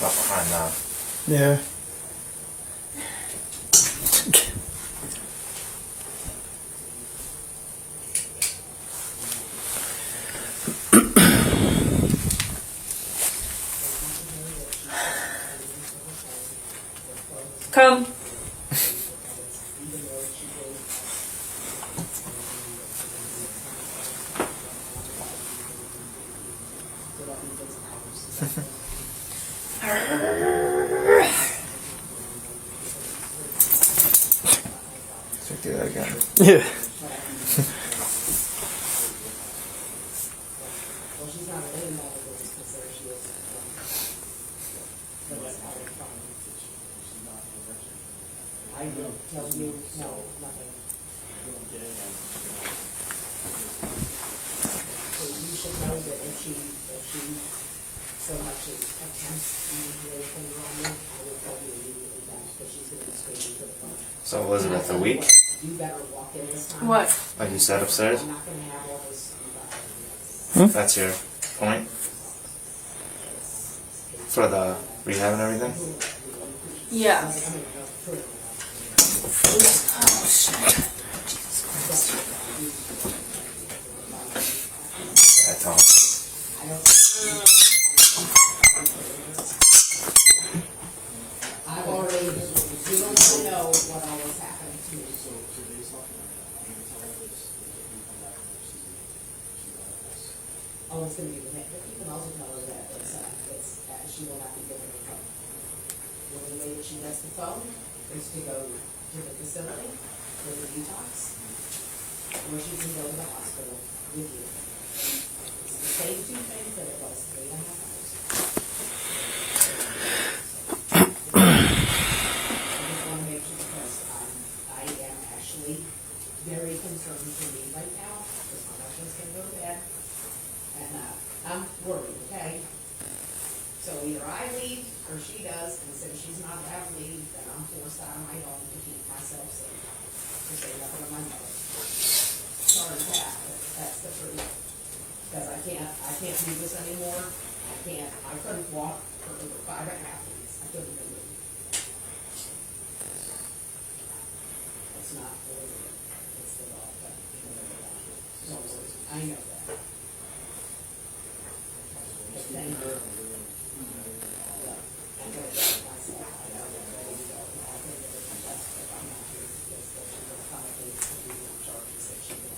Not behind that. Yeah. Come. So do that again. Yeah. I will tell you, no, nothing. So you should know that if she so much as attempts to do anything wrong, I will tell you immediately back, because she's gonna be screaming for the phone. So Elizabeth, a week? You better walk in this time. What? Like you said upstairs? I'm not gonna have all this. That's your point? For the rehab and everything? Yeah. Oh, shit. That Tom. I've already, you don't know what always happened to me. Oh, it's gonna be the next, but you can also tell her that she will not be given the phone. The only way that she gets the phone is to go to the facility with a detox, or she can go to the hospital with you. It's the same two things that it was 3.5 hours. I just want to make sure, because I am actually very concerned for me right now, because my husband's gonna go to bed, and I'm worried, okay? So either I leave or she does, and since she's not allowed to leave, then I'm forced out of my home to keep to say nothing of my mother. Sorry, Pat, but that's the truth. Because I can't do this anymore. I couldn't walk for over 5.5 weeks. I couldn't even move. It's not believable. It's the law. No worries. I know that. But thank you. Yeah, I'm going to do it myself. I know that ready to go. I think that it's best if I'm not here because that she will accommodate to be in charge of that she will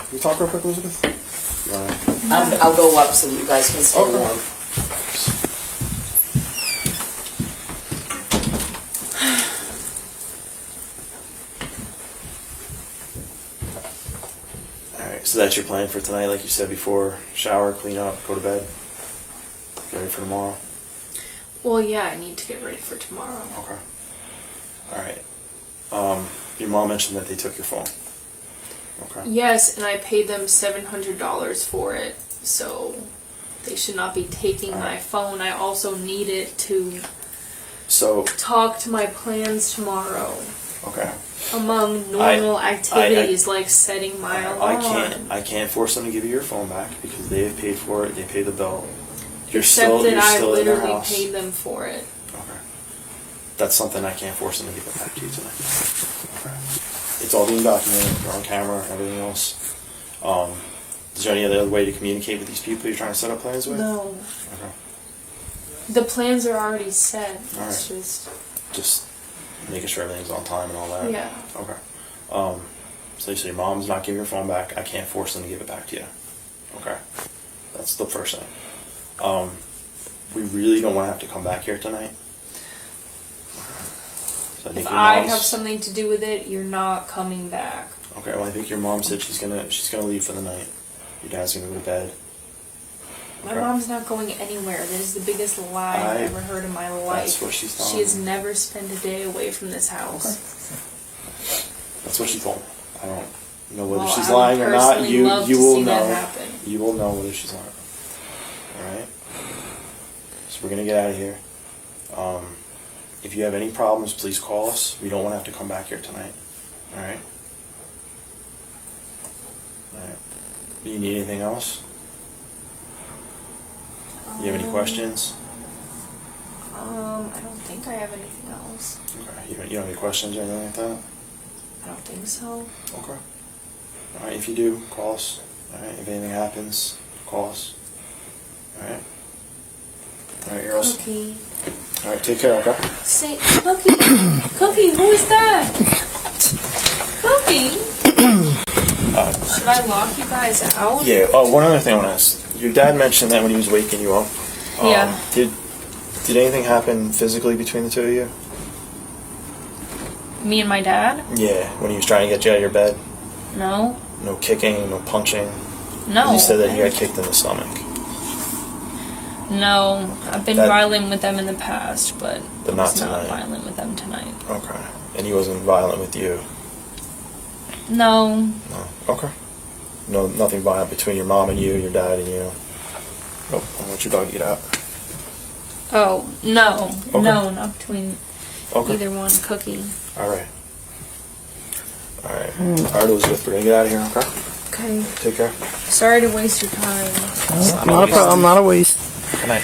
Can you talk real quick, Elizabeth? I'll go up so you guys can stay warm. Alright, so that's your plan for tonight, like you said before. Shower, clean up, go to bed. Get ready for tomorrow. Well, yeah, I need to get ready for tomorrow. Okay. Alright. Your mom mentioned that they took your phone. Okay. Yes, and I paid them $700 for it, so they should not be taking my phone. I also need it to talk to my plans tomorrow. Okay. Among normal activities like setting my alarm. I can't force them to give you your phone back because they have paid for it. They paid the bill. Except that I in their literally house. paid them for it. Okay. That's something I can't force them to give it back to you tonight. Okay. It's all being documented. You're on camera and everything else. Is there any other way to communicate with these people you're trying to set up plans with? No. Okay. The plans are already set. All It's right. just making sure everything's on time and all that. Yeah. Okay. So you say your mom's not giving your phone back. I can't force them to give it back to you. Okay. That's the first thing. We really don't want to have to come back here tonight. So if I have something to do with it, you're not coming back. Okay. Well, I think your mom said she's gonna leave for the night. Your dad's gonna go to bed. My mom's not going anywhere. That is the biggest lie I've ever heard in my life. That's what she's telling She has never spent a day away from this house. Okay. That's what she told me. I don't know whether Well, she's I would lying or not. personally You love to will see that know. happen. You will know whether she's lying. All right. So we're gonna get out of here. If you have any problems, please call us. We don't want to have to come back here tonight. All right. All right. Do you need anything else? You have any questions? I don't think I have anything else. Okay. You don't have any questions or anything like that? I don't think so. Okay. All right. If you do, call us. All right. If anything happens, call us. All right. All right, girls. Cookie. All right. Take care. Okay. Say, Cookie. Cookie, who is that? Cookie. Should I lock you guys out? Yeah. Oh, one other thing I want to ask. Your dad mentioned that when he was waking you up. Yeah. Did anything happen physically between the two of you? Me and my dad? Yeah. When he was trying to get you out of your bed. No. No kicking. No punching. No. You said that you got kicked in the stomach. No. I've been violent with them in the past, but But I not was not tonight. violent with them tonight. Okay. And he wasn't violent with you. No. No. Okay. No, nothing violent between your mom and you, your dad and you. Nope. I want your dog to get out. Oh, no. Okay. No, not between Okay. either one. Cookie. All right. All right. All right, Elizabeth. We're gonna get out of here. Okay. Okay. Take care. Sorry to waste your time. Not a problem, not a waste. Good night.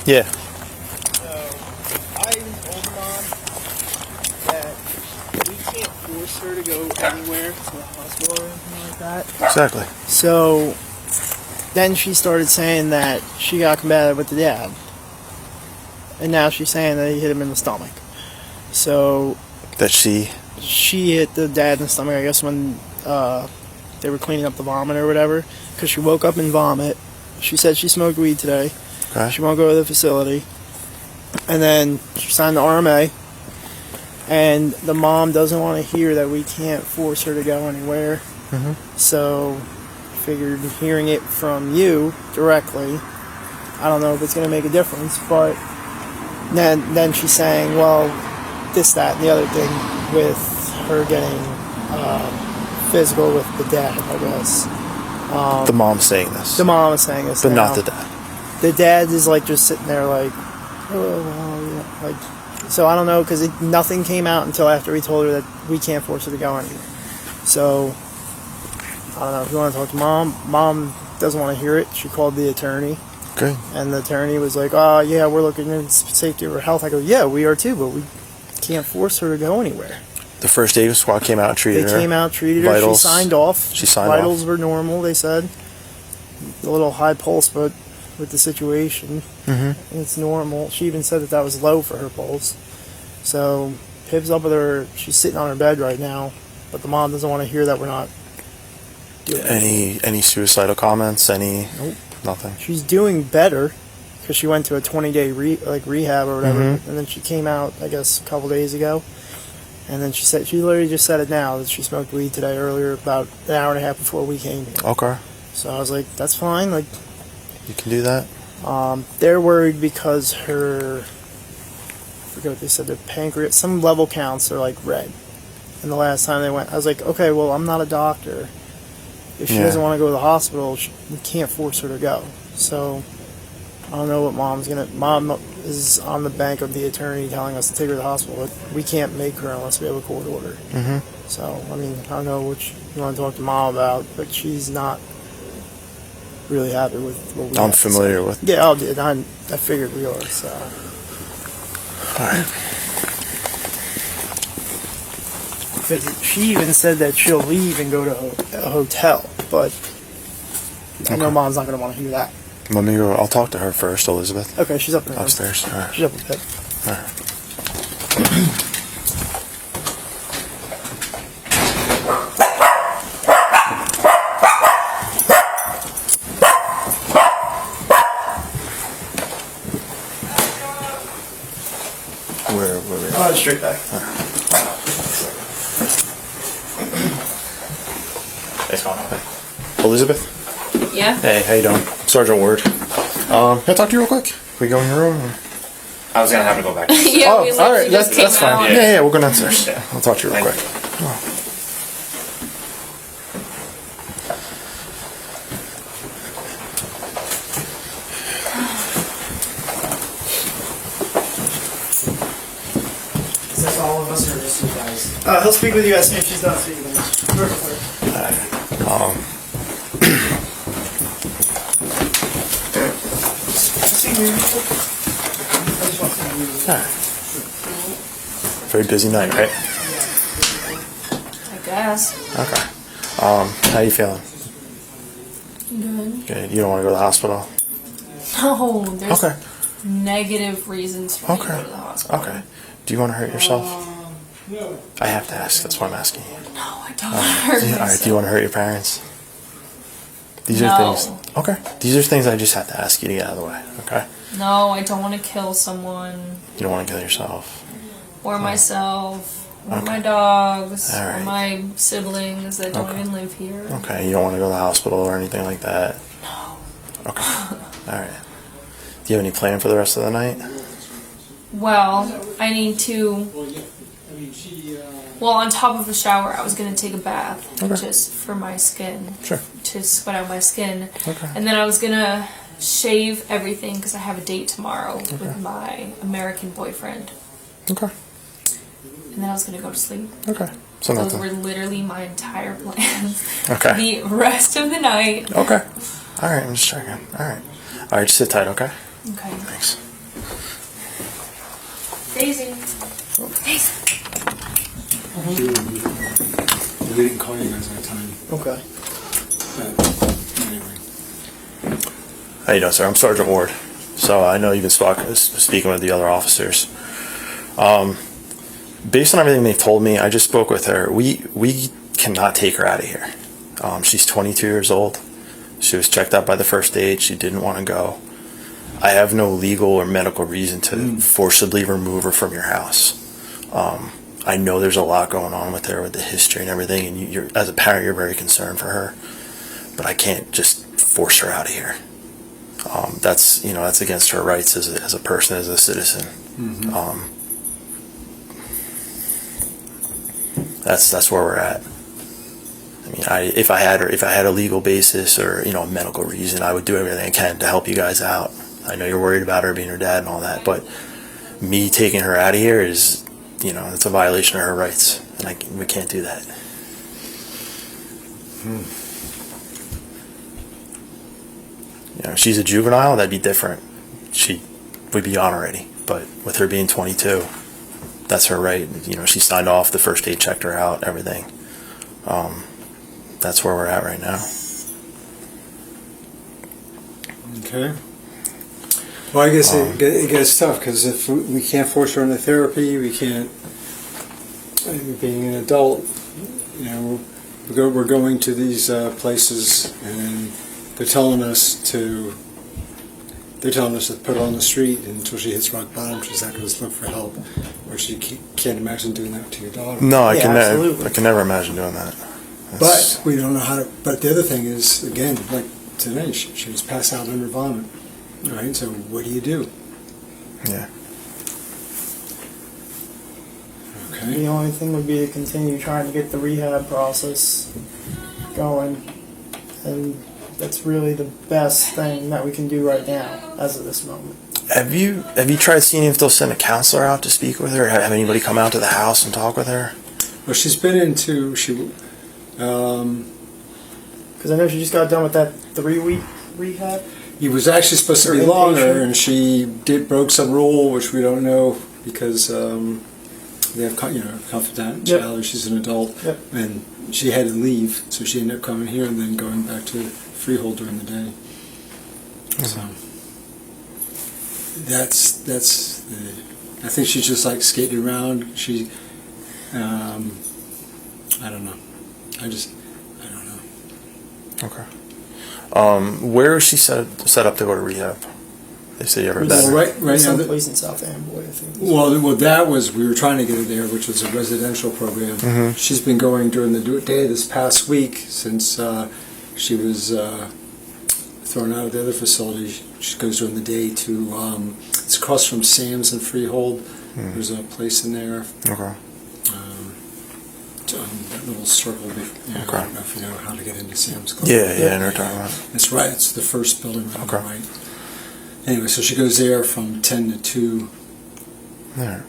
Yeah. So, I told Mom that we can't force her to go anywhere to the hospital or anything like that. Exactly. So, then she started saying that she got combative with the dad. And now she's saying that he hit him in the stomach. So That she hit the dad in the stomach, I guess, when they were cleaning up the vomit or whatever. Because she woke up in vomit. She said she smoked weed today. Okay. She won't go to the facility. And then she signed the RMA. And the mom doesn't want to hear that we can't force her to go anywhere. Mhm. So, figured hearing it from you directly, I don't know if it's going to make a difference, but then she's saying, well, this, that, and the other thing with her getting physical with the dad, I guess. the mom's saying this. The mom is saying this. But now. not the dad. The dad is like just sitting there like, oh, well, yeah. Like, so I don't know, because nothing came out until after we told her that we can't force her to go anywhere. So, I don't know, if you want to talk to mom doesn't want to hear it. She called the attorney. Okay. And the attorney was like, oh, yeah, we're looking into the safety of her health. I go, yeah, we are too, but we can't force her to go anywhere. The first aid squad came out and treated her. They came out, treated her. Vitals. She signed off. She signed Vitals off. were normal, they said. A little high pulse, but with the situation, it's normal. She even said that was low for her pulse. So, Pip's up with her. She's sitting on her bed right now, but the mom doesn't want to hear that we're not doing it. Any suicidal comments? Any? Nope. Nothing. She's doing better because she went to a 20-day rehab or whatever, Mhm. and then she came out, I guess, a couple days ago. And then she literally just said it now that she smoked weed today earlier, about an hour and a half before we came here. Okay. So I was like, that's fine. Like, you can do that. They're worried because her, I forget what they said, their pancreas, some level counts are like red. And the last time they went, I was like, okay, well, I'm not a doctor. If she doesn't want to go to the hospital, we can't force her to go. So I don't know what Mom is on the bank of the attorney telling us to take her to the hospital, but we can't make her unless we have a court order. Mhm. So, I mean, I don't know what you want to talk to Mom about, but she's not really happy with what we I'm have to familiar say. with. Yeah, I figured we are, so. Alright. She even said that she'll leave and go to a hotel, but I know Mom's not going to want to hear that. Let me go. I'll talk to her first, Elizabeth. Okay, she's up in the room. Upstairs. All right. She's up in bed. All right. Where we? Straight back. Thanks, Colin. Elizabeth? Yeah? Hey, how you doing? Sergeant Ward. Can I talk to you real quick? Can we go in your room? Or? I was gonna have to go back. Yeah, we all right, just that's came fine. out. Yeah, we'll go downstairs. Yeah. I'll talk to you real quick. Is that all of us or just you guys? He'll speak with you as soon as she's done speaking. Very busy night, right? I guess. Okay. How you feeling? Good. Good. You don't want to go to the hospital? No, there's Okay. negative reasons for me to Okay. go to the hospital. Okay. Do you want to hurt yourself? I have to ask. That's why I'm asking you. No, I don't want to hurt All myself. right. Do you want to hurt your parents? These No. are things. Okay. These are things I just have to ask you to get out of the way. Okay. No, I don't want to kill someone You don't want to kill yourself. or myself or Okay. my dogs All or right. my siblings that don't Okay. even live here. Okay. You don't want to go to the hospital or anything like that. No. Okay. All right. Do you have any plan for the rest of the night? Well, I need to. Well, on top of the shower, I was gonna take a bath just for my skin. Sure. To sweat out my skin. Okay. And then I was gonna shave everything because I have a date tomorrow with my American boyfriend. Okay. And then I was gonna go to sleep. Okay. So Those nothing. were literally my entire plans. Okay. The rest of the night. Okay. All right. I'm just checking. All right. All right. Just sit tight. Okay. Okay. Thanks. Daisy. Daisy. We didn't call you guys on time. Okay. But anyway. How you doing, sir? I'm Sergeant Ward. So I know you've been speaking with the other officers. Based on everything they've told me, I just spoke with her. We cannot take her out of here. She's 22 years old. She was checked out by the first aid. She didn't want to go. I have no legal or medical reason to forcibly remove her from your house. I know there's a lot going on with her, with the history and everything, and you're, as a parent, you're very concerned for her. But I can't just force her out of here. That's against her rights as a person, as a citizen. That's where we're at. I mean, if I had a legal basis or a medical reason, I would do everything I can to help you guys out. I know you're worried about her being her dad and all that, but me taking her out of here is, it's a violation of her rights, and we can't do that. She's a juvenile, that'd be different. She would be on already, but with her being 22, that's her right. She signed off, the first aid checked her out, everything. That's where we're at right now. Okay. Well, I guess it gets tough because if we can't force her into therapy, we can't. Being an adult, we're going to these places and they're telling us to put her on the street until she hits rock bottom. She's not going to look for help, or she can't imagine doing that to your daughter. No, I can never imagine doing that. But we don't know how to. But the other thing is, again, like today, she was passed out under vomit. All right, so what do you do? Yeah. Okay. The only thing would be to continue trying to get the rehab process going, and that's really the best thing that we can do right now, as of this moment. Have you tried seeing if they'll send a counselor out to speak with her? Have anybody come out to the house and talk with her? Well, she's been into because I know she just got done with that 3-week rehab. It was actually supposed to be longer, and she broke some rule, which we don't know because they have confidentiality. Yep. She's an adult, and she had to leave, so she ended up coming here and then going back to Freehold during the day. So that's I think she's just like skating around. She, I don't know. I don't know. Okay. Where is she set up to go to rehab? They say you ever been? Well, right now, someplace in South Amboy, I think. Well, that was, we were trying to get her there, which was a residential program. Mm-hmm. She's been going during the day this past week since she was thrown out of the other facility. She goes during the day to, it's across from Sam's in Freehold. Mm-hmm. There's a place in there. Okay. That little circle. Okay. I don't know if you know how to get into Sam's Club. Yeah, I know what you're talking about. It's right. It's the first building on the right. Anyway, so she goes there from 10 to 2. There.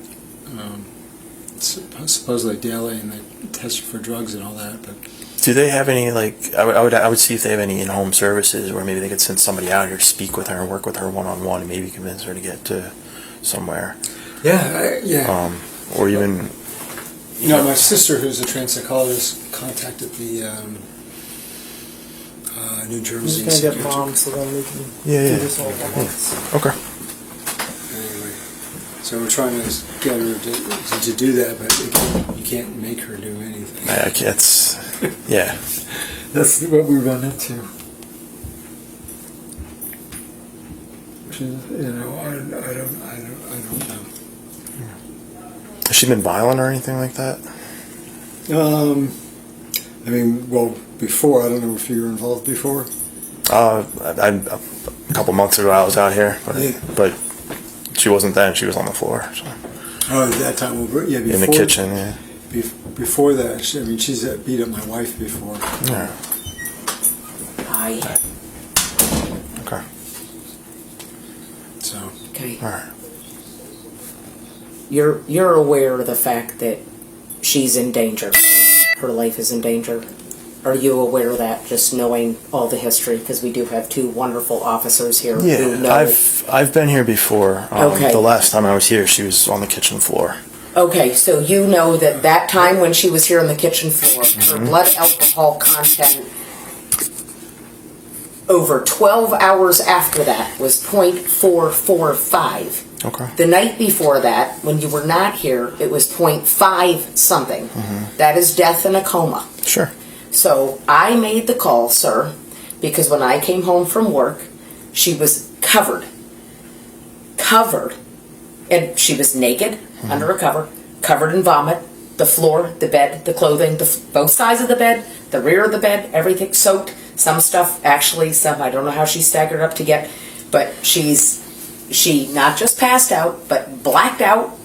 Supposedly daily, and they test her for drugs and all that. But do they have any I would see if they have any in-home services where maybe they could send somebody out here to speak with her and work with her one-on-one and maybe convince her to get to somewhere. Yeah. Or even. My sister, who's a trained psychologist, contacted the New Jersey. I'm just gonna get mom so then we can do this all at once. Okay. Anyway, so we're trying to get her to do that, but you can't make her do anything. That's what we run into. Which is, I don't know. Has she been violent or anything like that? Before, I don't know if you were involved before. A couple months ago I was out here, but she wasn't then. She was on the floor. So. Oh, at that time, before, in the kitchen, yeah. Before that, she's beat up my wife before. Yeah. Okay. So. Okay. All right. You're aware of the fact that she's in danger. Her life is in danger. Are you aware of that, just knowing all the history? Because we do have 2 wonderful officers here who know. I've been here before. Okay. The last time I was here, she was on the kitchen floor. Okay, so you know that time when she was here on the kitchen floor, her blood alcohol content over 12 hours after that was .445. Okay. The night before that, when you were not here, it was .5 something. That is death in a coma. Sure. So I made the call, sir, because when I came home from work, she was covered, and she was naked under a covered in vomit, the floor, the bed, the clothing, both sides of the bed, the rear of the bed, everything soaked. Some stuff, actually, some, I don't know how she staggered up to get, but she not just passed out, but blacked out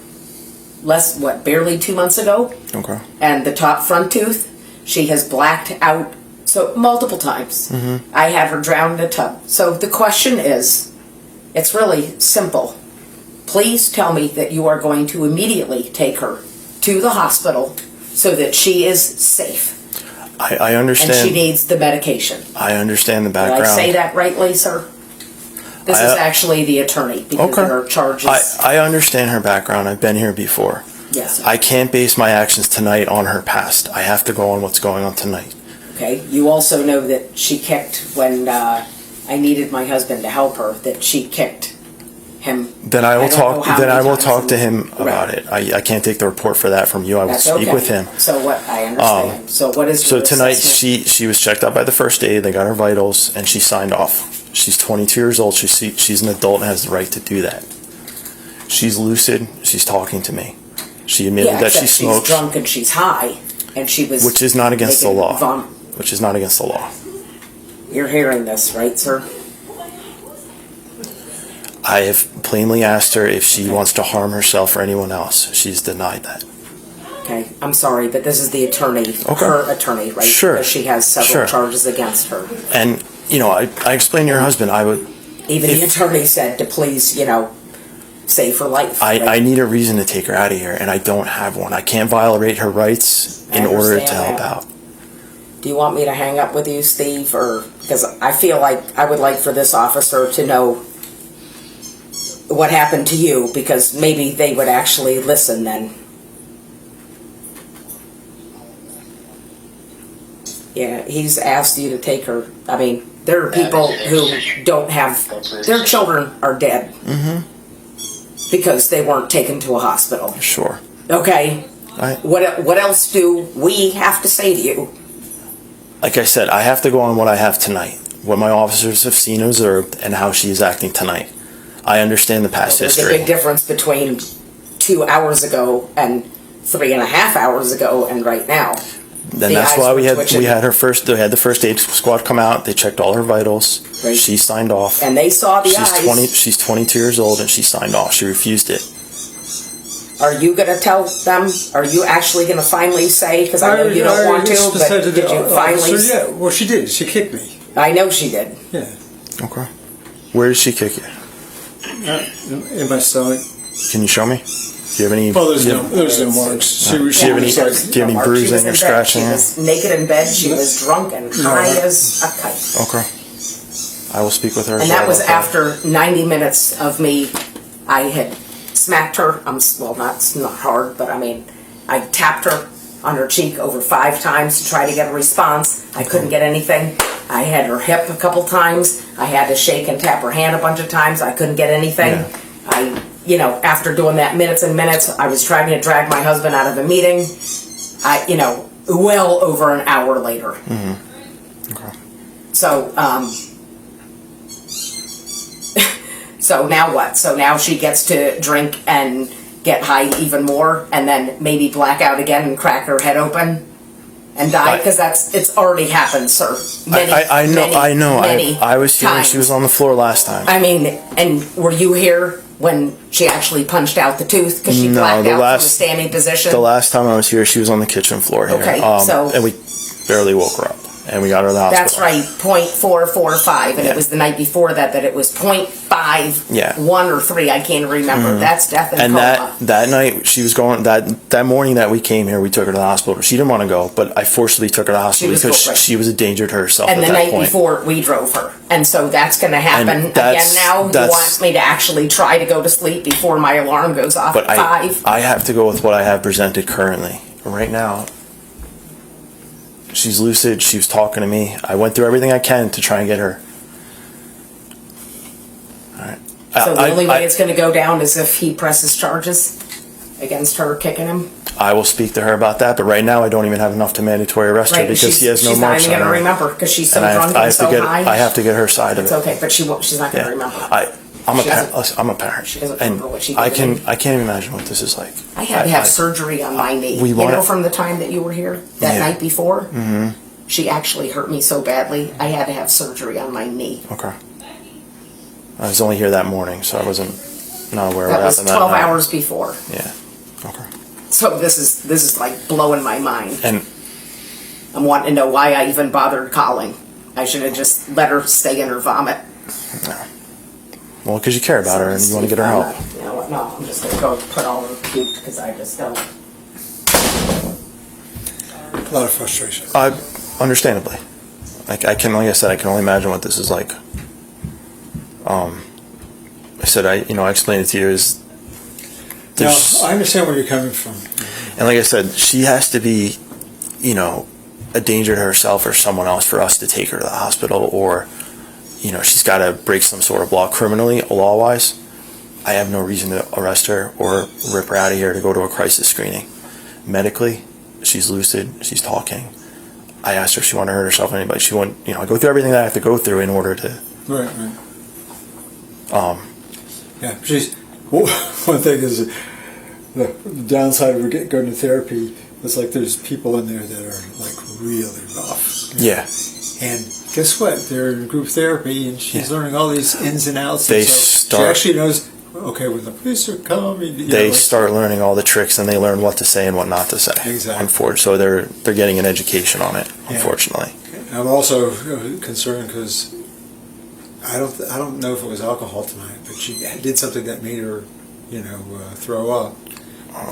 barely 2 months ago. Okay. And the top front tooth, she has blacked out so multiple times. I had her drowned in a tub. So the question is, it's really simple. Please tell me that you are going to immediately take her to the hospital so that she is safe. I understand. And she needs the medication. I understand the Did background. I say that rightly, sir? This is actually the attorney because there are charges. I understand her background. I've been here before. Yes. I can't base my actions tonight on her past. I have to go on what's going on tonight. Okay. You also know that she kicked when I needed my husband to help her. That she kicked him. Then I will talk. Then I will talk to him about it. I can't take the report for that from you. I will speak with him. So what? I understand. So what is? So your tonight assessment? she was checked out by the first aid. They got her vitals and she signed off. She's 22 years old. She's an adult and has the right to do that. She's lucid. She's talking to me. She admitted that she smokes. She's drunk and she's high, and she was. Which is not against the law. Vomit. Which is not against the law. You're hearing this, right, sir? I have plainly asked her if she wants to harm herself or anyone else. She's denied that. Okay, I'm sorry, but this is the attorney, her attorney, right? Sure. Because she has several charges against her. And, I explained to your husband, Even the attorney said to please, save her life. I need a reason to take her out of here, and I don't have one. I can't violate her rights in order to help out. Do you want me to hang up with you, Steve? Or because I feel like I would like for this officer to know what happened to you, because maybe they would actually listen then. Yeah, he's asked you to take her. I mean, there are people who don't have, their children are dead because they weren't taken to a hospital. Sure. Okay. What else do we have to say to you? Like I said, I have to go on what I have tonight, what my officers have seen and observed, and how she is acting tonight. I understand the past history. There's a big difference between 2 hours ago and 3.5 hours ago and right now. Then that's why we had the first aid squad come out. They checked all her vitals. Right. She signed off. And they saw the eyes. She's 22 years old and she signed off. She refused it. Are you going to tell them? Are you actually going to finally say? Because I know you don't want to, but did you finally? Yeah, well, she did. She kicked me. I know she did. Yeah. Okay. Where did she kick you? In my stomach. Can you show me? Do you have any? Well, there's no marks. Do you have any bruising or scratching? She was naked in bed. She was drunk and high as a kite. Okay. I will speak with her. And that was after 90 minutes of me. I had smacked her. Well, not hard, but I mean, I tapped her on her cheek over 5 times to try to get a response. I couldn't get anything. I had her hip a couple times. I had to shake and tap her hand a bunch of times. I couldn't get anything. Yeah. After doing that minutes and minutes, I was trying to drag my husband out of a meeting. Well over an hour later. Okay. So, so now what? So now she gets to drink and get high even more, and then maybe black out again and crack her head open and die, because it's already happened, sir. I know. Many I was here when times. she was on the floor last time. I mean, and were you here when she actually punched out the tooth because she blacked out from a standing position? The last time I was here, she was on the kitchen floor here. Okay, and we barely woke her up, and we got her to the hospital. That's right, .445, and it was the night before that it was .51 or 3. I can't remember. That's death in coma. that night she was going. That morning that we came here, we took her to the hospital. She didn't want to go, but I forcibly took her to the hospital because she was a danger to herself. And at the that night point. before, we drove her, and so that's going to happen again now. You want me to actually try to go to sleep before my alarm goes off at 5? I have to go with what I have presented currently. Right now, she's lucid. She was talking to me. I went through everything I can to try and get her. So the I- only I- way it's gonna go down is if he presses charges against her kicking him. I will speak to her about that, but right now I don't even have enough to mandatory arrest her Right, because he has no she's not marks even on gonna her. remember, because she's so And drunk and so high. I have to get her side of It's it. okay, but she's not gonna Yeah. remember. I'm a She parent. doesn't- Listen, I'm a parent. She doesn't and remember what she I did. can't even imagine what this is like. I had to have surgery on my knee. we You wanna- know, from the time that you were here, that Yeah. night before, Mm-hmm. she actually hurt me so badly, I had to have surgery on my knee. Okay. I was only here that morning, so I wasn't not aware of That what was happened that 12 night. hours before. Yeah. Okay. So this is like blowing my mind. And I'm wanting to know why I even bothered calling. I should have just let her stay in her vomit. well, because you care about her and you want to get her help. You know what? No, I'm just gonna go put all her puke because I just don't. A lot of frustration. Understandably, like I can only imagine what this is like. I said I explained it to you as. No, I understand where you're coming from. And like I said, she has to be, a danger to herself or someone else for us to take her to the hospital, or, she's got to break some sort of law criminally, law-wise. I have no reason to arrest her or rip her out of here to go to a crisis screening. Medically, she's lucid, she's talking. I asked her if she wanted to hurt herself or anybody. She wouldn't, I go through everything that I have to go through in order to. Right. Yeah, one thing is the downside of going to therapy is like there's people in there that are like really rough. Yeah. And guess what? They're in group therapy, and she's learning all these ins and outs. They and so she actually knows. Okay, when the police are coming, they start learning all the tricks, and they learn what to say and what not to say. Exactly. Unfortunately, so they're getting an education on it. Yeah. Unfortunately. I'm also concerned because I don't know if it was alcohol tonight, but she did something that made her, throw up,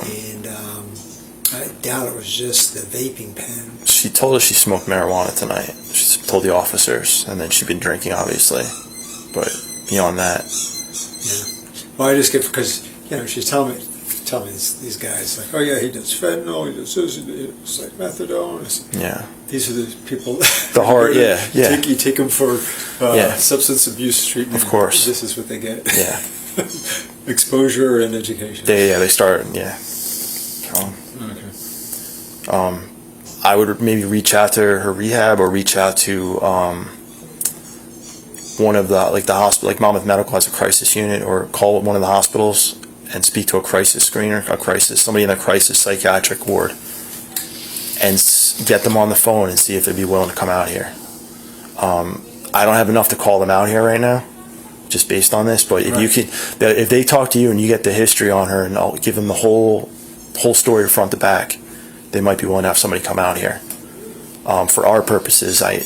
and I doubt it was just the vaping pen. She told us she smoked marijuana tonight. She told the officers, and then she'd been drinking, obviously. But beyond that, yeah. Well, I just get because she's telling me these guys like, oh yeah, he does fentanyl, he does this, it's like methadone. Yeah. These are the people. The hard, yeah. You take them for substance abuse treatment. Of course. This is what they get. Yeah. Exposure and education. They start, yeah. Okay. I would maybe reach out to her rehab or reach out to one of the hospital, like Monmouth Medical has a crisis unit, or call one of the hospitals and speak to a crisis screener, somebody in a crisis psychiatric ward, and get them on the phone and see if they'd be willing to come out here. I don't have enough to call them out here right now, just based on this. But if you could, if they talk to you and you get the history on her, and I'll give them the whole story front to back, they might be willing to have somebody come out here. For our purposes, I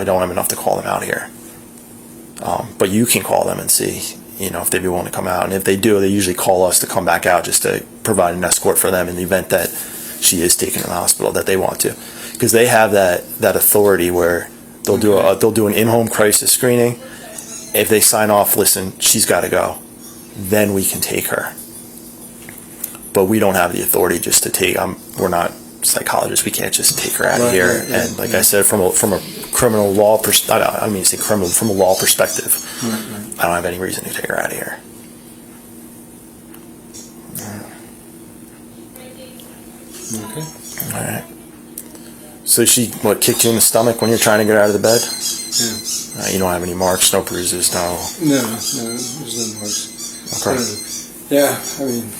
don't have enough to call them out here. But you can call them and see, if they'd be willing to come out. And if they do, they usually call us to come back out just to provide an escort for them in the event that she is taken to the hospital, that they want to. Because they have that authority where they'll do an in-home crisis screening. If they sign off, listen, she's got to go, then we can take her. But we don't have the authority just to take. We're not psychologists. We can't just take her out of here. And like I said, from a criminal law perspective, I don't mean to say criminal, from a law perspective, I don't have any reason to take her out of here. Okay. All right. So she kicked you in the stomach when you're trying to get out of the bed? Yeah. You don't have any marks, no bruises, no. No, there's no marks. Okay. Yeah, I mean.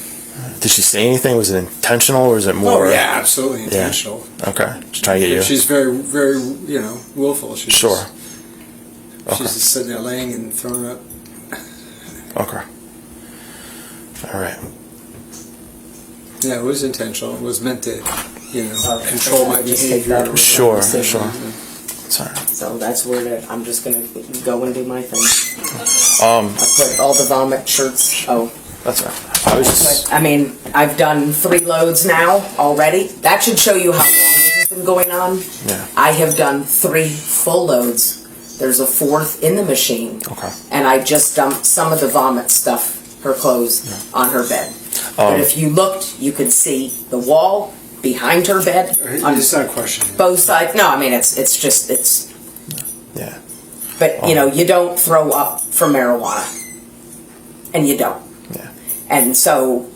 Did she say anything? Was it intentional, or was it more? Oh yeah, absolutely intentional. Yeah. Okay, just trying to get you. She's very, very, willful. She's sure. She's just sitting there laying and throwing up. Okay. All right. Yeah, it was intentional. It was meant to, control my behavior. Sure. Sorry. So that's where I'm just gonna go and do my thing. I put all the vomit shirts. Oh. That's right. I've done 3 loads now already. That should show you how long this has been going on. Yeah. I have done 3 full loads. There's a 4th in the machine. Okay. And I just dumped some of the vomit stuff, her clothes, on her bed. But if you looked, you could see the wall behind her bed. It's not a question. Both sides. No, I mean, it's. Yeah. But, you don't throw up from marijuana. and you don't. Yeah. And so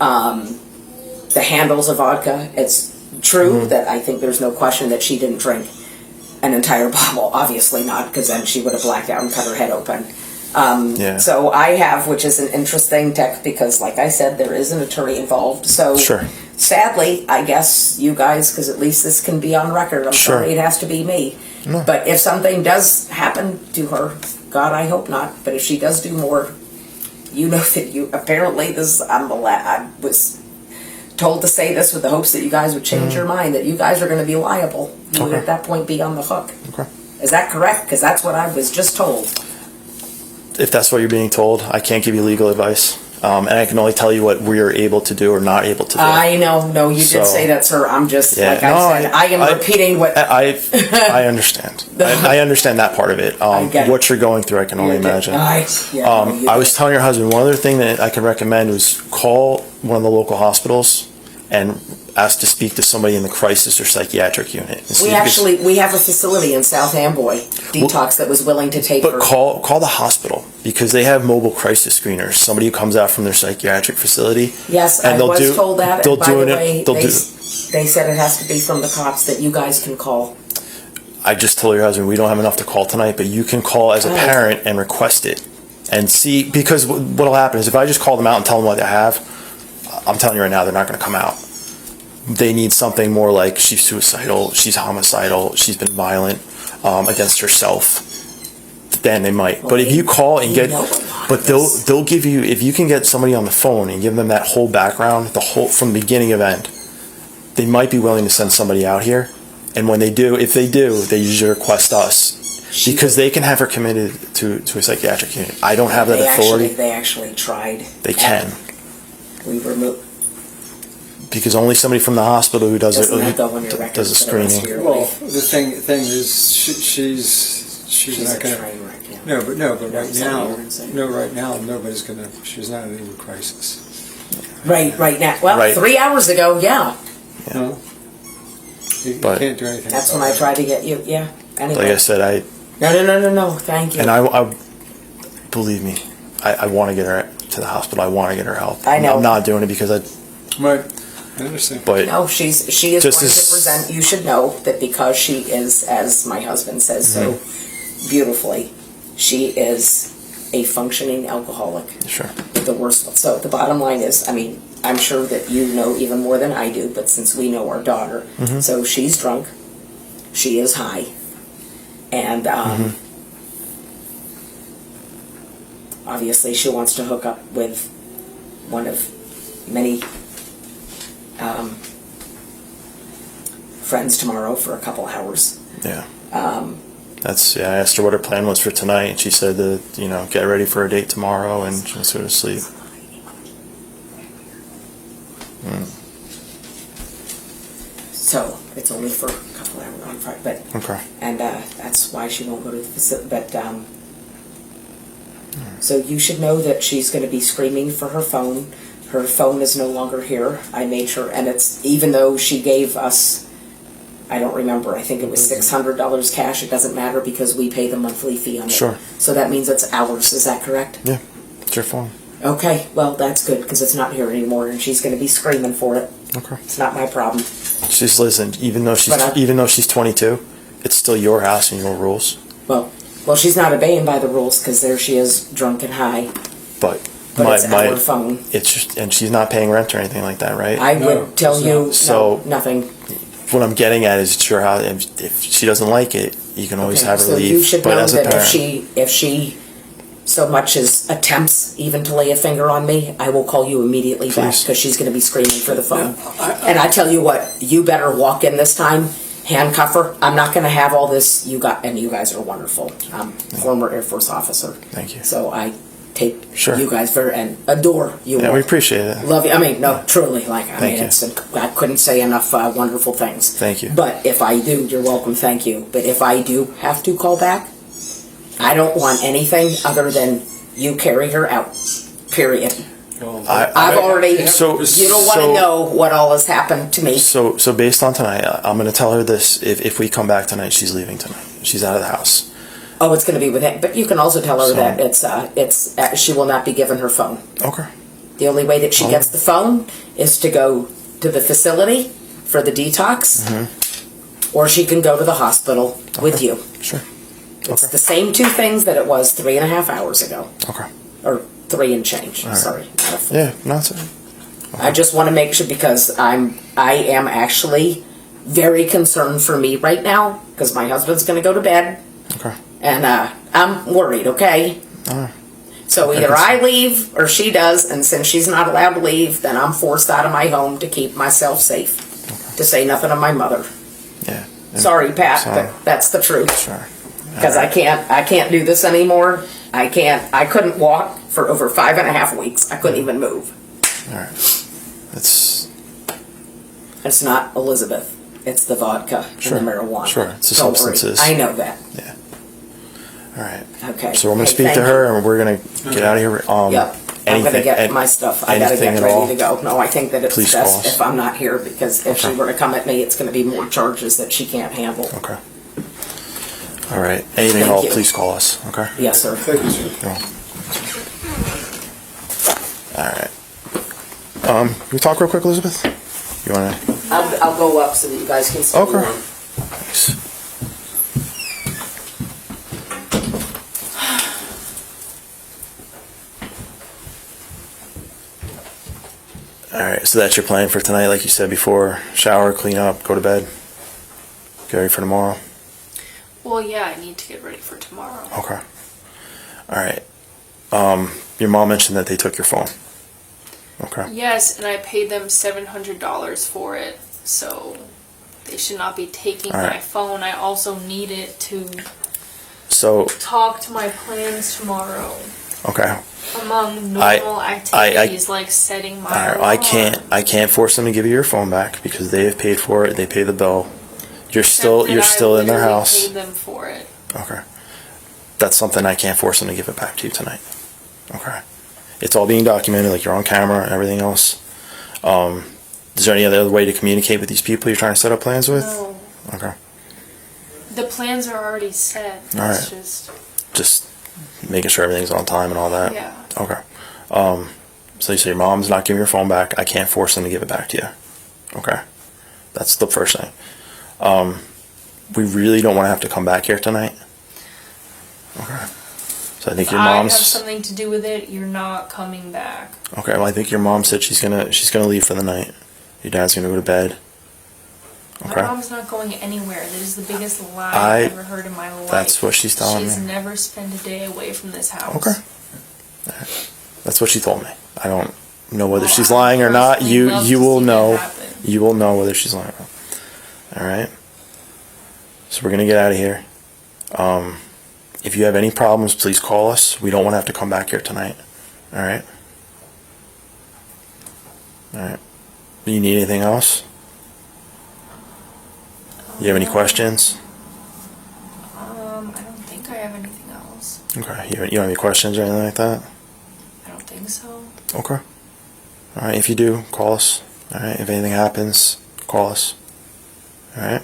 the handles of vodka, it's true that I think there's no question that she didn't drink an entire bottle. Obviously not, because then she would have blacked out and cut her head open. So I have, which is an interesting tech, because like I said, there is an attorney involved. So sadly, I guess you guys, because at least this can be on record, I'm sorry it has to be me. No. But if something does happen to her, God, I hope not, but if she does do more, you know that you, apparently this, I was told to say this with the hopes that you guys would change your mind, that you guys are going to be liable. You would at that point be on the hook. Okay. Is that correct? Because that's what I was just told. If that's what you're being told, I can't give you legal advice. And I can only tell you what we are able to do or not able to do. I know. No, you did say that, sir. I'm just, like I said, I am repeating what... I understand. I understand that part of it. What you're going through, I can only imagine. I was telling your husband, one other thing that I can recommend was call one of the local hospitals and ask to speak to somebody in the crisis or psychiatric unit. We have a facility in South Amboy, Detox, that was willing to take her. But call the hospital, because they have mobile crisis screeners. Somebody who comes out from their psychiatric facility. Yes, I was told that. And by the way, they said it has to be from the cops that you guys can call. I just told your husband we don't have enough to call tonight, but you can call as a parent and request it. And see, because what'll happen is if I just call them out and tell them what they have, I'm telling you right now, they're not going to come out. They need something more like she's suicidal, she's homicidal, she's been violent against herself. Then they might. But if you call and get, but they'll give you, if you can get somebody on the phone and give them that whole background, from beginning of end, they might be willing to send somebody out here. And when they do, if they do, they usually request us, because they can have her committed to a psychiatric unit. I don't have that authority. They actually tried. They can. We removed. Because only somebody from the hospital who does does a screening. Well, the thing is, she's not going to. No, but right now, nobody's going to. She's not in any crisis. Right now. Well, 3 hours ago, yeah. No. You can't do anything. That's when I tried to get you. Yeah. Anyway. Like I said, No. Thank you. And I believe me, I want to get her to the hospital. I want to get her help. I know. I'm not doing it because Right. I understand. But no, she is going to present. You should know that because she is, as my husband says so beautifully, she is a functioning alcoholic. Sure. The worst one. So the bottom line is, I mean, I'm sure that you know even more than I do, but since we know our daughter, so she's drunk, she is high, and obviously she wants to hook up with one of many friends tomorrow for a couple hours. Yeah. I asked her what her plan was for tonight, and she said that, get ready for a date tomorrow and just sort of sleep. So it's only for a couple hours on Friday, but okay. And that's why she won't go to the facility. But so you should know that she's going to be screaming for her phone. Her phone is no longer here. I made sure, and it's even though she gave us, I don't remember, I think it was $600 cash. It doesn't matter because we pay the monthly fee on it. Sure. So that means it's ours. Is that correct? Yeah, it's your phone. Okay, well that's good because it's not here anymore, and she's going to be screaming for it. Okay. It's not my problem. She's listened. Even though she's 22, it's still your house and your rules. Well, she's not obeying by the rules because there she is, drunk and high. But it's our phone. It's just, and she's not paying rent or anything like that, right? I would tell you nothing. What I'm getting at is it's your house. If she doesn't like it, you can always have her leave. You should know as a that parent, if she so much as attempts even to lay a finger on me, I will call you immediately back because she's going to be screaming for the phone. And I tell you what, you better walk in this time, handcuff her. I'm not going to have all this. You guys are wonderful. I'm former Air Force officer. Thank you. So I take you guys and adore you. Yeah, we appreciate it. Love you. I mean, no, truly. I couldn't say enough wonderful things. Thank you. But if I do, you're welcome. Thank you. But if I do have to call back, I don't want anything other than you carry her out. Period. I've already. You don't want to know what all has happened to me. So based on tonight, I'm going to tell her this. If we come back tonight, she's leaving tonight. She's out of the house. Oh, it's going to be with him. But you can also tell her So- that she will not be given her phone. Okay. The only way that she gets the phone is to go to the facility for the detox, or she can go to the hospital with you. Sure. It's the same two things that it was 3.5 hours ago. Okay. Or 3 and change. All right. Sorry. Yeah, no, it's I just want to make sure, because I am actually very concerned for me right now, because my husband's going to go to bed. Okay. And I'm worried, okay? All right. So Okay, either that's- I leave or she does, and since she's not allowed to leave, then I'm forced out of my home to keep myself safe. To say nothing of my mother. Yeah. Sorry, Pat, Sorry. but that's the truth. Sure. Because I can't do this anymore. I couldn't walk for over 5.5 weeks. I couldn't even move. All right. It's not Elizabeth. It's the vodka Sure. and the marijuana. Sure. It's the Don't worry. substances. I know that. Yeah. All right. Okay. So we're gonna Hey, speak to thank her, and we're gonna get out of here. Yep. I'm gonna anything- get my stuff. I gotta anything get at ready all? to go. No, I think that it's Please call best us. if I'm not here, because if she Okay. were to come at me, it's gonna be more charges that she can't handle. Okay. All right. Anything at Thank all, you. please call us. Okay. Yes, sir. Thank you, sir. You're welcome. All right. Can we talk real quick, Elizabeth? You wanna? I'll go up so that you guys can see. Okay. me. Thanks. All right, so that's your plan for tonight, like you said before. Shower, clean up, go to bed. Get ready for tomorrow. Well, yeah, I need to get ready for tomorrow. Okay. All right. Your mom mentioned that they took your phone. Okay. Yes, and I paid them $700 for it, so they should not be taking All right. my phone. I also need it to So, talk to my plans tomorrow. okay. Among I- normal activities like setting my All right, alarm. I can't force them to give you your phone back because they have paid for it. They pay the bill. You're still in their I house. paid them for it. Okay. That's something I can't force them to give it back to you tonight. Okay. It's all being documented, like you're on camera and everything else. Is there any other way to communicate with these people you're trying to set up plans with? No, Okay. the plans are already set. All right. It's just Just making sure everything's on time and all that. Yeah. Okay. So you say your mom's not giving your phone back. I can't force them to give it back to you. Okay. That's the first thing. We really don't want to have to come back here tonight. Okay. So I think your I have mom's something to do with it. You're not coming back. okay. Well, I think your mom said she's gonna leave for the night. Your dad's gonna go to bed. Okay. My mom's not going anywhere. That is the biggest lie I- I've ever heard in my life. That's what she's telling She's me. never spent a day away from this house. Okay. Alright. That's what she told me. I don't know whether Well, she's I would lying or not. personally You love you to will see that know. happen. You will know whether she's lying or not. All right. So we're gonna get out of here. If you have any problems, please call us. We don't want to have to come back here tonight. All right. All right. Do you need anything else? You have any questions? I don't think I have anything else. Okay. You don't have any questions or anything like that? I don't think so. Okay. All right. If you do, call us. All right. If anything happens, call us. All right.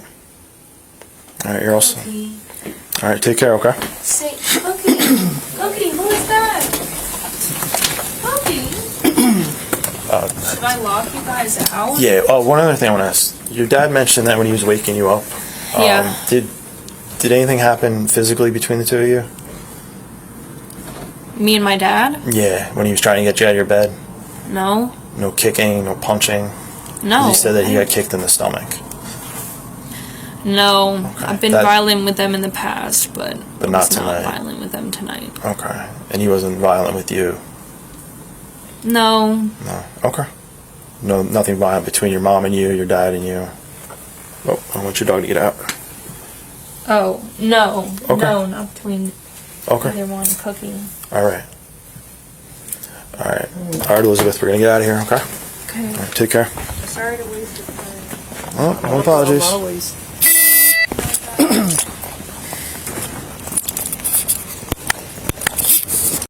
All right. You're all set. Cookie. All right. Take care. Okay. Say, Cookie. Cookie, who is that? Cookie. Should I lock you guys out? Yeah. Oh, one other thing I want to ask. Your dad mentioned that when he was waking you up. Yeah. Did anything happen physically between the two of you? Me and my dad? Yeah. When he was trying to get you out of your bed. No. No kicking. No punching. No. He said that he got kicked in the stomach. No. I've been That- violent with them in the past, but But I not was tonight. not violent with them tonight. Okay. And he wasn't violent with you. No. No. Okay. No, nothing violent between your mom and you, your dad and you. Oh, I want your dog to get out. Oh, no. Okay. No, not between Okay. either one. Cookie. All right. All right. All right, Elizabeth, we're gonna get out of here. Okay. Okay. All right, take care. Sorry to waste your time. Oh, no apologies. Always.